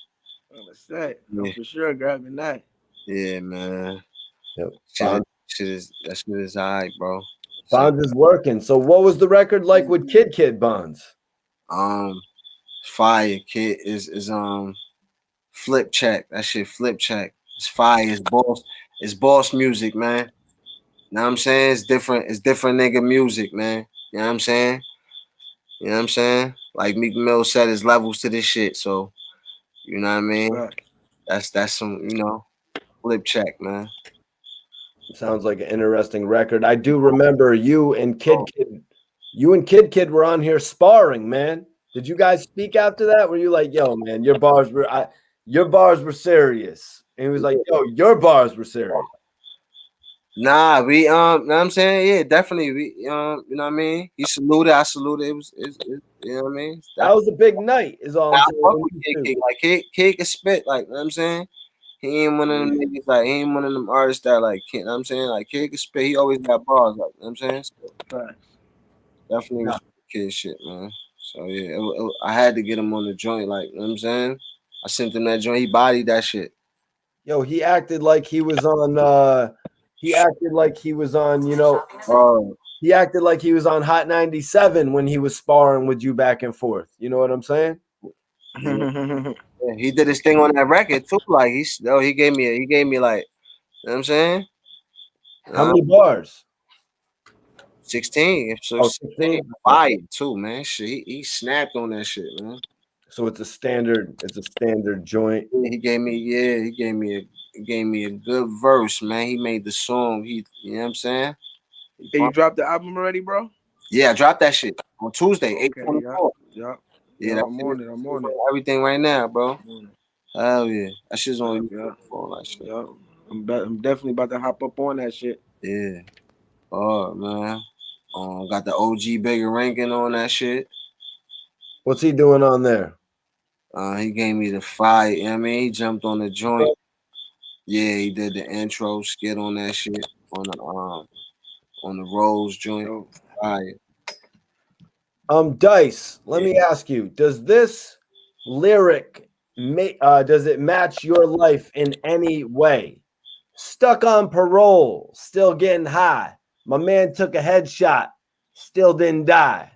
What's that? I'm for sure grabbing that. Yeah, man. Yep. That shit is all right, bro. Bonds is working. So what was the record like with Kid Bonds? Fire. Kid is Flip Check. That shit Flip Check. It's fire. It's boss music, man. You know what I'm saying? It's different nigga music, man. You know what I'm saying? Like Meek Mill said, there's levels to this shit. So, you know what I mean? Right. That's some, Flip Check, man. Sounds like an interesting record. I do remember you and Kid were on here sparring, man. Did you guys speak after that? Were you like, yo, man, your bars were serious? And he was like, yo, your bars were serious. Nah, we know what I'm saying? Yeah, definitely. We you know what I mean? He saluted, I saluted. It was you know what I mean? That was a big night, is all I'm saying. Like Kid can spit, like, you know what I'm saying? He ain't one of them niggas, like, he ain't one of them artists that, like, you know what I'm saying? Like, Kid can spit, he always got bars, like, you know what I'm saying? So, definitely was Kid shit, man. So, yeah, I had to get him on the joint, like, you know what I'm saying? I sent him that joint, he bodied that shit. Yo, he acted like he was on, he acted like he was on Hot 97 when he was sparring with you back and forth. You know what I'm saying? Yeah, he did his thing on that record too. Like he gave me like, you know what I'm saying? How many bars? 16. So Oh, 16. 16? Fire too, man. Shit, he snapped on that shit, man. So it's a standard joint. He gave me a good verse, man. He made the song. You know what I'm saying? Hey, you dropped the album already, bro? Yeah, I dropped that shit on Tuesday, Okay, 8/24. yeah. Yeah, I'm on it. I'm on it. Everything right now, bro. I'm on it. Hell yeah, that shit's on Yeah, YouTube. All that shit. yeah. I'm definitely about to hop up on that shit. Yeah. Oh man. Got the OG Bigger ranking on that shit. What's he doing on there? He gave me the fire. You know what I mean, he jumped on the joint. Yeah, he did the intro skit on that shit on the Rose joint. Oh. Fire. Dice, let me ask you, does this lyric does it match your life in any way? Stuck on parole, still getting high. My man took a headshot, still didn't die.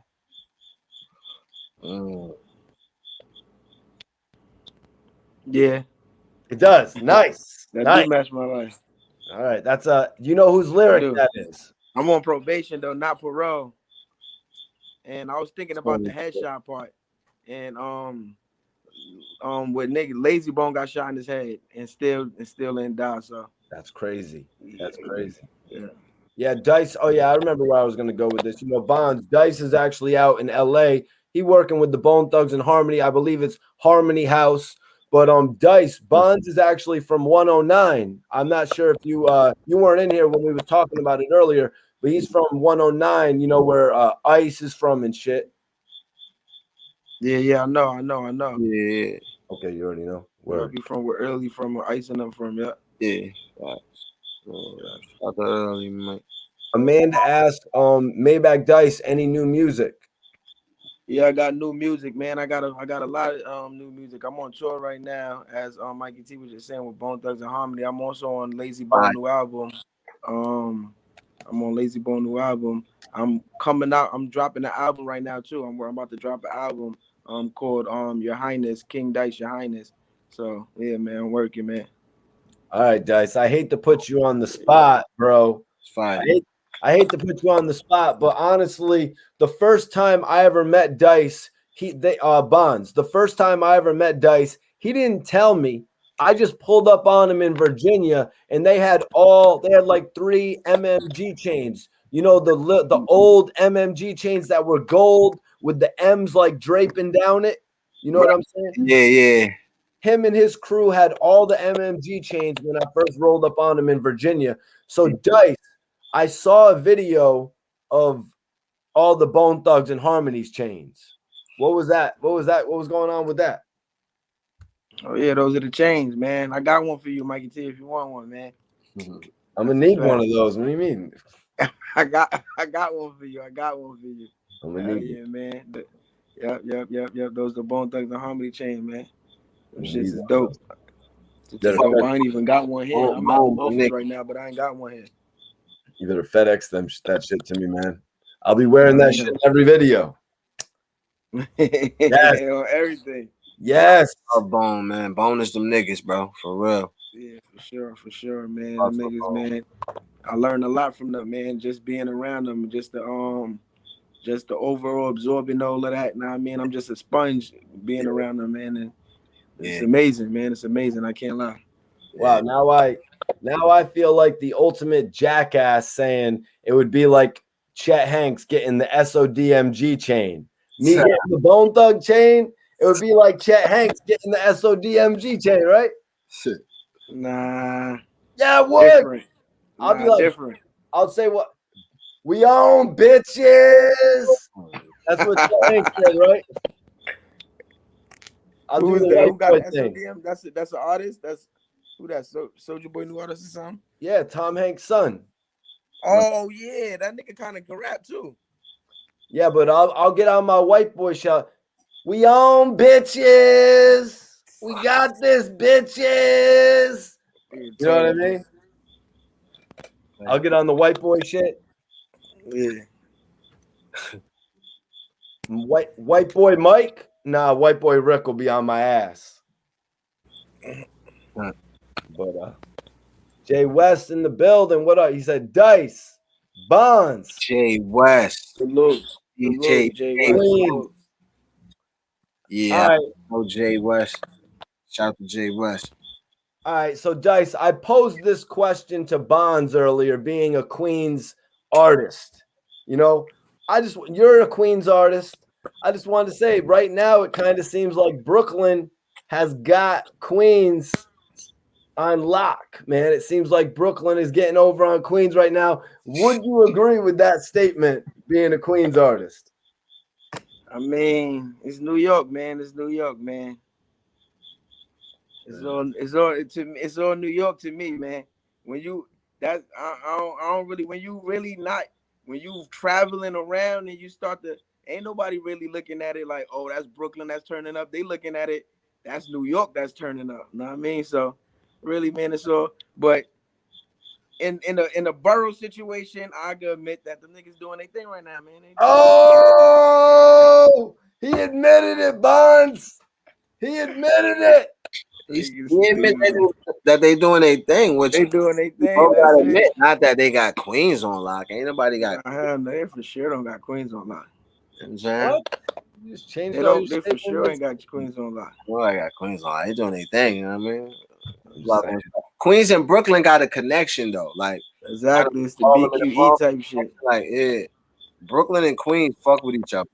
Yeah. It does. Nice. That Nice. do match my life. All right. That's you know whose lyric that is? I'm on probation though, not parole. And I was thinking about the headshot part. And with nigga Lazy Bone got shot in his head and still didn't die. So that's crazy. That's crazy. Yeah. Yeah, Dice. Oh yeah, I remember where I was gonna go with this. You know, Bonds. Dice is actually out in LA. He working with the Bone Thugs and Harmony. I believe it's Harmony House. But Dice Bonds is actually from 109. I'm not sure if you weren't in here when we were talking about it earlier, but he's from 109. You know where Ice is from and shit. Yeah, I know. Yeah. Okay, you already know where he from? Where early from? Where Ice and them from? Yeah. Yeah. Early, mate. Amanda asked, Maybach Dice, any new music? Yeah, I got new music, man. I got a lot of new music. I'm on tour right now, as Mikey T was just saying, with Bone Thugs and Harmony. I'm also on Lazy Bone new album. I'm on Lazy Bone new album. I'm coming out. I'm dropping the album right now too. I'm about to drop an album called Your Highness, King Dice, Your Highness. So yeah, man, I'm working, man. All right, Dice. I hate to put you on the spot, bro. It's fine. I hate to put you on the spot, but honestly, the first time I ever met Dice, Bonds. The first time I ever met Dice, he didn't tell me. I just pulled up on him in Virginia, and they had like 3 MMG chains. You know, the old MMG chains that were gold with the M's like draping down it. You know what I'm saying? Yeah. Him and his crew had all the MMG chains when I first rolled up on him in Virginia. So Dice, I saw a video of all the Bone Thugs and Harmonies chains. What was that? What was going on with that? Oh yeah, those are the chains, man. I got one for you, Mikey T, if you want one, man. I'm gonna need one of those. What do you mean? I got one for you. I'm gonna need it, man. Yep. Those are the Bone Thugs and Harmony chains, man. Them shits is dope. Dope. I ain't even got one here. I'm at the office right now, but I ain't got one here. You better FedEx that shit to me, man. I'll be wearing that shit in every video. Yes. On everything. Yes. Bone, man. Bone is them niggas, bro. For real. Yeah, for sure, man. Them niggas, man. I learned a lot from them, man. Just being around them, just the overall absorbing all of that. Now, I mean, I'm just a sponge being around them, man. And it's amazing, man. It's amazing. I can't lie. Wow. Now I feel like the ultimate jackass saying it would be like Chet Hanks getting the SODMG chain. Me getting the Bone Thug chain, it would be like Chet Hanks getting the SODMG chain, right? Shit. Nah. Yeah, it would. Different. I'll be like, different. I'll say what we own, bitches. That's what Chet Hanks said, right? I'll do the who got white SODM? thing. That's an artist. That's who that Soulja Boy new artist or something? Yeah, Tom Hanks' son. Oh yeah, that nigga kind of can rap too. Yeah, but I'll get on my white boy shout. We own, bitches. We got this, bitches. You know what I mean? I'll get on the white boy shit. Yeah. White boy Mike? Nah, white boy Rick will be on my ass. But Jay West in the building. What up? He said Dice, Bonds, Jay West. Salute. DJ Salute, Jay Jay. West. Queens. Salute. Yeah, All right. no Jay West. Shout out to Jay West. All right, so Dice, I posed this question to Bonds earlier, being a Queens artist. You know, you're a Queens artist. I just wanted to say right now it kind of seems like Brooklyn has got Queens on lock, man. It seems like Brooklyn is getting over on Queens right now. Would you agree with that statement, being a Queens artist? I mean, it's New York, man. It's New York, man. It's all New York to me, man. When you I don't really when you traveling around and you start to ain't nobody really looking at it like, oh, that's Brooklyn that's turning up. They looking at it, that's New York that's turning up. You know what I mean? So really, man, it's all but in a borough situation, I gotta admit that the niggas doing their thing right now, man. Oh, he admitted it, Bonds. He admitted it. He admit that they doing their thing, which They doing their thing. you That's gotta it. admit, not that they got Queens on lock. Ain't nobody got. Hell no, they for sure don't got Queens on lock. You know what I'm saying? What? You just changed They all don't. your They for sure statements? ain't got Queens on lock. Well, I got Queens on lock. They doing their thing. You know what I mean? I'm just saying. Queens and Brooklyn got a connection though. Like Exactly, it's the all of them in the BQE type shit. like Brooklyn and Queens fuck with each other.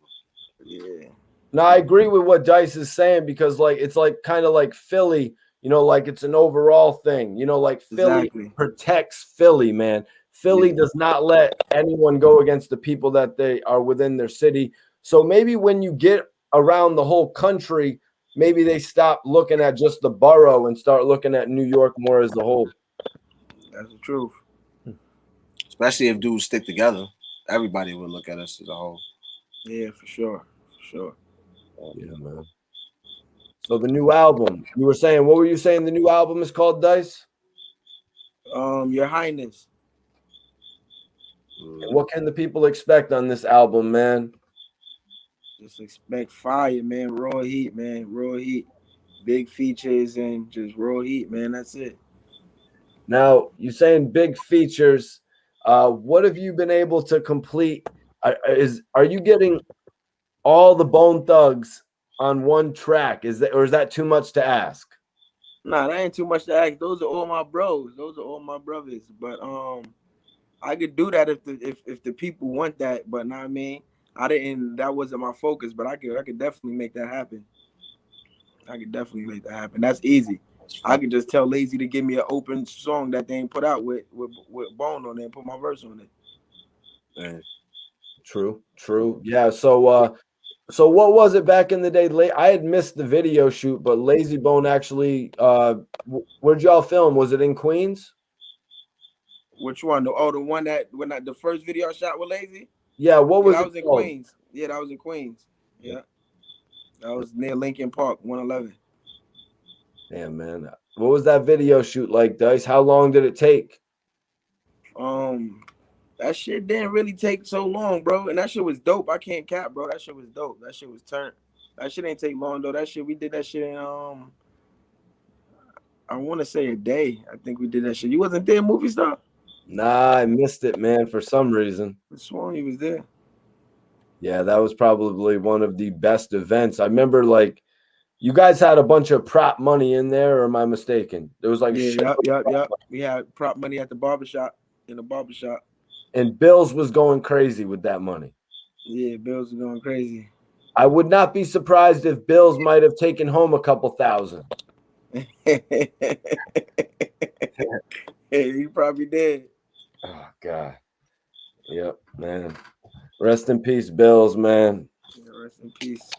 Yeah, No, I agree with what Dice is saying because like it's like kind of like Philly, you know, like it's an overall thing. You know, like Philly exactly. protects Philly, man. Philly does not let anyone go against the people that they are within their city. So maybe when you get around the whole country, maybe they stop looking at just the borough and start looking at New York more as a whole. That's the truth. Especially if dudes stick together, everybody would look at us as a whole. Yeah, for sure, for sure. Yeah, man. So the new album, you were saying, what were you saying? The new album is called Dice. Your Highness. And what can the people expect on this album, man? Just expect fire, man. Raw heat, man. Raw heat. Big features and just raw heat, man. That's it. Now, you're saying big features. What have you been able to complete? Are you getting all the Bone Thugs on one track? Is that too much to ask? Nah, that ain't too much to ask. Those are all my bros. Those are all my brothers. But I could do that if the people want that. But nah, I mean, I didn't. That wasn't my focus. But I could definitely make that happen. I could definitely make that happen. That's easy. I could just tell Lazy to give me an open song that they ain't put out with Bone on it and put my verse on it. Man. True. Yeah. So what was it back in the day? I had missed the video shoot, but Lazy Bone actually. Where'd y'all film? Was it in Queens? Which one? The one that the first video I shot with Lazy. Yeah. What was that it was in called? Queens. Yeah, that was in Queens. Yeah, that was near Lincoln Park, 111. Damn, man. What was that video shoot like, Dice? How long did it take? That shit didn't really take so long, bro. And that shit was dope. I can't cap, bro. That shit was dope. That shit was turned. That shit ain't take long though. We did that shit in I want to say a day. I think we did that shit. You wasn't there, Movie Star? Nah, I missed it, man, for some reason. I sworn you was there. Yeah, that was probably one of the best events. I remember, like, you guys had a bunch of prop money in there, or am I mistaken? There was like Yep. We had prop money at the barbershop, in the barbershop. And Bills was going crazy with that money. Yeah, Bills were going crazy. I would not be surprised if Bills might have taken home a couple thousand. He probably did. Oh, God. Yep, man. Rest in peace, Bills, man. Yeah, rest in peace.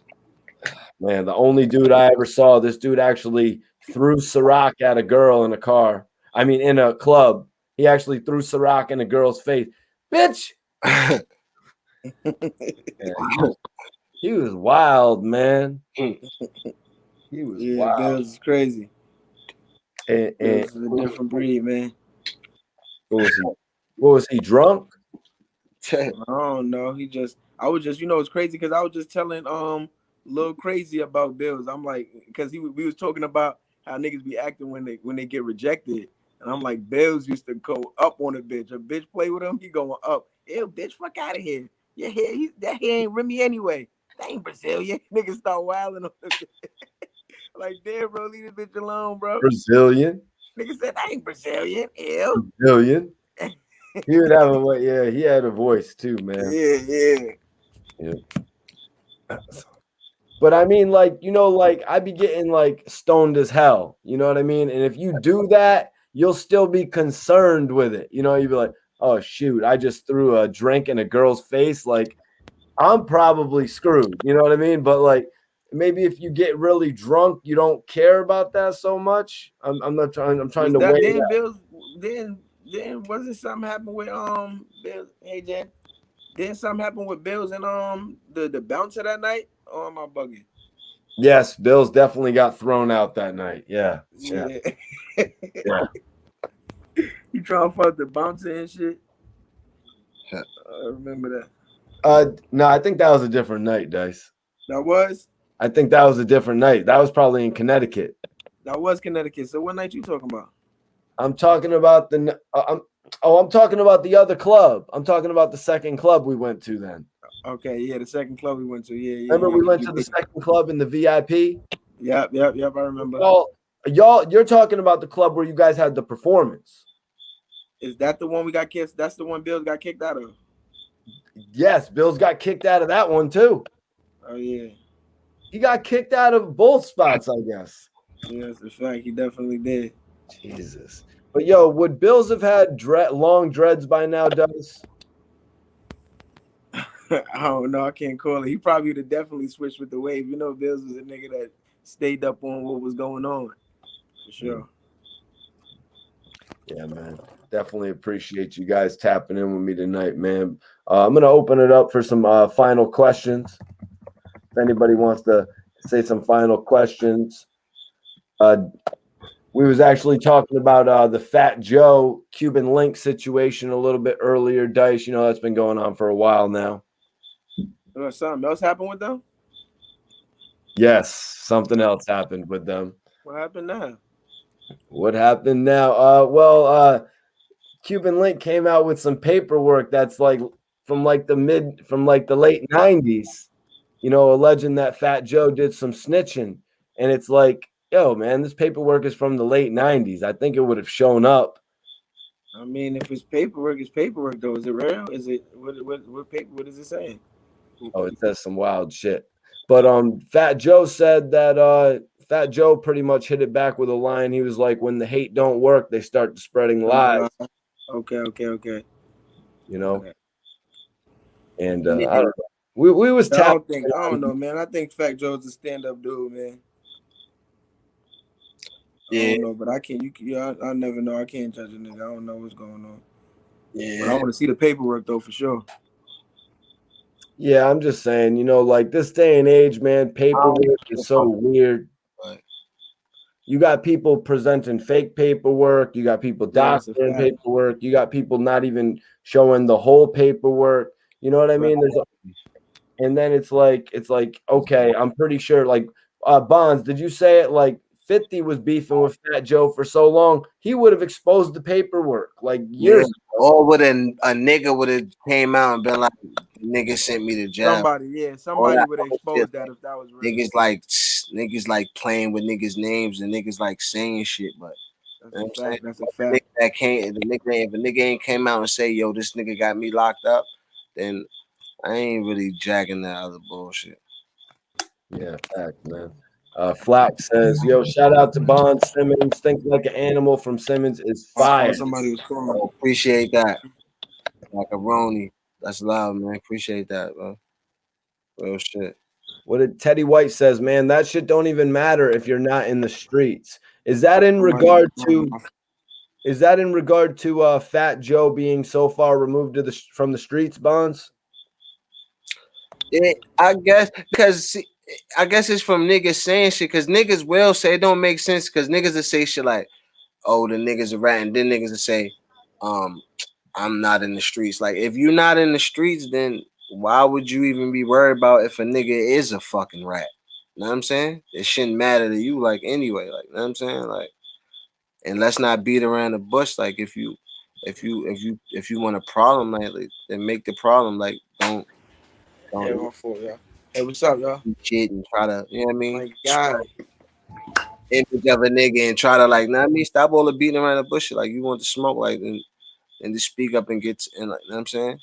Man, the only dude I ever saw, this dude actually threw Ciroc at a girl in a car. I mean, in a club. He actually threw Ciroc in a girl's face. Bitch! He was wild, man. He was wild. Bills is crazy. And Bills is a different breed, man. What was he drunk? I don't know. I was just, it's crazy because I was just telling Lil Crazy about Bills. I'm like, because we was talking about how niggas be acting when they get rejected. And I'm like, Bills used to go up on a bitch play with him, he going up. Ew, bitch, fuck out of here. Your hair, that hair ain't Remy anyway. That ain't Brazilian. Niggas start wilding on the bitch. Like, damn, bro, leave the bitch alone, bro. Brazilian. Nigga said that ain't Brazilian. Ew. Brazilian. He would have a yeah. He had a voice too, man. Yeah. But I mean, like, you know, like I be getting like stoned as hell. You know what I mean? And if you do that, you'll still be concerned with it. You know, you'd be like, oh shoot, I just threw a drink in a girl's face. Like, I'm probably screwed. You know what I mean? But like maybe if you get really drunk, you don't care about that so much. I'm not trying. I'm trying to that weigh then that. Bills then wasn't something happen with Bills? Hey Jen, didn't something happen with Bills and the bouncer that night? Oh, am I bugging? Yes, Bills definitely got thrown out that night. Yeah. Yeah. Yeah. You trying to fuck the bouncer and shit? I remember that. No, I think that was a different night, Dice. That was I think that was a different night. That was probably in Connecticut. Connecticut. So what night you talking about? I'm talking about I'm talking about the other club. I'm talking about the second club we went to then. Okay, yeah, the second club we went to. Yeah. Remember we went to the second club in the VIP? Yep. I remember. Y'all, you're talking about the club where you guys had the performance. Is that the one we got kicked? That's the one Bills got kicked out of. Yes, Bills got kicked out of that one too. Oh yeah. He got kicked out of both spots, I guess. Yeah, that's a fact. He definitely did. Jesus. But yo, would Bills have had long dreads by now, Douglas? I don't know. I can't call it. He probably would have definitely switched with the wave. You know, Bills was a nigga that stayed up on what was going on. For sure. Yeah, man. Definitely appreciate you guys tapping in with me tonight, man. I'm going to open it up for some final questions. If anybody wants to say some final questions. We was actually talking about the Fat Joe Cuban link situation a little bit earlier, Dice. You know, that's been going on for a while now. Something else happened with them? Yes, something else happened with them. What happened now? What happened now? Cuban Link came out with some paperwork that's like from the late 90s, you know, alleging that Fat Joe did some snitching. And it's like, yo, man, this paperwork is from the late 90s. I think it would have shown up. I mean, if it's paperwork, it's paperwork though. Is it real? Is it what paper? What is it saying? Oh, it says some wild shit. But Fat Joe said that Fat Joe pretty much hit it back with a line. He was like, when the hate don't work, they start spreading lies. Okay. You know? Okay. And I don't know. We was tapping. I don't know, man. I think Fat Joe's a stand-up dude, man. Yeah. I don't know, but I can't. I never know. I can't judge a nigga. I don't know what's going on. Yeah. But I want to see the paperwork though, for sure. Yeah, I'm just saying, you know, like this day and age, man, paperwork is so weird. Right. You got people presenting fake paperwork. You got people doctoring paperwork. You got people not even showing the whole paperwork. You know what I mean? And then it's like, okay, I'm pretty sure, like, Bonds, did you say it? Like, 50 was beefing with Fat Joe for so long, he would have exposed the paperwork like years ago. Or would a nigga would have came out and been like, nigga sent me to jail. Somebody would have exposed that if that was real. Niggas like playing with niggas' names and niggas like saying shit, but that's a fact. If a nigga ain't came out and say, yo, this nigga got me locked up, then I ain't really jacking that other bullshit. Yeah, fact, man. Flack says, yo, shout out to Bond Simmons. Think Like an Animal from Simmons is fire. Somebody was calling. Appreciate that. Macaroni. That's loud, man. Appreciate that, bro. Real shit. What did Teddy White says, man, that shit don't even matter if you're not in the streets. Is that in regard to Fat Joe being so far removed from the streets, Bonds? Yeah, I guess because I guess it's from niggas saying shit, because niggas will say it don't make sense, because niggas will say shit like, oh, the niggas are ratting. Then niggas will say, I'm not in the streets. Like, if you're not in the streets, then why would you even be worried about if a nigga is a fucking rat? You know what I'm saying? It shouldn't matter to you, like, anyway. Like, you know what I'm saying? Like, and let's not beat around the bush. Like if you want a problem, like then make the problem. Like Hey, don't my fault, y'all. Hey, what's up, y'all? shit and try to, you know what I mean? My God. Image of a nigga and try to like, nah, I mean, stop all the beating around the bush. Like you want to smoke, like and just speak up and get and like, you know what I'm saying?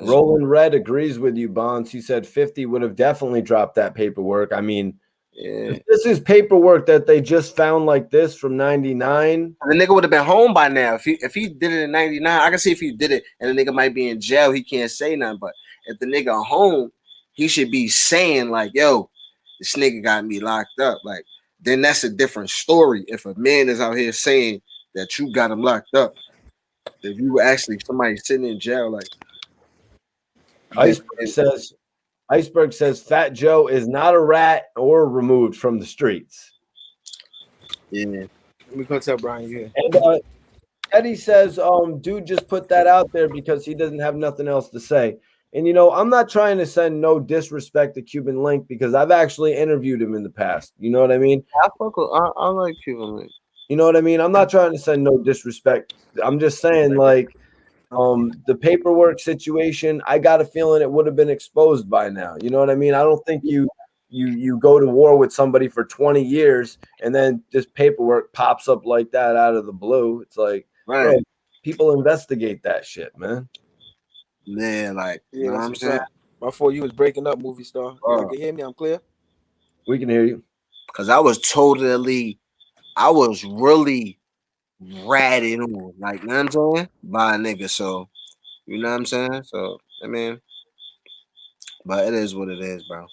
Roland Red agrees with you, Bonds. He said 50 would have definitely dropped that paperwork. I mean, Yeah. this is paperwork that they just found like this from 99. The nigga would have been home by now. If he did it in 99, I can see if he did it and the nigga might be in jail, he can't say nothing. But if the nigga home, he should be saying like, yo, this nigga got me locked up. Like, then that's a different story. If a man is out here saying that you got him locked up, if you were actually somebody sitting in jail, like Iceberg says Fat Joe is not a rat or removed from the streets. yeah. Let me go tell Brian you here. And Eddie says, dude just put that out there because he doesn't have nothing else to say. And, I'm not trying to send no disrespect to Cuban Link because I've actually interviewed him in the past. You know what I mean? I like Cuban Link. You know what I mean? I'm not trying to send no disrespect. I'm just saying, like, the paperwork situation, I got a feeling it would have been exposed by now. You know what I mean? I don't think you go to war with somebody for 20 years and then this paperwork pops up like that out of the blue. It's like, Right. bro, people investigate that shit, man. Yeah, like, you Yeah, know what that's I'm a saying? fact. Before you was breaking up, movie star. Y'all can hear me? I'm clear. We can hear you. Cause I was really ratted on, like, you know what I'm saying? By a nigga. So, you know what I'm saying? So, I mean, but it is what it is, bro.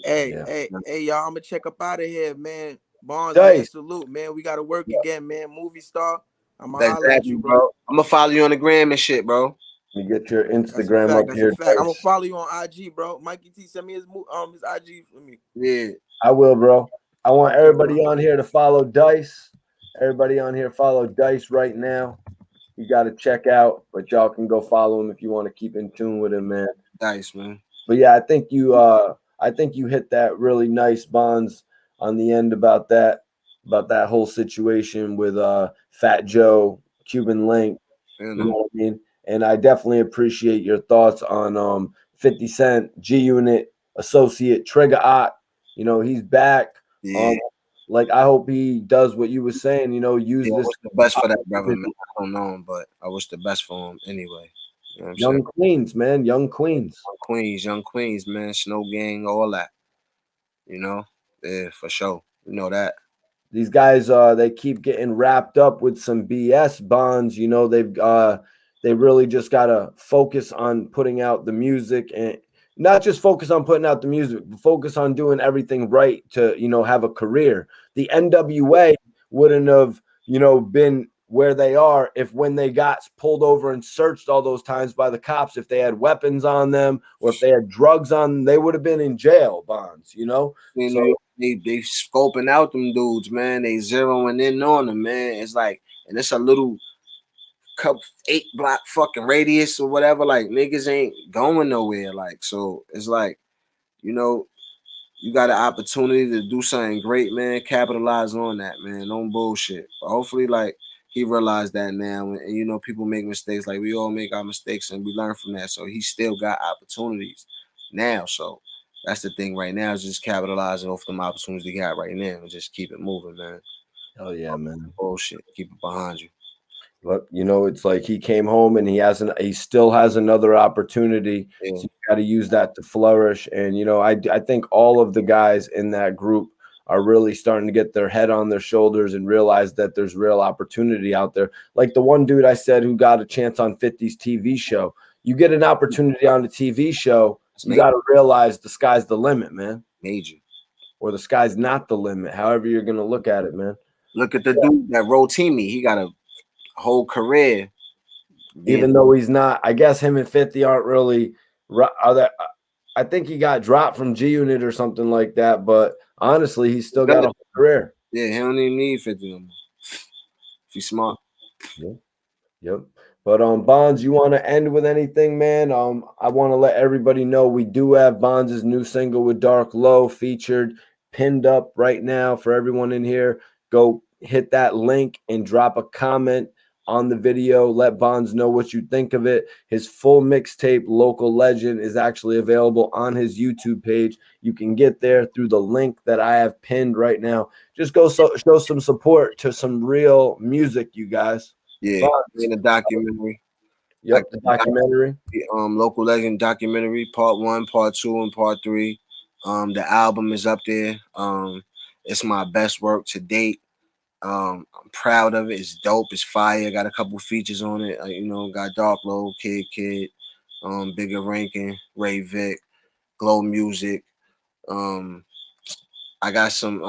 Hey, Yeah. hey, y'all, I'm gonna check up out of here, man. Bonds, man, Dice. salute, man. We gotta work again, man. Movie star. I'm gonna That's holler at you, bro. I'm gonna follow you on the gram and shit, bro. You get your That's a Instagram fact. up That's here. a fact. I'm gonna Dice. follow you on IG, bro. Mikey T, send me his IG for me. Yeah. I will, bro. I want Okay, everybody bro. on here to follow Dice. Everybody on here follow Dice right now. You got to check out, but y'all can go follow him if you want to keep in tune with him, man. Dice, man. But yeah, I think you hit that really nice, Bonds, on the end about that whole situation with Fat Joe, Cuban Link. You know what I mean? And I definitely appreciate your thoughts on 50 Cent, G Unit, Associate, Trigger Ott. He's back. Yeah. Like I hope he does what you were saying, use Yeah, I this. wish the best for that brother, man. I don't know him, but I wish the best for him anyway. You know what I'm Young saying? Queens, man. Young Queens. Young Queens, man. Snow Gang, all that. Yeah, for sure. You know that. These guys, they keep getting wrapped up with some BS bonds. They really just gotta focus on putting out the music and not just focus on putting out the music, but focus on doing everything right to, have a career. The NWA wouldn't have, been where they are if when they got pulled over and searched all those times by the cops, if they had weapons on them or if they had drugs on them, they would have been in jail, Bonds, So They scoping out them dudes, man. They zeroing in on them, man. It's like, and it's a little 8-block fucking radius or whatever. Like niggas ain't going nowhere. Like, so it's like, you got an opportunity to do something great, man. Capitalize on that, man. Don't bullshit. But hopefully, like, he realized that now. And people make mistakes. Like, we all make our mistakes and we learn from that. So he still got opportunities now. So that's the thing right now is just capitalizing off them opportunities he got right now and just keep it moving, man. Hell yeah, man. Bullshit. Keep it behind you. But it's like he came home and he still has another opportunity. Yeah. So you got to use that to flourish. And I think all of the guys in that group are really starting to get their head on their shoulders and realize that there's real opportunity out there. Like the one dude I said who got a chance on 50's TV show. You get an opportunity on the TV show, you got to realize the sky's the limit, man. Major. Or the sky's not the limit, however you're going to look at it, man. Look at the dude that Rotimi. He got a whole career. Even though he's not, I guess him and 50 aren't really. I think he got dropped from G Unit or something like that. But honestly, he's still got a whole career. Yeah, he don't even need 50 no more. If he's smart. Yep. But Bonds, you want to end with anything, man? I want to let everybody know we do have Bonds' new single with Dark Low featured, pinned up right now for everyone in here. Go hit that link and drop a comment on the video. Let Bonds know what you think of it. His full mixtape, Local Legend, is actually available on his YouTube page. You can get there through the link that I have pinned right now. Just go show some support to some real music, you guys. Yeah, Bonds. in the documentary. Yep, the documentary. Local Legend documentary, part 1, part 2, and part 3. The album is up there. It's my best work to date. I'm proud of it. It's dope. It's fire. Got a couple features on it. Got Dark Low, Kid, Bigger Rankin, Ray Vic, Glow Music. I got some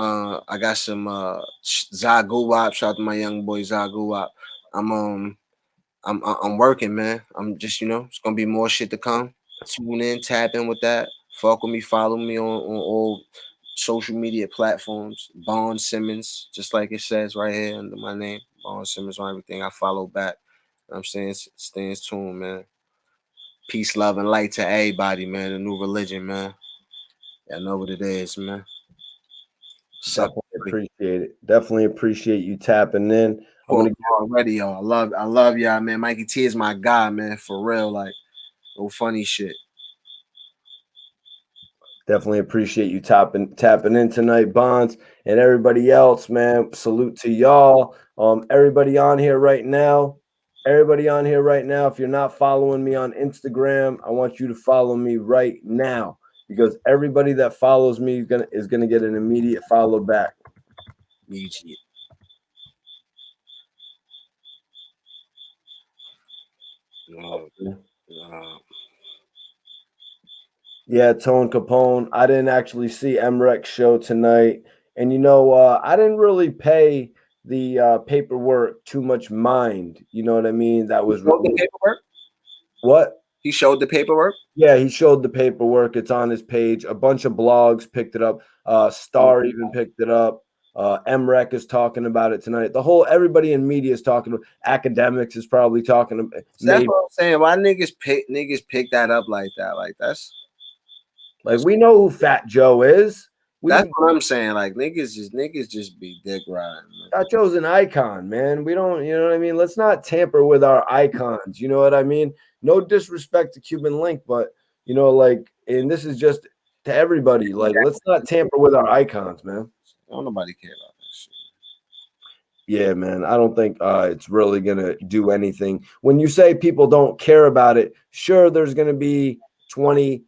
Zaguwap. Shout out to my young boy Zaguwap. I'm working, man. I'm just, it's gonna be more shit to come. Tune in, tap in with that. Fuck with me, follow me on all social media platforms. Bond Simmons, just like it says right here under my name. Bond Simmons on everything. I follow back. I'm saying, stay tuned, man. Peace, love, and light to everybody, man. The new religion, man. Y'all know what it is, man. Definitely appreciate it. Definitely appreciate you tapping in. I'm gonna already, y'all. I love y'all, man. Mikey T is my guy, man. For real, like no funny shit. Definitely appreciate you tapping in tonight, Bonds, and everybody else, man. Salute to y'all. Everybody on here right now. If you're not following me on Instagram, I want you to follow me right now, because everybody that follows me is gonna get an immediate follow back. Immediate. Yeah, Tone Capone. I didn't actually see MREC's show tonight. And, I didn't really pay the paperwork too much mind. You know what I mean? That was really the paperwork. What? He showed the paperwork? Yeah, he showed the paperwork. It's on his page. A bunch of blogs picked it up. Star even picked it up. MREC is talking about it tonight. Everybody in media is talking about. Academics is probably talking about. That's what I'm saying. Why niggas pick that up like that? Like we know who Fat Joe is. That's what I'm saying. Like niggas just be dick riding. Fat Joe's an icon, man. We don't, you know what I mean? Let's not tamper with our icons. You know what I mean? No disrespect to Cuban Link, but and this is just to everybody. Like, let's not tamper with our icons, man. Don't nobody care about that shit. Yeah, man. I don't think it's really gonna do anything. When you say people don't care about it, sure, there's gonna be 20,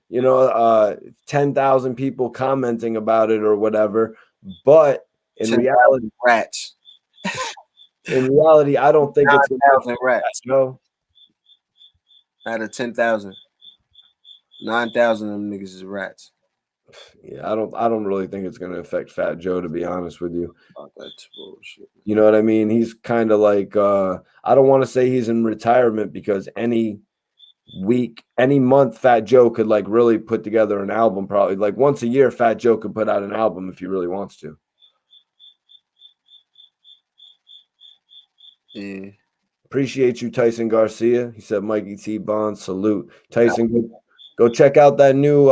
10,000 people commenting about it or whatever. But in reality, rats. In reality, I don't think it's 9,000 rats. No. Out of 10,000, 9,000 of them niggas is rats. Yeah, I don't really think it's gonna affect Fat Joe, to be honest with you. That's bullshit. You know what I mean? He's kind of like I don't want to say he's in retirement, because any week, any month, Fat Joe could really put together an album. Probably once a year, Fat Joe could put out an album if he really wants to. Yeah. Appreciate you, Tyson Garcia. He said, Mikey T. Bond, salute. Tyson, go check out that new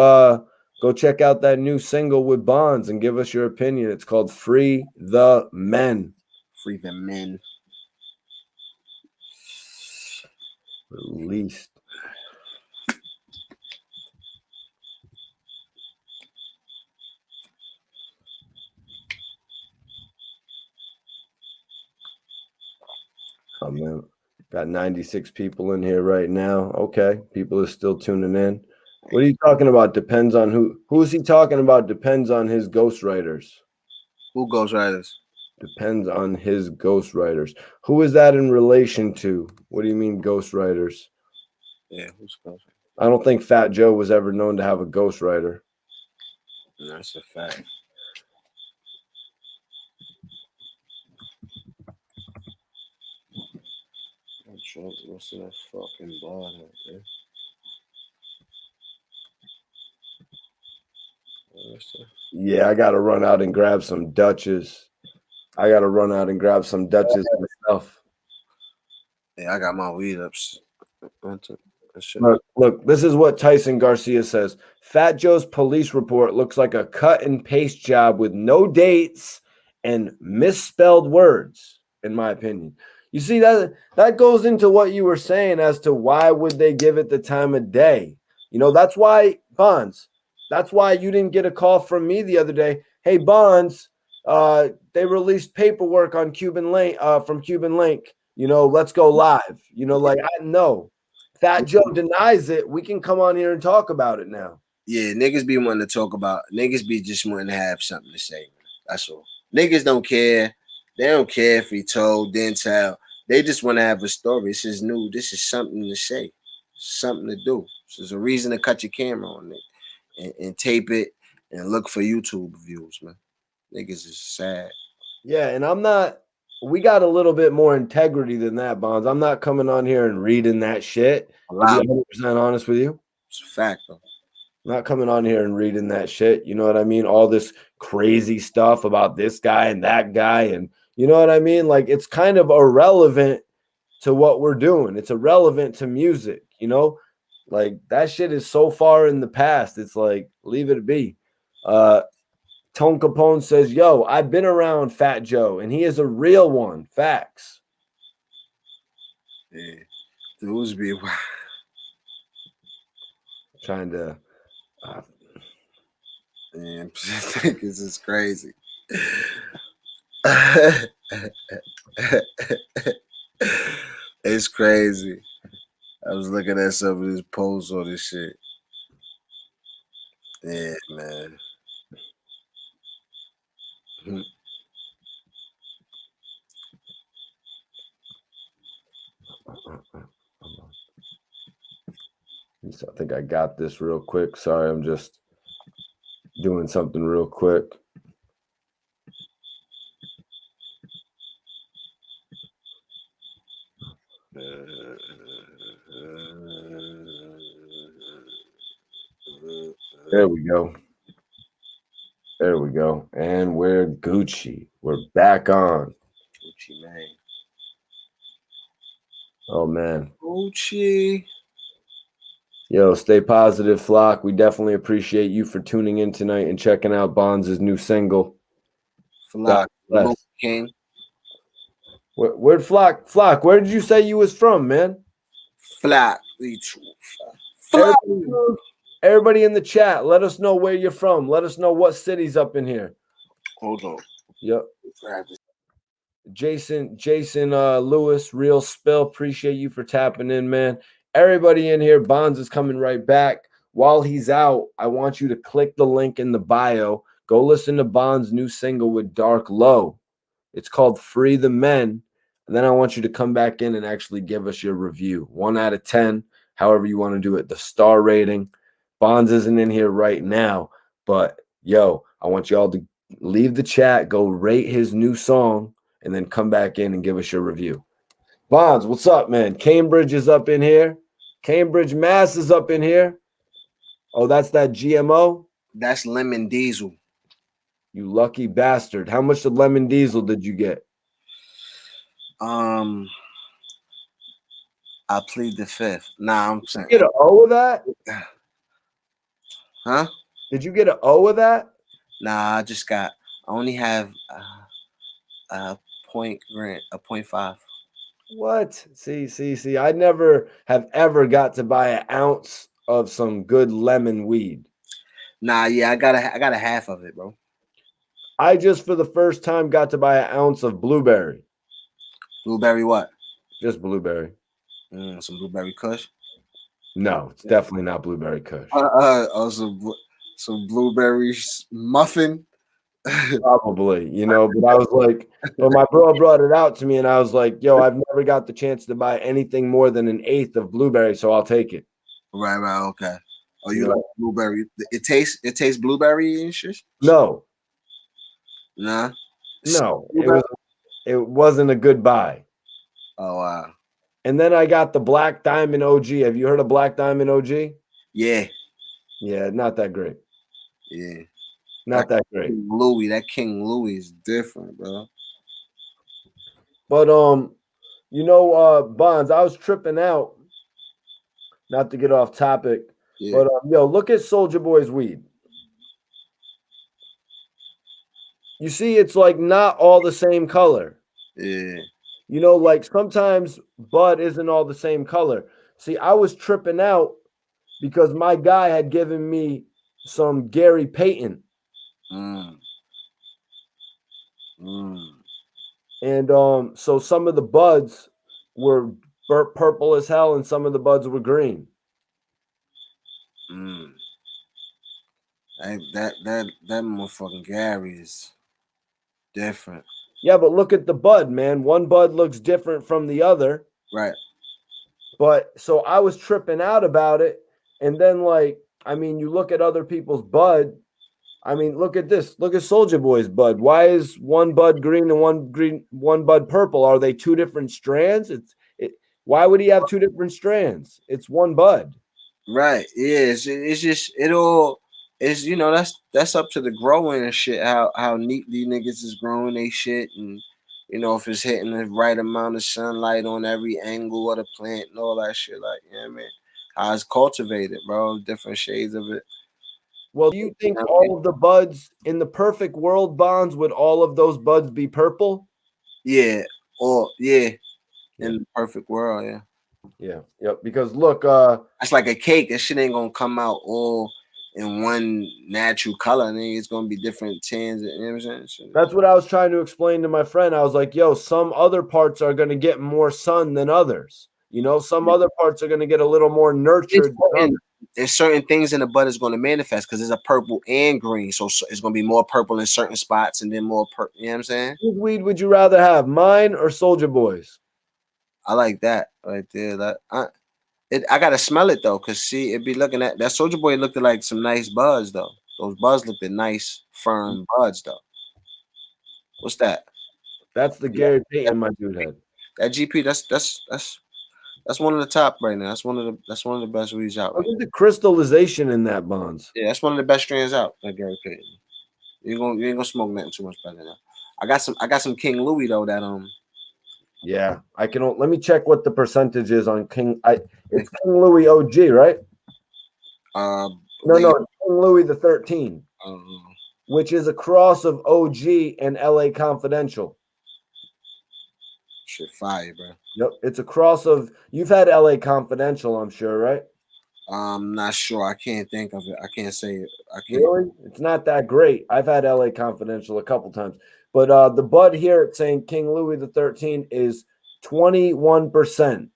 single with Bonds and give us your opinion. It's called Free the Men. Free the Men. Released. Oh, man. Got 96 people in here right now. Okay. People are still tuning in. What are you talking about? Depends on who. Who is he talking about? Depends on his ghostwriters. Who ghostwriters? Depends on his ghostwriters. Who is that in relation to? What do you mean ghostwriters? Yeah, who's ghostwriter? I don't think Fat Joe was ever known to have a ghostwriter. That's a fact. What's that fucking bar right there? Yeah, I gotta run out and grab some Dutches. Myself. Yeah, I got my weed up. Look, this is what Tyson Garcia says. Fat Joe's police report looks like a cut and paste job with no dates and misspelled words, in my opinion. You see, that goes into what you were saying as to why would they give it the time of day. You know, that's why, Bonds, that's why you didn't get a call from me the other day. Hey, Bonds, they released paperwork on Cuban Link from Cuban Link. You know, let's go live. You know, like I know. Fat Joe denies it. We can come on here and talk about it now. Yeah, niggas be wanting to talk about. Niggas be just wanting to have something to say. That's all. Niggas don't care. They don't care if he told, didn't tell. They just want to have a story. This is new. This is something to say. Something to do. So there's a reason to cut your camera on it and tape it and look for YouTube views, man. Niggas is sad. Yeah, and I'm not. We got a little bit more integrity than that, Bonds. I'm not coming on here and reading that shit. To be 100% honest with you, it's a fact, though. I'm not coming on here and reading that shit. You know what I mean? All this crazy stuff about this guy and that guy, and you know what I mean? Like it's kind of irrelevant to what we're doing. It's irrelevant to music. You know, like that shit is so far in the past. It's like leave it be. Tone Capone says, yo, I've been around Fat Joe, and he is a real one. Facts. Yeah. Those be Trying to. Man, this is crazy. It's crazy. I was looking at some of his posts on this shit. Yeah, man. I think I got this real quick. Sorry, I'm just doing something real quick. There we go. There we go. And we're Gucci. We're back on. Gucci, man. Oh, man. Gucci. Yo, stay positive, Flock. We definitely appreciate you for tuning in tonight and checking out Bonds' new single. Flock. King. Where'd Flock? Flock, where did you say you was from, man? Flock. Everybody in the chat, let us know where you're from. Let us know what city's up in here. Hold on. Yep. Jason Lewis, Real Spill. Appreciate you for tapping in, man. Everybody in here, Bonds is coming right back. While he's out, I want you to click the link in the bio. Go listen to Bonds' new single with Dark Low. It's called Free the Men. And then I want you to come back in and actually give us your review. 1 out of 10, however you want to do it. The star rating. Bonds isn't in here right now, but yo, I want y'all to leave the chat, go rate his new song, and then come back in and give us your review. Bonds, what's up, man? Cambridge is up in here. Cambridge, Mass is up in here. Oh, that's that GMO? That's Lemon Diesel. You lucky bastard. How much of Lemon Diesel did you get? I plead the fifth. Nah, I'm saying. Did you get an O of that? Huh? Did you get an O of that? Nah, I only have a 0.5. What? See. I never have ever got to buy an ounce of some good lemon weed. Nah, yeah, I got a half of it, bro. I just for the first time got to buy an ounce of blueberry. Blueberry what? Just blueberry. Some blueberry kush? No, it's definitely not blueberry kush. Some blueberry muffin? Probably, you know, but I was like, well, my bro brought it out to me and I was like, yo, I've never got the chance to buy anything more than an eighth of blueberry, so I'll take it. Right, okay. Oh, you like blueberry? It tastes blueberry and shit? No. Nah. No, it wasn't a good buy. Oh wow. And then I got the Black Diamond OG. Have you heard of Black Diamond OG? Yeah. Yeah, not that great. Yeah. Not that great. King Louis is different, bro. But you know, Bonds, I was tripping out. Not to get off topic, but yo, look at Soulja Boy's weed. You see, it's like not all the same color. Yeah. You know, like sometimes bud isn't all the same color. See, I was tripping out because my guy had given me some Gary Payton. Mm. Mm. And so some of the buds were purple as hell and some of the buds were green. Mm. That motherfucking Gary is different. Yeah, but look at the bud, man. One bud looks different from the other. Right. But so I was tripping out about it. And then, like, I mean, you look at other people's bud. I mean, look at this. Look at Soldier Boy's bud. Why is one bud green and one bud purple? Are they two different strands? Why would he have two different strands? It's one bud. Right. Yeah. It's just it all. It's that's up to the growing and shit. How neat these niggas is growing they shit, and if it's hitting the right amount of sunlight on every angle of the plant and all that shit. Like, you know what I mean? How it's cultivated, bro. Different shades of it. Well, do you You think know what I mean? all of the buds in the perfect world, Bonds, would all of those buds be purple? Yeah. Or yeah. Yeah. In the perfect world, yeah. Yeah. Yep. Because look, That's like a cake. That shit ain't gonna come out all in one natural color. Nigga. It's gonna be different tins. You know what I'm saying? that's what I was trying to explain to my friend. I was like, yo, some other parts are going to get more sun than others. You know, some other parts are going to get a little more nurtured than others. There's certain things in the bud is going to manifest because it's a purple and green. So it's going to be more purple in certain spots and then more purple. You know what I'm saying? Whose weed would you rather have, mine or Soldier Boy's? I like that right there. I gotta smell it though, cause see, it be looking at that Soldier Boy looked like some nice buds though. Those buds looked at nice, firm buds though. What's that? That's the Yeah, Gary Payton my dude had. that GP. That's one of the top right now. That's one of the best weeds out right Look at the crystallization in that, Bonds. now. Yeah, that's one of the best strands out. That Gary Payton. You ain't gonna smoke nothing too much better now. I got some King Louis though that Yeah, I can. Let me check what the percentage is on King. It's King Louis OG, right? uh No, late, King Louis the 13, which is a cross of OG and LA Confidential. shit fire, bro. Yep, it's a cross of. You've had LA Confidential, I'm sure, right? I'm not sure. I can't think of it. I can't say it. I can't. Really? It's not that great. I've had LA Confidential a couple times. But the bud here it's saying King Louis the 13 is 21%.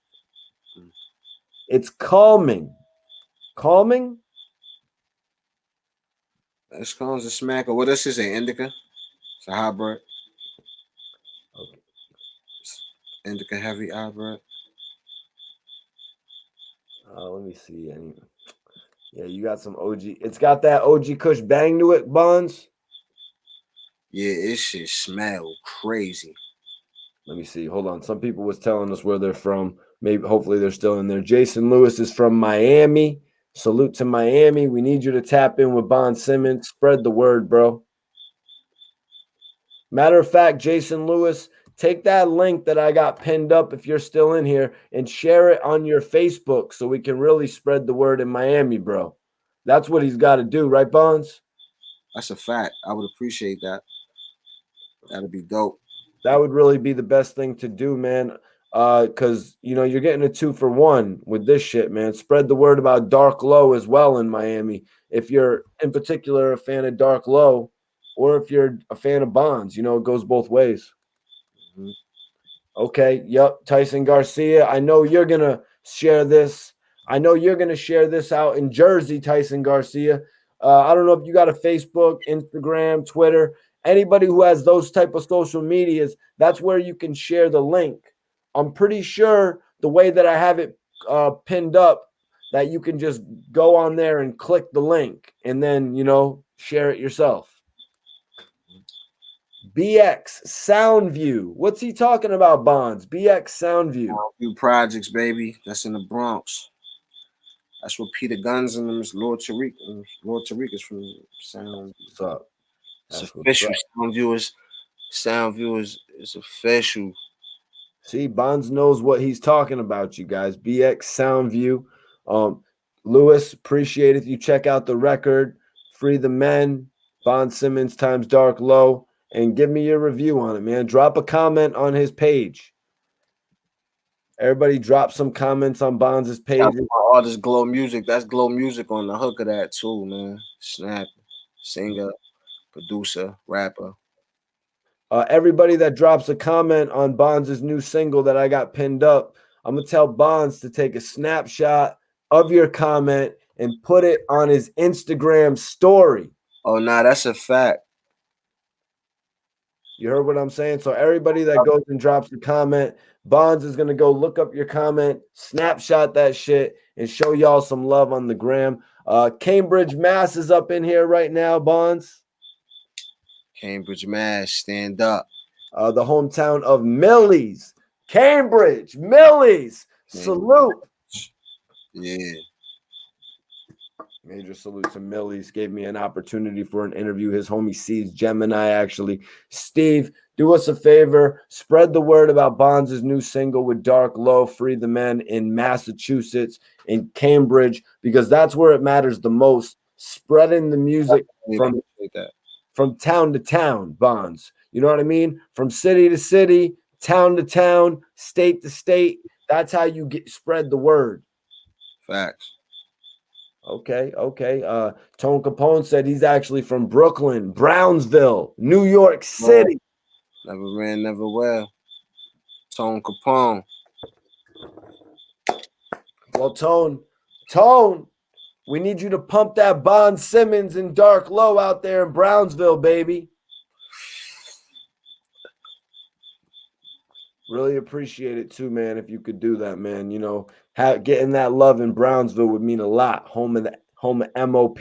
It's calming. Calming? This comes a smack. Or what else is it? Indica? It's a hybrid. Okay. Indica heavy hybrid. Let me see. Yeah, you got some OG. It's got that OG Kush bang to it, Buns. Yeah, it shit smell crazy. Let me see. Hold on. Some people was telling us where they're from. Maybe, hopefully, they're still in there. Jason Lewis is from Miami. Salute to Miami. We need you to tap in with Bond Simmons. Spread the word, bro. Matter of fact, Jason Lewis, take that link that I got pinned up if you're still in here and share it on your Facebook so we can really spread the word in Miami, bro. That's what he's got to do, right, Bonds? That's a fact. I would appreciate that. That'd be dope. That would really be the best thing to do, man. Because you're getting a 2-for-1 with this shit, man. Spread the word about Dark Low as well in Miami. If you're in particular a fan of Dark Low, or if you're a fan of Bonds, it goes both ways. Mm-hmm. Okay. Yep. Tyson Garcia. I know you're gonna share this. I know you're gonna share this out in Jersey, Tyson Garcia. I don't know if you got a Facebook, Instagram, Twitter. Anybody who has those type of social medias, that's where you can share the link. I'm pretty sure the way that I have it pinned up, that you can just go on there and click the link and then share it yourself. BX Soundview. What's he talking about, Bonds? BX Soundview. Soundview Projects, baby. That's in the Bronx. That's what Peter Guns and them is. Lord Tariq. Lord Tariq is from Sound. What's up? It's official. Soundview is official. See, Bonds knows what he's talking about, you guys. BX Soundview. Lewis, appreciate it. You check out the record. Free the Men. Bond Simmons times Dark Low. and give me your review on it, man. Drop a comment on his page. Everybody drop some comments on Bonds' page. All this Glow Music. That's Glow Music on the hook of that too, man. Snap. Singer, producer, rapper. Everybody that drops a comment on Bonds' new single that I got pinned up, I'm going to tell Bonds to take a snapshot of your comment and put it on his Instagram story. Oh, nah, that's a fact. You heard what I'm saying? So everybody that goes and drops a comment, Bonds is going to go look up your comment, snapshot that shit, and show y'all some love on the gram. Cambridge, Mass is up in here right now, Bonds. Cambridge, Mass, stand up. The hometown of Millie's. Cambridge, Millie's. Salute. Yeah. Major salute to Millie's. Gave me an opportunity for an interview. His homie C's Gemini, actually. Steve, do us a favor. Spread the word about Bonds' new single with Dark Low, Free the Men in Massachusetts, in Cambridge, because that's where it matters the most. Spreading the music from town to town, Bonds. You know what I mean? From city to city, town to town, state to state. That's how you spread the word. Facts. Okay. Tone Capone said he's actually from Brooklyn, Brownsville, New York City. Never ran, never will. Tone Capone. Well, Tone, we need you to pump that Bon Simmons and Dark Low out there in Brownsville, baby. Really appreciate it too, man. If you could do that, man. You know, getting that love in Brownsville would mean a lot. Home of MOP.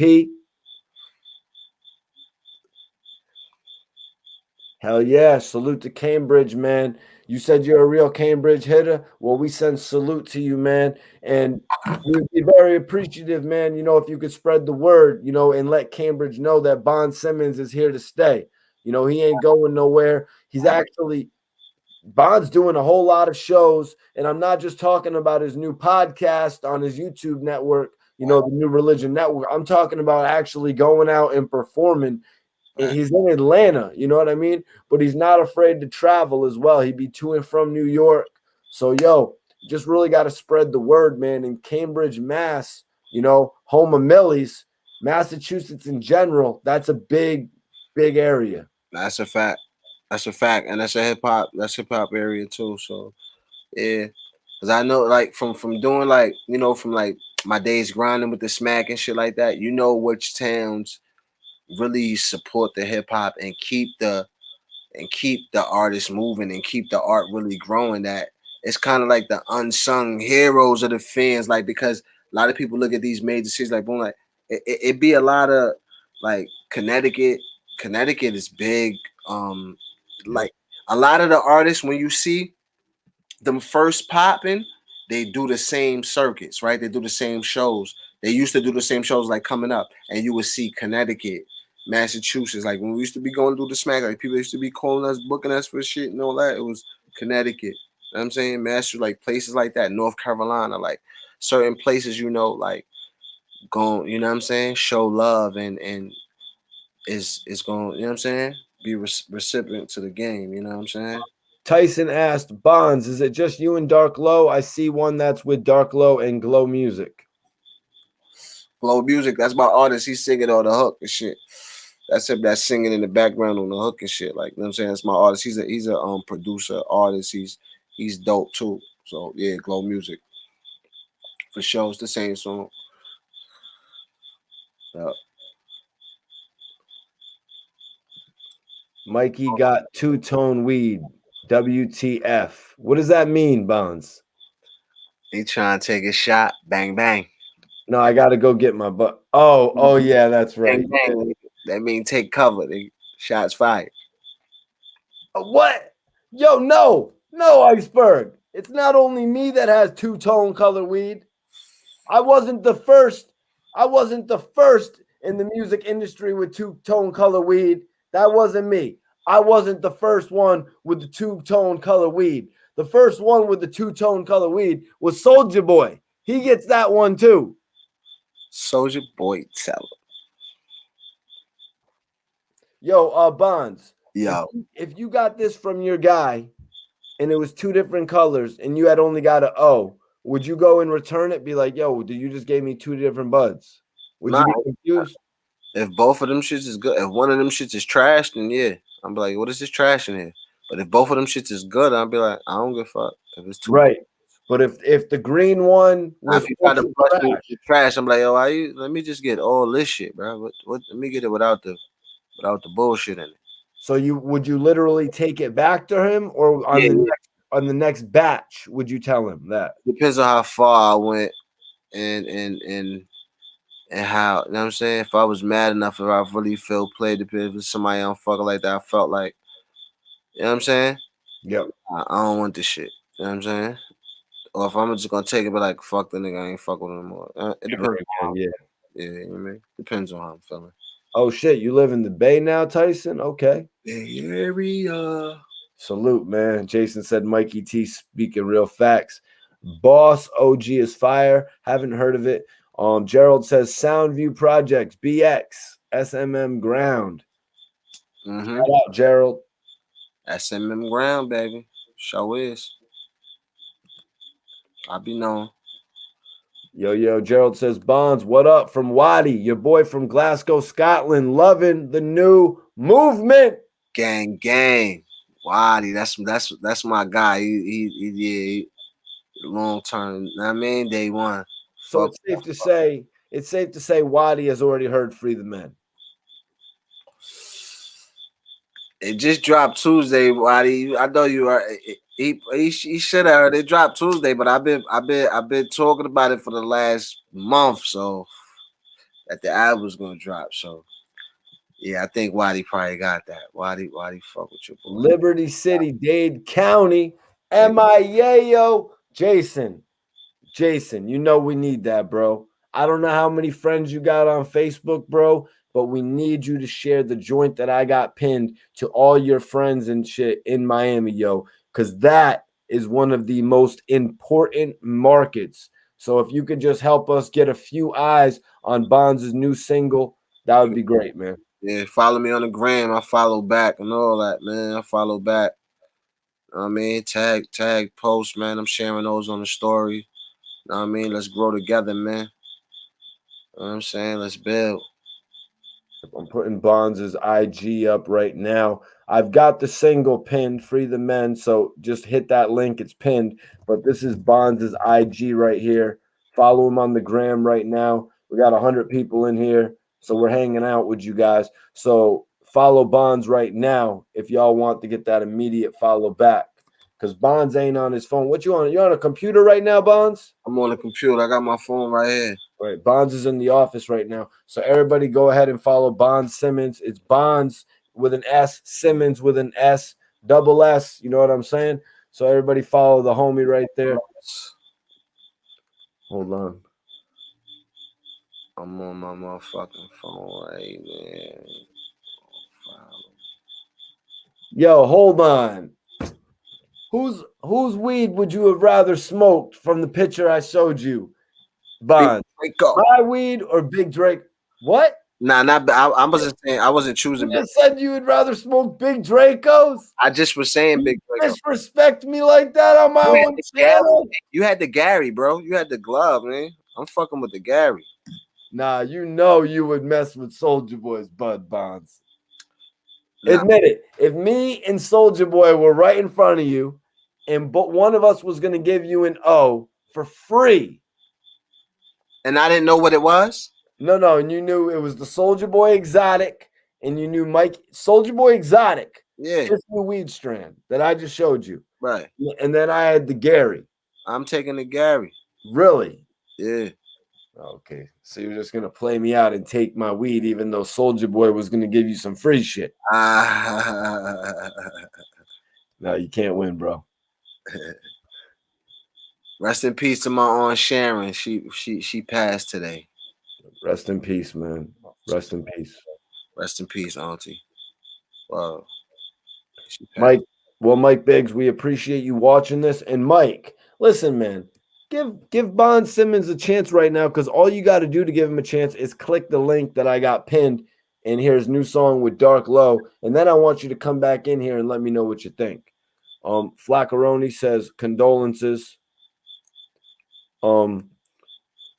Hell yeah. Salute to Cambridge, man. You said you're a real Cambridge hitter. Well, we send salute to you, man. And we'd be very appreciative, man, you know, if you could spread the word, you know, and let Cambridge know that Bon Simmons is here to stay. You know, he ain't going nowhere. He's actually Bond's doing a whole lot of shows, and I'm not just talking about his new podcast on his YouTube network, you know, the New Religion Network. I'm talking about actually going out and performing. He's in Atlanta, you know what I mean? But he's not afraid to travel as well. He'd be to and from New York. So, yo, just really got to spread the word, man. In Cambridge, Mass, you know, home of Millie's, Massachusetts in general, that's a big, big area. That's a fact. That's a fact, and that's a hip hop area too. So yeah, because I know like from doing like you know from like my days grinding with the smack and shit like that. You know which towns really support the hip hop and keep the artists moving and keep the art really growing. That it's kind of like the unsung heroes of the fans, like because a lot of people look at these major cities like boom, like it be a lot of like Connecticut. Connecticut is big. Like a lot of the artists, when you see them first popping, they do the same circuits, right? They do the same shows. They used to do the same shows like coming up, and you would see Connecticut, Massachusetts. Like when we used to be going to do the smack, like people used to be calling us, booking us for shit and all that. It was Connecticut. You know what I'm saying? Master, like places like that, North Carolina, like certain places, you know, like going, you know what I'm saying? Show love and is going, you know what I'm saying? Be recipient to the game, you know what I'm saying? Tyson asked, Bonds, is it just you and Dark Low? I see one that's with Dark Low and Glow Music. Glow Music, that's my artist. He's singing on the hook and shit. That's him that's singing in the background on the hook and shit. Like, you know what I'm saying? That's my artist. He's a producer, artist. He's dope too. So yeah, Glow Music. For sure, it's the same song. Yeah. Mikey got two-tone weed. WTF. What does that mean, Bonds? He trying to take a shot. Bang, bang. No, I got to go get my butt. Oh, yeah, that's right. Bang, bang. That means take cover. Shots fired. What? Yo, no, Iceberg. It's not only me that has two-tone color weed. I wasn't the first in the music industry with two-tone color weed. That wasn't me. I wasn't the first one with the two-tone color weed. The first one with the two-tone color weed was Soulja Boy. He gets that one too. Soulja Boy, tell him. Yo, Bonds, Yo, If you got this from your guy and it was 2 different colors and you had only got a O, would you go and return it? Be like, yo, you just gave me 2 different buds? Would nah, you be confused? if both of them shits is good, if one of them shits is trash, then yeah. I'm be like, what is this trash in here? But if both of them shits is good, I'll be like, I don't give a fuck. If it's too Right. But if the green one Now, was if you try to ultra flush me trash, with the trash, I'm like, yo, why you? Let me just get all this shit, bro. What? Let me get it without the bullshit in it. so would you literally take it back to him, or Yeah, yeah. on the next batch would you tell him that? Depends on how far I went and how, you know what I'm saying? If I was mad enough, if I really felt played, if it was somebody I'm fucking like that, I felt like, you know what I'm saying? Yep. I don't want this shit. You know what I'm saying? Or if I'm just gonna take it, but like, fuck the nigga, I ain't fuck with him anymore. It depends. Yeah. Yeah, you know what I mean? Depends on how I'm feeling. Oh shit, you live in the Bay now, Tyson? Okay. Bay Area. Salute, man. Jason said Mikey T speaking real facts. Boss OG is fire. Haven't heard of it. Gerald says Soundview Projects, BX, SMM Ground. Mm-hmm. Shout out, Gerald. SMM ground, baby. Show is. I be known. Yo, Gerald says Bonds, what up from Waddy? Your boy from Glasgow, Scotland, loving the new movement. Gang, gang. Wadi, that's my guy. He long term. I mean, day one. So Fuck. it's safe to say Waddy has already heard Free the Men. It just dropped Tuesday, Wadi. I know you are. He should have heard it dropped Tuesday, but I've been talking about it for the last month, so that the album's gonna drop. So yeah, I think Wadi probably got that. Wadi fuck with your boy. Liberty City, Dade County, MIA, Jason, you know we need that, bro. I don't know how many friends you got on Facebook, bro, but we need you to share the joint that I got pinned to all your friends and shit in Miami, yo, because that is one of the most important markets. So if you could just help us get a few eyes on Bonds' new single, that would be great, man. Yeah, follow me on the gram. I follow back and all that, man. I follow back. You know what I mean? Tag post, man. I'm sharing those on the story. You know what I mean? Let's grow together, man. You know what I'm saying? Let's build. I'm putting Bonds' IG up right now. I've got the single pinned, Free the Men. So just hit that link. It's pinned. But this is Bonds' IG right here. Follow him on the gram right now. We got 100 people in here. So we're hanging out with you guys. So follow Bonds right now if y'all want to get that immediate follow back. Because Bonds ain't on his phone. What you on? You on a computer right now, Bonds? I'm on the computer. I got my phone right here. Right. Bonds is in the office right now. So everybody go ahead and follow Bonds Simmons. It's Bonds with an S, Simmons with an S, double S. You know what I'm saying? So everybody follow the homie right there. Hold on. I'm on my motherfucking phone right now. Yo, hold on. Whose weed would you have rather smoked from the picture I showed you? Bonds. My weed or Big Drake? What? Nah, not. I wasn't saying. I wasn't choosing. You just said you would rather smoke Big Dracos. I just was saying Big Draco. Disrespect me like that on my own channel. You had the Gary, bro. You had the glove, man. I'm fucking with the Gary. Nah, you know you would mess with Soulja Boy's Bud Bonds. Nah. Admit it. If me and Soulja Boy were right in front of you, but one of us was gonna give you an O for free, and I didn't know what it was. No, and you knew it was the Soulja Boy Exotic, and you knew Mike Soulja Boy Exotic. Yeah, just the weed strand that I just showed you. Right. And then I had the Gary. I'm taking the Gary. Really? Yeah. Okay. So you're just gonna play me out and take my weed, even though Soulja Boy was gonna give you some free shit. No, you can't win, bro. Rest in peace to my aunt Sharon. She passed today. Rest in peace, man. Rest in peace. Rest in peace, Auntie. Wow. Mike Biggs, we appreciate you watching this. And Mike, listen, man, give Bond Simmons a chance right now, because all you got to do to give him a chance is click the link that I got pinned and here's new song with Dark Low, and then I want you to come back in here and let me know what you think. Flaccaroni says condolences.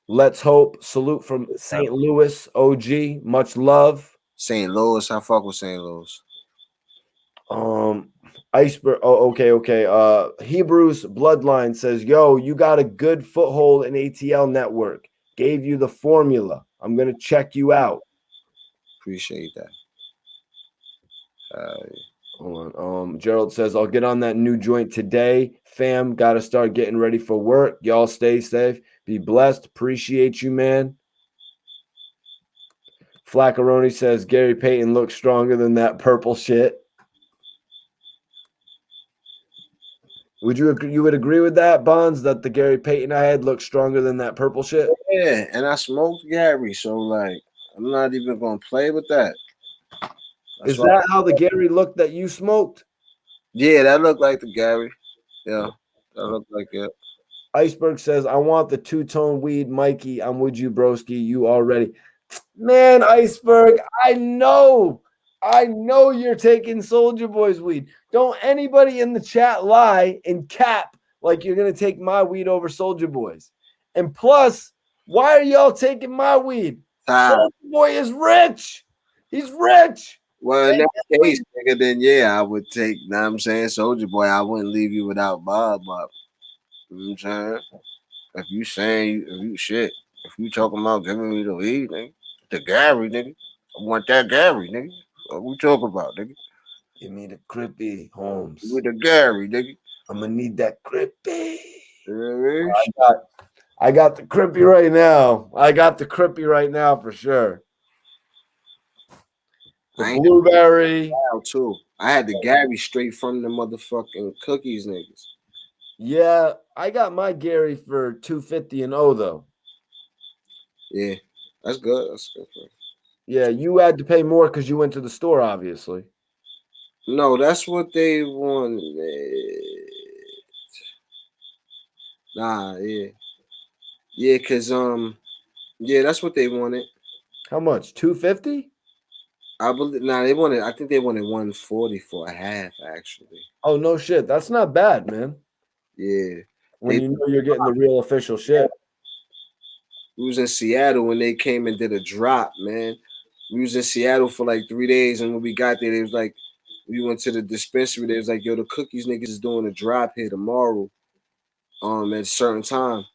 Let's hope. Salute from St. Louis. OG. Much love. St. Louis, I fuck with St. Louis. Iceberg. Oh, okay. Hebrews Bloodline says, "Yo, you got a good foothold in ATL network. Gave you the formula. I'm gonna check you out." Appreciate that. Hold on. Gerald says, "I'll get on that new joint today. Fam, gotta start getting ready for work. Y'all stay safe. Be blessed. Appreciate you, man." Flaccaroni says, "Gary Payton looks stronger than that purple shit." Would you agree? You would agree with that, Bonds? That the Gary Payton I had looked stronger than that purple shit? Yeah, and I smoked Gary, so like I'm not even gonna play with that. Is that how the Gary looked that you smoked? Yeah, that looked like the Gary. Yeah, that looked like it. Iceberg says, "I want the two-tone weed, Mikey. I'm with you, broski. You already." Man, Iceberg, I know you're taking Soldier Boy's weed. Don't anybody in the chat lie and cap like you're gonna take my weed over Soldier Boy's. And plus, why are y'all taking my weed? Soldier Boy is rich. He's rich. Well, in that case, nigga, then yeah, I would take. Know what I'm saying, Soldier Boy, I wouldn't leave you without Bob. You know what I'm saying? If you saying if you talking about giving me the weed, nigga, the Gary, nigga, I want that Gary, nigga. What we talking about, nigga? Give me the Crippy, Holmes. With the Gary, nigga. I'm gonna need that Crippy. Yeah, I got the Crippy right now. I got the Crippy right now for sure. The blueberry too. I had the Gary straight from the motherfucking cookies, niggas. Yeah, I got my Gary for $2.50 and though. Yeah, that's good. That's good. Yeah, you had to pay more because you went to the store, obviously. No, that's what they wanted. Nah, yeah, cause yeah, that's what they wanted. How much? $2.50? I believe. Nah, they wanted. I think they wanted 140 for a half, actually. Oh no, shit, that's not bad, man. Yeah, when you know you're getting the real official shit. We was in Seattle when they came and did a drop, man. We was in Seattle for like 3 days, and when we got there, it was like we went to the dispensary. They was like, "Yo, the cookies niggas is doing a drop here tomorrow, at a certain time."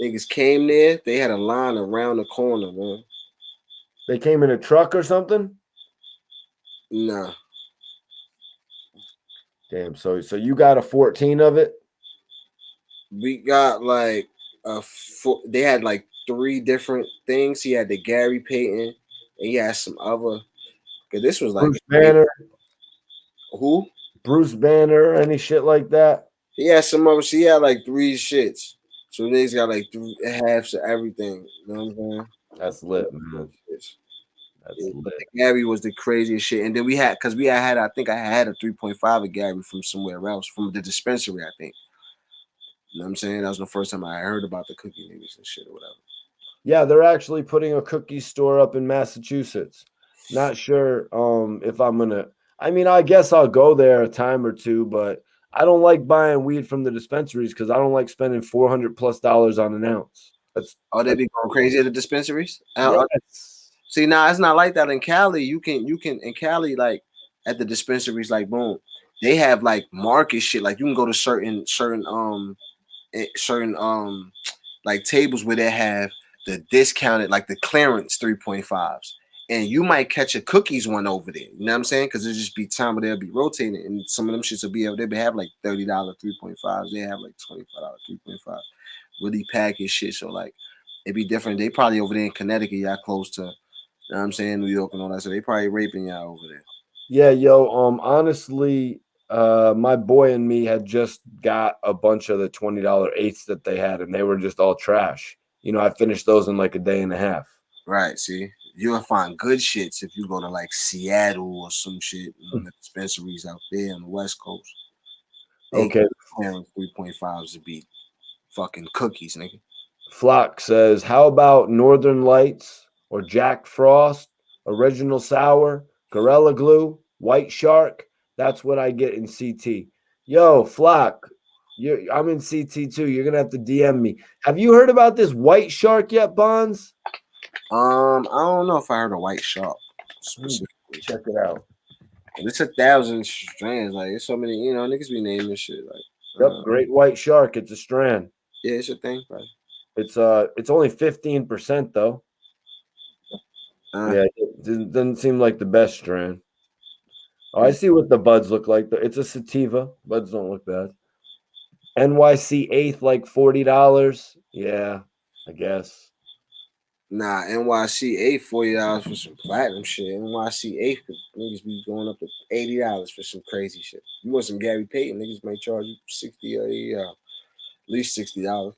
Niggas came there. They had a line around the corner, man. They came in a truck or something? Nah. Damn. So you got a 14 of it? We got like they had like 3 different things. He had the Gary Payton, and he had some other. Cause this was like Bruce Banner. Who? Bruce Banner, any shit like that? He had some other. He had like 3 shits. So niggas got like 3 halves of everything. You know what I'm saying? That's lit, man. That's lit. Gary was the craziest shit. And then we had, because I think I had a 3.5 of Gary from somewhere else, from the dispensary, I think. You know what I'm saying? That was the first time I heard about the cookie niggas and shit or whatever. Yeah, they're actually putting a cookie store up in Massachusetts. Not sure if I'm gonna. I mean, I guess I'll go there a time or two, but I don't like buying weed from the dispensaries because I don't like spending $400+ on an ounce. They be going crazy at the dispensaries? Yes. See, nah, it's not like that in Cali. You can in Cali, like at the dispensaries, like boom, they have like market shit. Like you can go to certain like tables where they have the discounted, like the clearance 3.5s, and you might catch a cookies one over there. You know what I'm saying? Because it'll just be time where they'll be rotating, and some of them shits will be able. They have like $30 3.5s. They have like $25 3.5. Really packaged shit. So like it'd be different. They probably over there in Connecticut, y'all close to, you know what I'm saying, New York and all that. So they probably raping y'all over there. Yeah, yo. Honestly, my boy and me had just got a bunch of the $20 eighths that they had, and they were just all trash. You know, I finished those in like a day and a half. Right. See, you'll find good shits if you go to like Seattle or some shit. The dispensaries out there on the West Coast. Okay. 3.5s to be fucking cookies, nigga. Flock says, "How about Northern Lights or Jack Frost Original Sour, Gorilla Glue, White Shark. That's what I get in CT. Yo, Flock, I'm in CT too. You're gonna have to DM me. Have you heard about this White Shark yet, Bonds? I don't know if I heard a white shark Let me specifically. check it out. It's 1,000 strands. Like it's so many, niggas be naming shit. Like, Yep, Great White Shark. It's a strand. yeah, it's a thing, bro. It's only 15% though. Yeah, it doesn't seem like the best strand. Oh, I see what the buds look like. It's a sativa. Buds don't look bad. NYC eighth, like $40. Yeah, I guess. Nah, NYC 8 $40 for some platinum shit. NYC 8 niggas be going up to $80 for some crazy shit. You want some Gary Payton, niggas might charge you 60 or at least $60.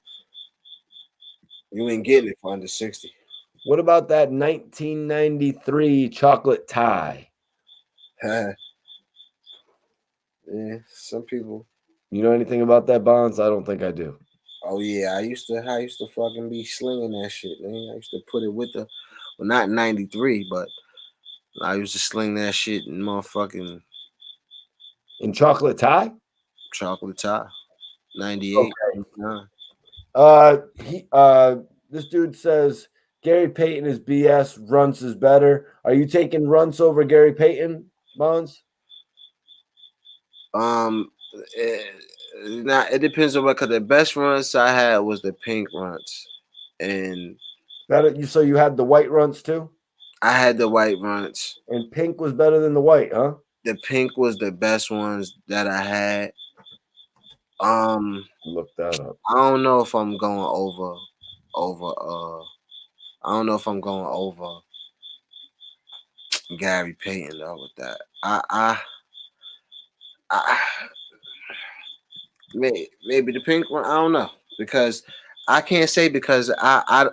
You ain't getting it for under 60. What about that 1993 chocolate tie? Yeah, some people. You know anything about that, Bonds? I don't think I do. Oh yeah, I used to fucking be slinging that shit, man. I used to put it with not 93, but I used to sling that shit in motherfucking In chocolate tie? chocolate tie. 98. Okay. This dude says Gary Payton is BS. Runts is better. Are you taking Runts over Gary Payton, Bonds? It depends on what. Cause the best runs I had was the pink runs, and So you had the white Runts too, I had the white runs. and pink was better than the white, huh? The pink was the best ones that I had. Look that up. I don't know if I'm going over. I don't know if I'm going over Gary Payton though with that. I maybe the pink one. I don't know because I can't say because I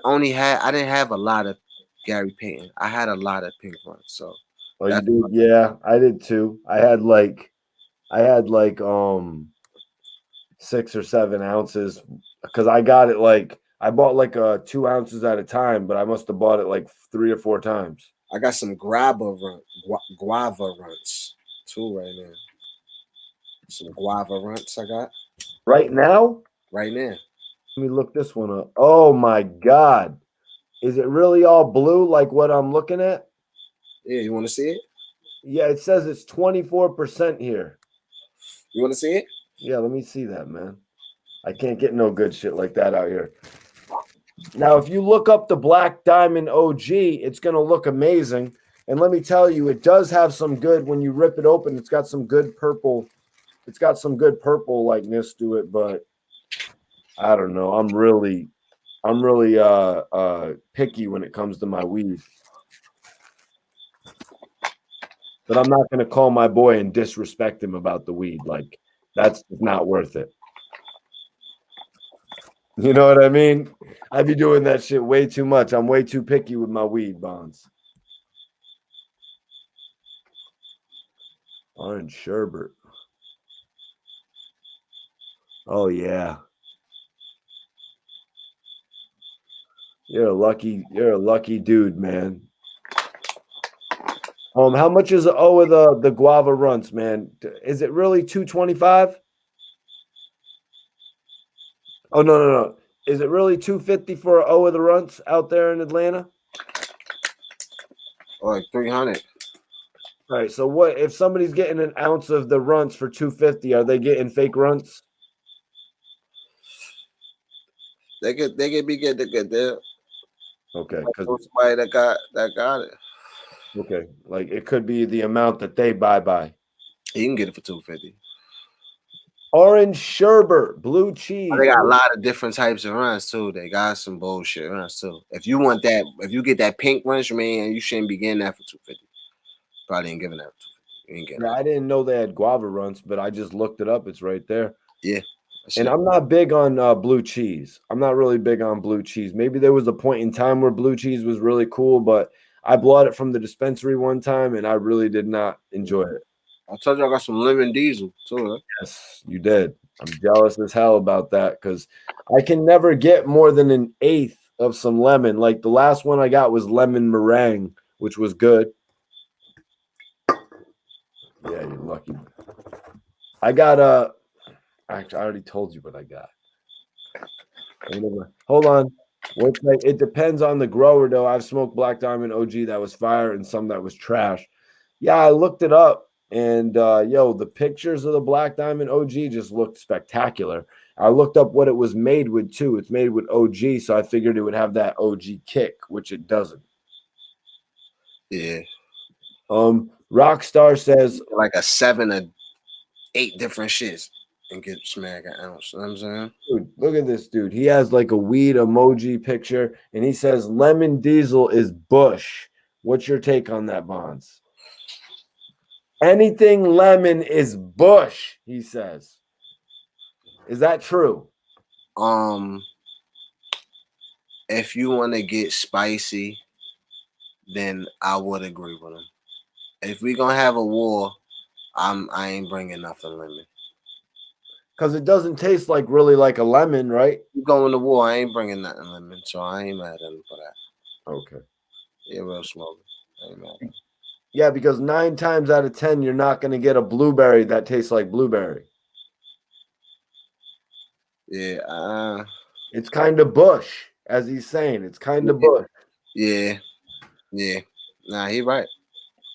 didn't have a lot of Gary Payton. I had a lot of pink ones. So Oh, you did? Yeah, I did too. I had like 6 or 7 ounces because I got it like I bought like 2 ounces at a time, but I must have bought it like 3 or 4 times. I got some guava runs too right now. Some guava runts I got Right now? right now. Let me look this one up. Oh my God. Is it really all blue like what I'm looking at? Yeah, you want to see it? Yeah, it says it's 24% here. You want to see it? Yeah, let me see that, man. I can't get no good shit like that out here. Now, if you look up the Black Diamond OG, it's going to look amazing. And let me tell you, it does have some good, when you rip it open, it's got some good purple. It's got some good purple likeness to it, but I don't know. I'm really picky when it comes to my weed. But I'm not going to call my boy and disrespect him about the weed. Like, that's not worth it. You know what I mean? I be doing that shit way too much. I'm way too picky with my weed, Bonds. Orange sherbet. Oh yeah. You're a lucky dude, man. How much is with the guava runts, man? Is it really $225? Oh no. Is it really $250 for of the runts out there in Atlanta? Or like 300. All right. So what if somebody's getting an ounce of the runts for $250? Are they getting fake runts? They could be getting a good deal. Okay, because somebody that got it. Okay, like it could be the amount that they buy by. You can get it for $250. Orange sherbet, blue cheese. They got a lot of different types of runs too. They got some bullshit runs too. If you want that, if you get that pink runs, man, you shouldn't be getting that for $250. Probably ain't giving that for $250. You ain't getting that. I didn't know they had guava runs, but I just looked it up. It's right there. Yeah. And I'm not big on blue cheese. I'm not really big on blue cheese. Maybe there was a point in time where blue cheese was really cool, but I bought it from the dispensary one time and I really did not enjoy it. I told you I got some lemon diesel too. Huh? Yes, you did. I'm jealous as hell about that because I can never get more than an eighth of some lemon. Like the last one I got was lemon meringue, which was good. Yeah, you're lucky. I got actually I already told you what I got. Hold on. It depends on the grower though. I've smoked Black Diamond OG that was fire and some that was trash. Yeah, I looked it up and the pictures of the Black Diamond OG just looked spectacular. I looked up what it was made with too. It's made with OG, so I figured it would have that OG kick, which it doesn't. Yeah. Rockstar says Like a 7 or 8 different shits and get smack an ounce. You know what I'm saying? dude, look at this dude. He has like a weed emoji picture and he says lemon diesel is Bush. What's your take on that, Bonds? Anything lemon is Bush, he says. Is that true? If you want to get spicy, then I would agree with him. If we gonna have a war, I ain't bringing nothing lemon. Because it doesn't taste like really like a lemon, right? You going to war, I ain't bringing nothing lemon, so I ain't mad at him for that. Okay. Yeah, real smoker. I ain't mad at him. Yeah, because 9 times out of 10, you're not going to get a blueberry that tastes like blueberry. Yeah, it's kind of Bush, as he's saying. It's kind of Bush. Yeah. Nah, he right.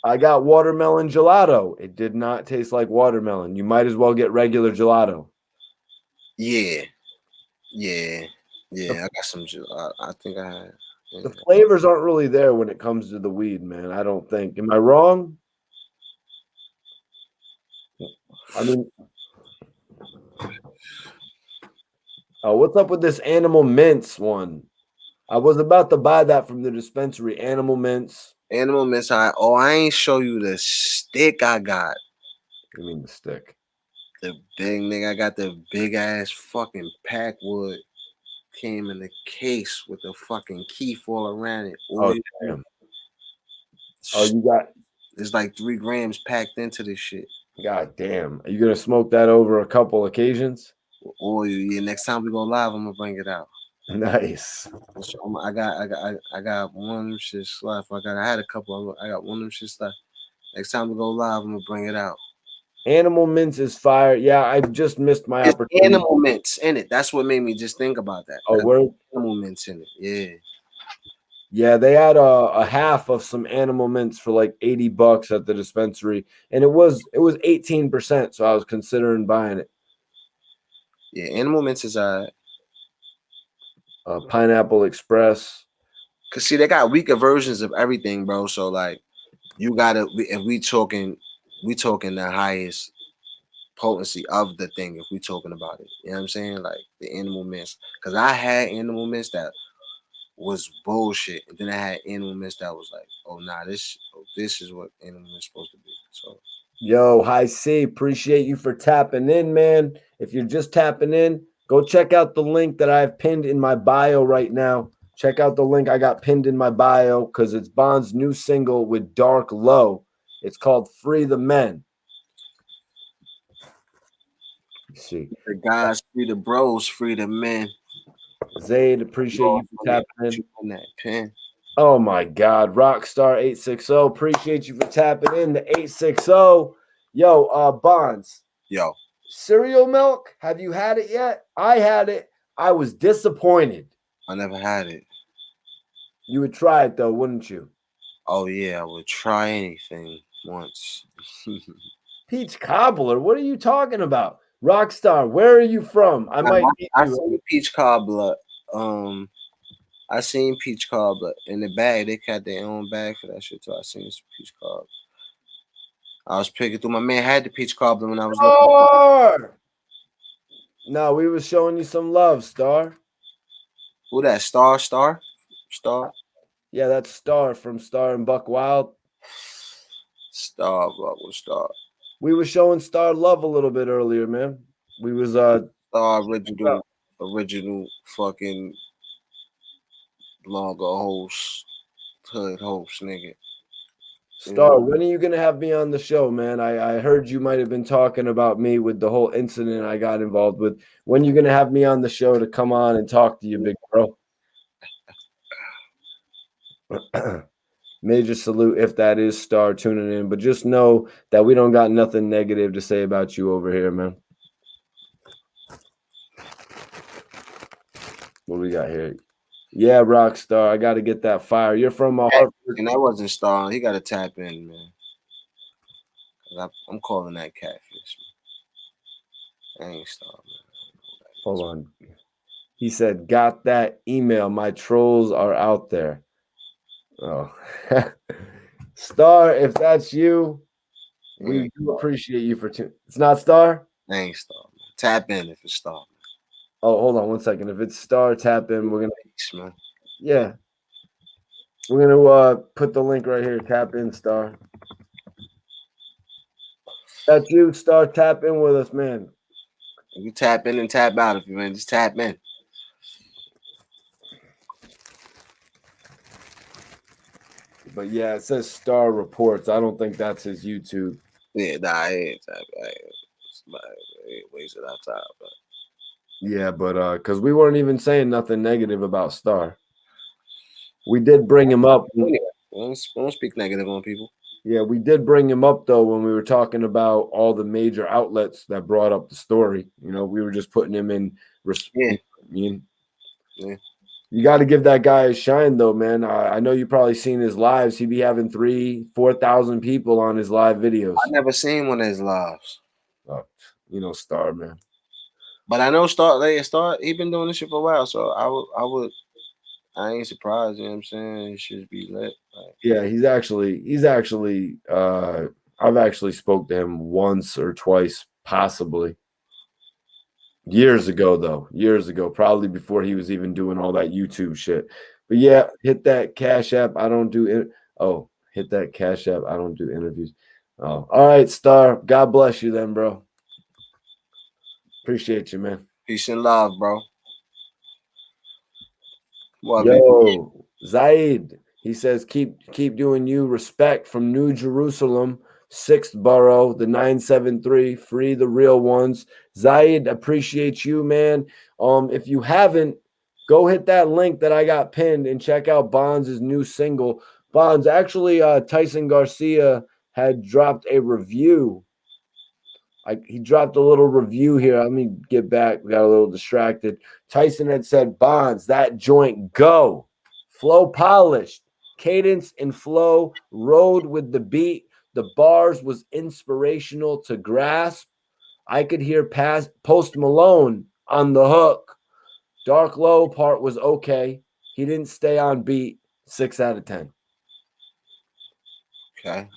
I got watermelon gelato. It did not taste like watermelon. You might as well get regular gelato. Yeah. I got some. I think I had. Yeah. The flavors aren't really there when it comes to the weed, man. I don't think. Am I wrong? I mean, what's up with this animal mints one? I was about to buy that from the dispensary. Animal mints. Animal mints. I ain't show you the stick I got. You mean the stick? The big nigga. I got the big ass fucking packwood. Came in the case with the fucking keef all around it. Oh, damn. Oh, you got. There's like 3 grams packed into this shit. God damn. Are you gonna smoke that over a couple occasions? Oil. Yeah. Next time we go live, I'm gonna bring it out. Nice. I got one of them shits left. I had a couple. I got one of them shits left. Next time we go live, I'm gonna bring it out. Animal mints is fire. Yeah, I just missed my There's opportunity. animal mints in it. That's what made me just think about that. Oh, where? Animal mints in it. Yeah. Yeah, they had a half of some animal mints for like $80 at the dispensary, and it was 18%. So I was considering buying it. Yeah, animal mints is Pineapple Express. Cause see, they got weaker versions of everything, bro. So like, you gotta if we talking the highest potency of the thing. If we talking about it, you know what I'm saying? Like the animal mints. Cause I had animal mints that was bullshit, and then I had animal mints that was like, oh nah, this is what animal mints supposed to be. So. Yo, Hi C, appreciate you for tapping in, man. If you're just tapping in, go check out the link that I have pinned in my bio right now. Check out the link I got pinned in my bio because it's Bond's new single with Dark Low. It's called Free the Men. Let's see. The guys, free the bros, free the men. Zayd, appreciate you for tapping in that pen. Oh my God, Rockstar 860, appreciate you for tapping in. The 860, yo, Bonds. Yo, cereal milk. Have you had it yet? I had it. I was disappointed. I never had it. You would try it though, wouldn't you? Oh yeah, I would try anything once. Peach cobbler. What are you talking about? Rockstar, where are you from? I might meet I you. seen peach cobbler. I seen peach cobbler in the bag. They got their own bag for that shit too. I seen some peach cobbler. I was picking through. My man had the peach cobbler when I was looking. No, we was showing you some love, Star. Who that? Star? Yeah, that's Star from Star and Buck Wild. Star, Buck was Star. We were showing Star love a little bit earlier, man. We was Star original fucking longer host, hood host, nigga. Star, when are you gonna have me on the show, man? I heard you might have been talking about me with the whole incident I got involved with. When are you gonna have me on the show to come on and talk to you, big bro? Major salute if that is Star tuning in. But just know that we don't got nothing negative to say about you over here, man. What we got here? Yeah, Rockstar. I got to get that fire. You're from Hartford. And that wasn't Star. He got to tap in, man. I'm calling that catfish. Man. That ain't Star, man. Hold on. He said, got that email. My trolls are out there. Oh. Star, if that's you, we do appreciate you for tuning. It's not Star? That ain't Star, man. Tap in if it's Star. Man. Oh, hold on 1 second. If it's Star, tap in. We're gonna Yeah. We're gonna put the link right here. Tap in, Star. That's you, Star. Tap in with us, man. You tap in and tap out if you man. Just tap in. But yeah, it says Star Reports. I don't think that's his YouTube. Yeah, nah, I ain't tap. I ain't wasted our time. But. Yeah, but because we weren't even saying nothing negative about Star. We did bring him up. We don't speak negative on people. Yeah, we did bring him up though when we were talking about all the major outlets that brought up the story. You know, we were just putting him in. Yeah. Yeah. You got to give that guy a shine though, man. I know you probably seen his lives. He'd be having 3,000-4,000 people on his live videos. I never seen one of his lives. Oh, you know, Star, man. But I know Star. He been doing this shit for a while, so I ain't surprised. You know what I'm saying? It should be lit. Like, yeah, he's actually. I've actually spoke to him once or twice, possibly. Years ago, probably before he was even doing all that YouTube shit. But yeah, hit that Cash App. I don't do it. Oh, hit that Cash App. I don't do interviews. Oh, all right, Star. God bless you then, bro. Appreciate you, man. peace and love, bro. What, Yo, Zaid. He says, keep doing you. Respect from New Jerusalem, 6th borough, the 973. Free the real ones. Zaid, appreciate you, man. If you haven't, go hit that link that I got pinned and check out Bonds' new single. Bonds, actually, Tyson Garcia had dropped a review. He dropped a little review here. Let me get back. We got a little distracted. Tyson had said, Bonds, that joint go. Flow polished. Cadence and flow rode with the beat. The bars was inspirational to grasp. I could hear Post Malone on the hook. Dark Low part was okay. He didn't stay on beat. 6 out of 10. Okay.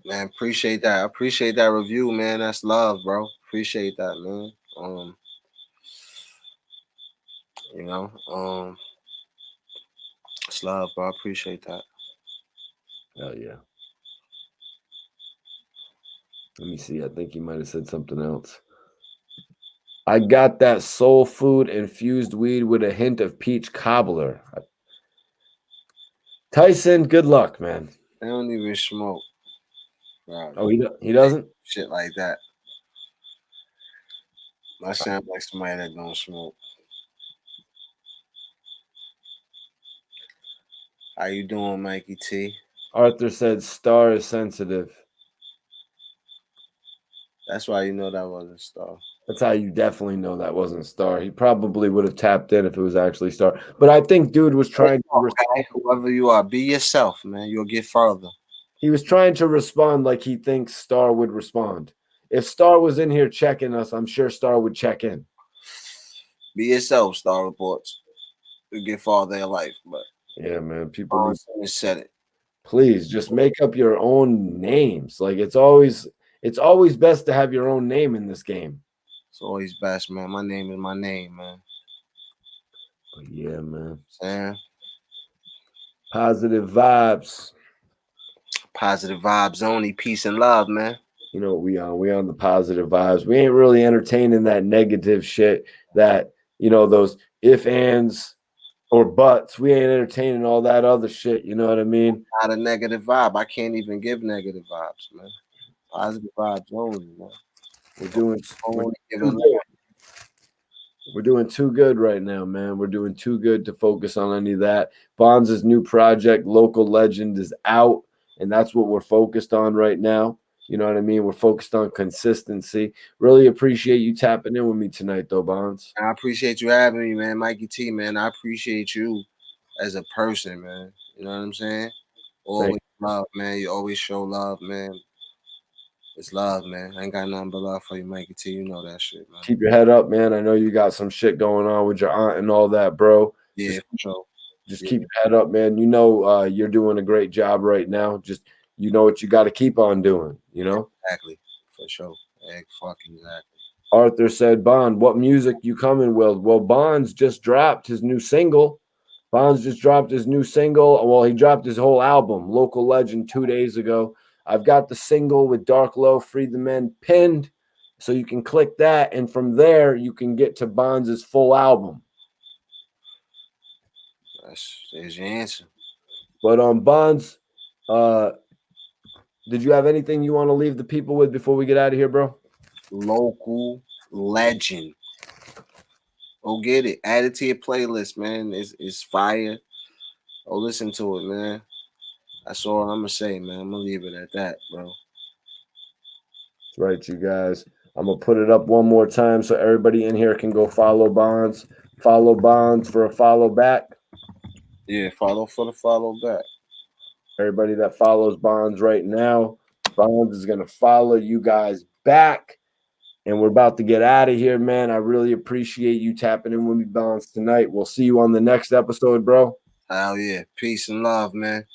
Man, appreciate that. I appreciate that review, man. That's love, bro. Appreciate that, man. It's love, bro. I appreciate that. Hell yeah. Let me see. I think he might have said something else. I got that soul food infused weed with a hint of peach cobbler. Tyson, good luck, man. They don't even smoke. Bro. Oh, he doesn't? Shit like that. I sound like somebody that don't smoke. How you doing, Mikey T? Arthur said Star is sensitive. That's why you know that wasn't Star. That's how you definitely know that wasn't Star. He probably would have tapped in if it was actually Star. But I think dude was trying to respond. Whoever you are, be yourself, man. You'll get further. He was trying to respond like he thinks Star would respond. If Star was in here checking us, I'm sure Star would check in. Be yourself, Star Reports. You'll get farther in life, but yeah, man. People said it. Please just make up your own names. Like it's always best to have your own name in this game. It's always best, man. My name is my name, man. But yeah, man. Sam. Positive vibes. Positive vibes only. Peace and love, man. You know, we on the positive vibes. We ain't really entertaining that negative shit that, you know, those if, ands, or buts. We ain't entertaining all that other shit. You know what I mean? Not a negative vibe. I can't even give negative vibes, man. Positive vibes only, man. We're doing We're doing too good right now, man. We're doing too good to focus on any of that. Bonds' new project, Local Legend, is out, and that's what we're focused on right now. You know what I mean? We're focused on consistency. Really appreciate you tapping in with me tonight, though, Bonds. I appreciate you having me, man. Mikey T, man. I appreciate you as a person, man. You know what I'm saying? Always love, man. You always show love, man. It's love, man. I ain't got nothing but love for you, Mikey T. You know that shit, man. Keep your head up, man. I know you got some shit going on with your aunt and all that, bro. Yeah, Just, for sure. just keep your head up, man. You know you're doing a great job right now. Just you know what you got to keep on doing, you know? Exactly. For sure. Fucking exactly. Arthur said, Bond, what music you coming with? Well, Bonds just dropped his new single. Bonds just dropped his new single. Well, he dropped his whole album, Local Legend, 2 days ago. I've got the single with Dark Low, Free the Men pinned. So you can click that. And from there, you can get to Bonds' full album. There's your answer. But Bonds, did you have anything you want to leave the people with before we get out of here, bro? Local Legend. Go get it. Add it to your playlist, man. It's fire. Go listen to it, man. That's all I'm gonna say, man. I'm gonna leave it at that, bro. That's right, you guys. I'm gonna put it up one more time so everybody in here can go follow Bonds. Follow Bonds for a follow back. Yeah, follow for the follow back. Everybody that follows Bonds right now, Bonds is gonna follow you guys back. And we're about to get out of here, man. I really appreciate you tapping in with me, Bonds, tonight. We'll see you on the next episode, bro. Hell yeah. Peace and love, man.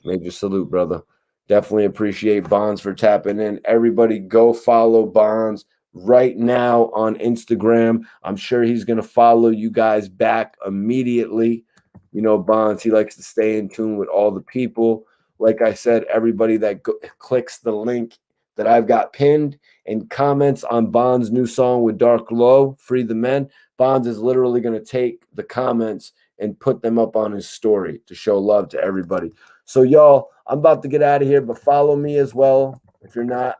Major salute, brother. Definitely appreciate Bonds for tapping in. Everybody go follow Bonds right now on Instagram. I'm sure he's going to follow you guys back immediately. You know, Bonds, he likes to stay in tune with all the people. Like I said, everybody that clicks the link that I've got pinned and comments on Bonds' new song with Dark Low, Free the Men, Bonds is literally going to take the comments and put them up on his story to show love to everybody. So, y'all, I'm about to get out of here, but follow me as well. If you're not,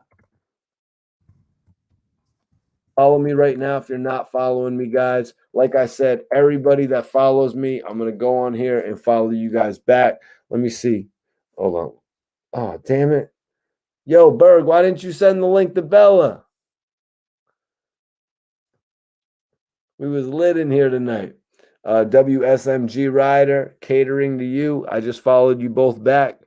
follow me right now if you're not following me, guys. Like I said, everybody that follows me, I'm going to go on here and follow you guys back. Let me see. Hold on. Oh, damn it. Yo, Berg, why didn't you send the link to Bella? We was lit in here tonight. WSMG Rider, catering to you. I just followed you both back.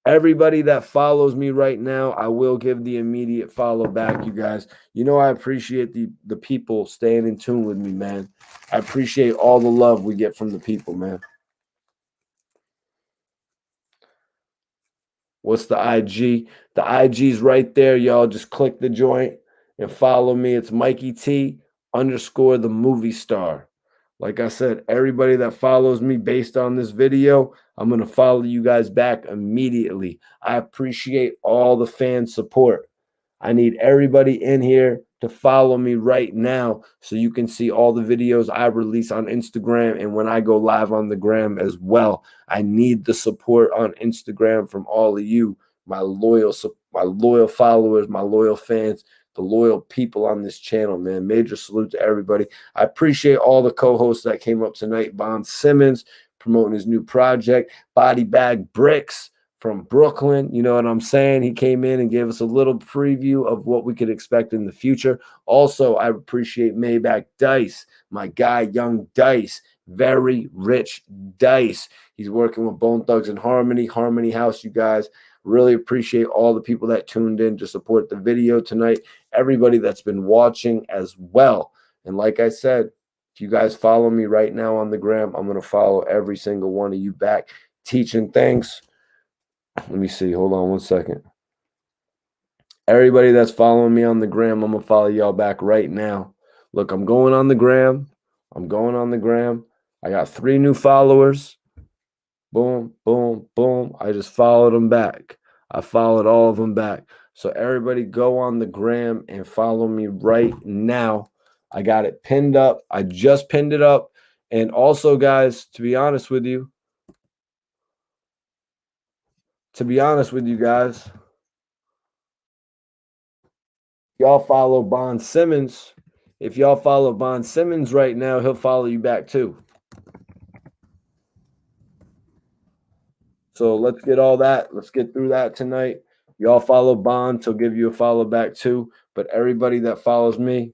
Everybody that follows me right now, I will give the immediate follow back, you guys. You know I appreciate the people staying in tune with me, man. I appreciate all the love we get from the people, man. What's the IG? The IG's right there, y'all. Just click the joint and follow me. It's Mikey T _ the movie star. Like I said, everybody that follows me based on this video, I'm going to follow you guys back immediately. I appreciate all the fan support. I need everybody in here to follow me right now so you can see all the videos I release on Instagram and when I go live on the gram as well. I need the support on Instagram from all of you, my loyal followers, my loyal fans, the loyal people on this channel, man. Major salute to everybody. I appreciate all the co-hosts that came up tonight. Bond Simmons promoting his new project, Body Bag Bricks from Brooklyn. You know what I'm saying? He came in and gave us a little preview of what we could expect in the future. Also, I appreciate Maybach Dice, my guy, Young Dice, very rich Dice. He's working with Bone Thugs and Harmony House, you guys. Really appreciate all the people that tuned in to support the video tonight. Everybody that's been watching as well. And like I said, if you guys follow me right now on the gram, I'm going to follow every single one of you back. Teaching things. Let me see. Hold on one second. Everybody that's following me on the gram, I'm going to follow y'all back right now. Look, I'm going on the gram. I got 3 new followers. Boom, boom, boom. I just followed them back. I followed all of them back. So everybody go on the gram and follow me right now. I got it pinned up. I just pinned it up. And also, guys, to be honest with you guys, y'all follow Bond Simmons If y'all follow Bond Simmons right now, he'll follow you back too. So let's get all that. Let's get through that tonight. Y'all follow Bond, he'll give you a follow back too. But everybody that follows me,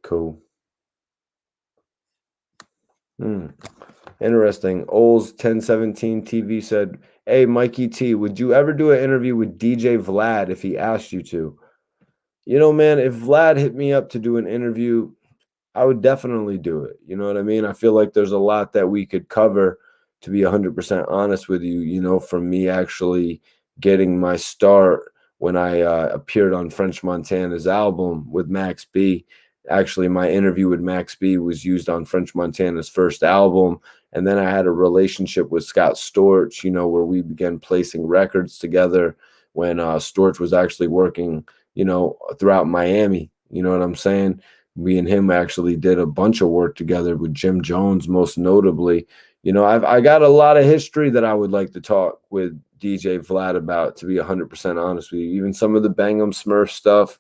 cool. Interesting. Ols 1017 TV said, "Hey, Mikey T, would you ever do an interview with DJ Vlad if he asked you to?" You know, man, if Vlad hit me up to do an interview, I would definitely do it. You know what I mean? I feel like there's a lot that we could cover, to be 100% honest with you, you know, from me actually getting my start when I appeared on French Montana's album with Max B. Actually, my interview with Max B was used on French Montana's first album. And then I had a relationship with Scott Storch, you know, where we began placing records together when Storch was actually working, you know, throughout Miami. You know what I'm saying? Me and him actually did a bunch of work together with Jim Jones, most notably. You know, I got a lot of history that I would like to talk with DJ Vlad about, to be 100% honest with you. Even some of the Bang 'em Smurf stuff,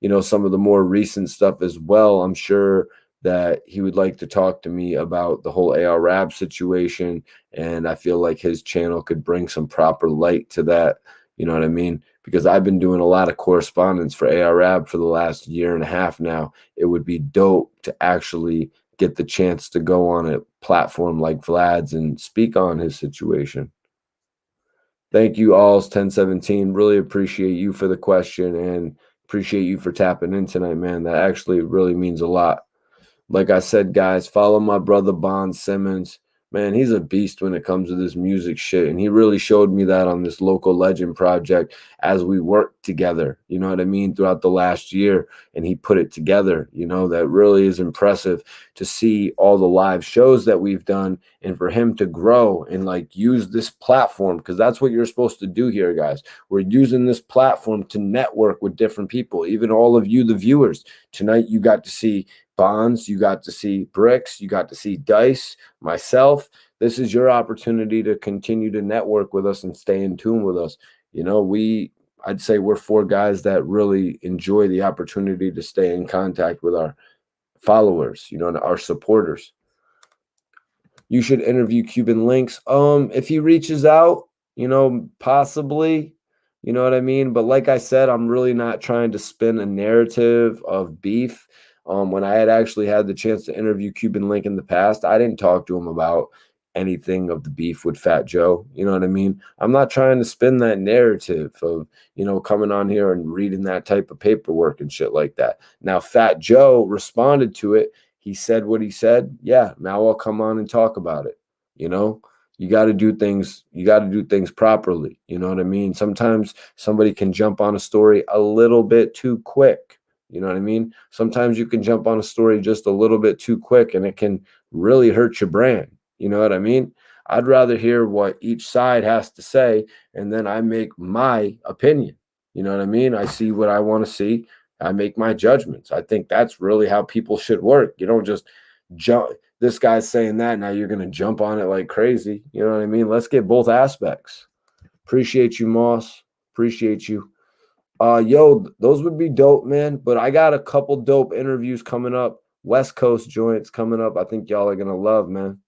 you know, some of the more recent stuff as well. I'm sure that he would like to talk to me about the whole AR Rab situation, and I feel like his channel could bring some proper light to that. You know what I mean? Because I've been doing a lot of correspondence for AR Rab for the last year and a half now. It would be dope to actually get the chance to go on a platform like Vlad's and speak on his situation. Thank you, Alls 1017. Really appreciate you for the question and appreciate you for tapping in tonight, man. That actually really means a lot. Like I said, guys, follow my brother Bond Simmons. Man, he's a beast when it comes to this music shit. And he really showed me that on this Local Legend project as we worked together, you know what I mean, throughout the last year. And he put it together, you know, that really is impressive to see all the live shows that we've done and for him to grow and like use this platform, because that's what you're supposed to do here, guys. We're using this platform to network with different people, even all of you, the viewers. Tonight, you got to see Bonds, you got to see Bricks, you got to see Dice, myself. This is your opportunity to continue to network with us and stay in tune with us. You know, I'd say we're four guys that really enjoy the opportunity to stay in contact with our followers, you know, and our supporters. You should interview Cuban Links. If he reaches out, you know, possibly, you know what I mean? But like I said, I'm really not trying to spin a narrative of beef. When I had actually had the chance to interview Cuban Link in the past, I didn't talk to him about anything of the beef with Fat Joe. You know what I mean? I'm not trying to spin that narrative of, you know, coming on here and reading that type of paperwork and shit like that. Now, Fat Joe responded to it. He said what he said. Yeah, now I'll come on and talk about it. You know, you got to do things properly. You know what I mean? Sometimes somebody can jump on a story a little bit too quick. You know what I mean? Sometimes you can jump on a story just a little bit too quick and it can really hurt your brand. You know what I mean? I'd rather hear what each side has to say and then I make my opinion. You know what I mean? I see what I want to see. I make my judgments. I think that's really how people should work. You don't just jump. This guy's saying that, now you're going to jump on it like crazy. You know what I mean? Let's get both aspects. Appreciate you, Moss. Appreciate you. Yo, those would be dope, man. But I got a couple dope interviews coming up. West Coast joints coming up. I think y'all are going to love, man.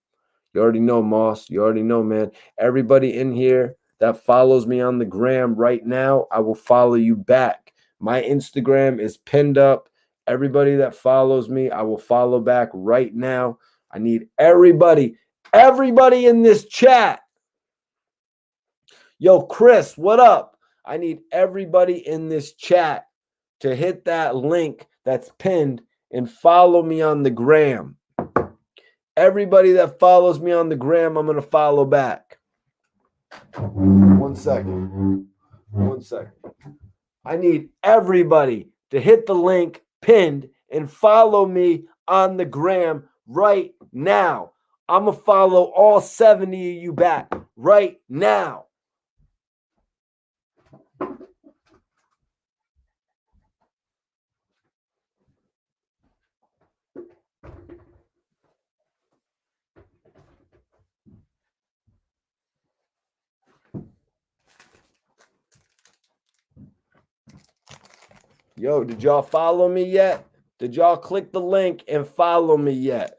You already know, Moss. You already know, man. Everybody in here that follows me on the gram right now, I will follow you back. My Instagram is pinned up. Everybody that follows me, I will follow back right now. I need everybody in this chat. Yo, Chris, what up? I need everybody in this chat to hit that link that's pinned and follow me on the gram. Everybody that follows me on the gram, I'm going to follow back. 1 second. 1 second. I need everybody to hit the link pinned and follow me on the gram right now. I'm going to follow all 70 of you back right now. Yo, did y'all follow me yet? Did y'all click the link and follow me yet?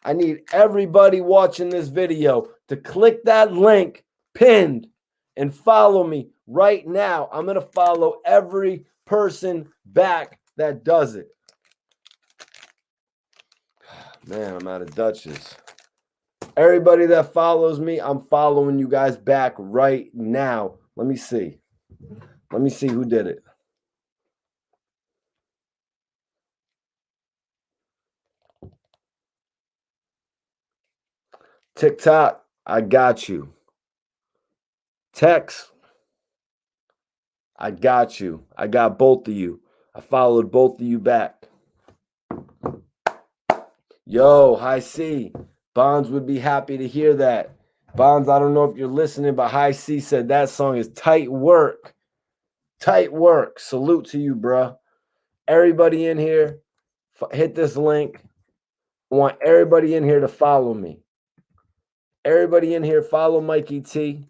I need everybody watching this video to click that link pinned and follow me right now. I'm going to follow every person back that does it. Man, I'm out of Dutches. Everybody that follows me, I'm following you guys back right now. Let me see. Let me see who did it. TikTok, I got you. Text, I got you. I got both of you. I followed both of you back. Yo, High C. Bonds would be happy to hear that. Bonds, I don't know if you're listening, but High C said that song is tight work. Tight work. Salute to you, bruh. Everybody in here, hit this link. I want everybody in here to follow me. Everybody in here, follow Mikey T.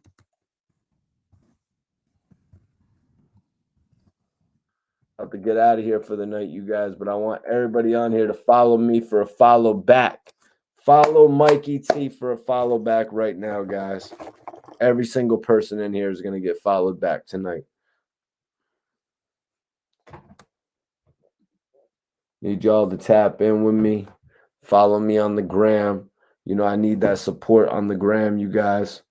I have to get out of here for the night, you guys, but I want everybody on here to follow me for a follow back. Follow Mikey T for a follow back right now, guys. Every single person in here is going to get followed back tonight. Need y'all to tap in with me. Follow me on the gram. You know, I need that support on the gram, you guys.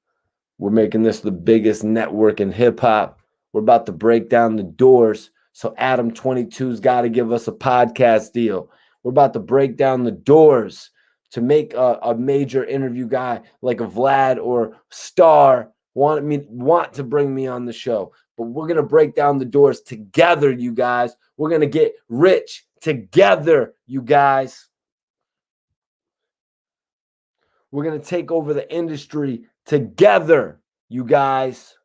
We're making this the biggest network in hip-hop. We're about to break down the doors. So Adam 22's got to give us a podcast deal. We're about to break down the doors to make a major interview guy like a Vlad or Star want to bring me on the show. But we're going to break down the doors together, you guys. We're going to get rich together, you guys. We're going to take over the industry together, you guys.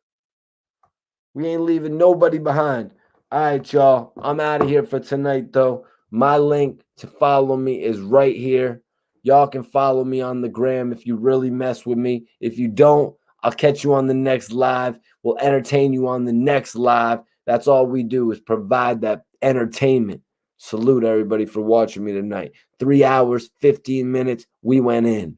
We ain't leaving nobody behind. All right, y'all. I'm out of here for tonight, though. My link to follow me is right here. Y'all can follow me on the gram if you really mess with me. If you don't, I'll catch you on the next live. We'll entertain you on the next live. That's all we do is provide that entertainment. Salute everybody for watching me tonight. 3 hours, 15 minutes. We went in.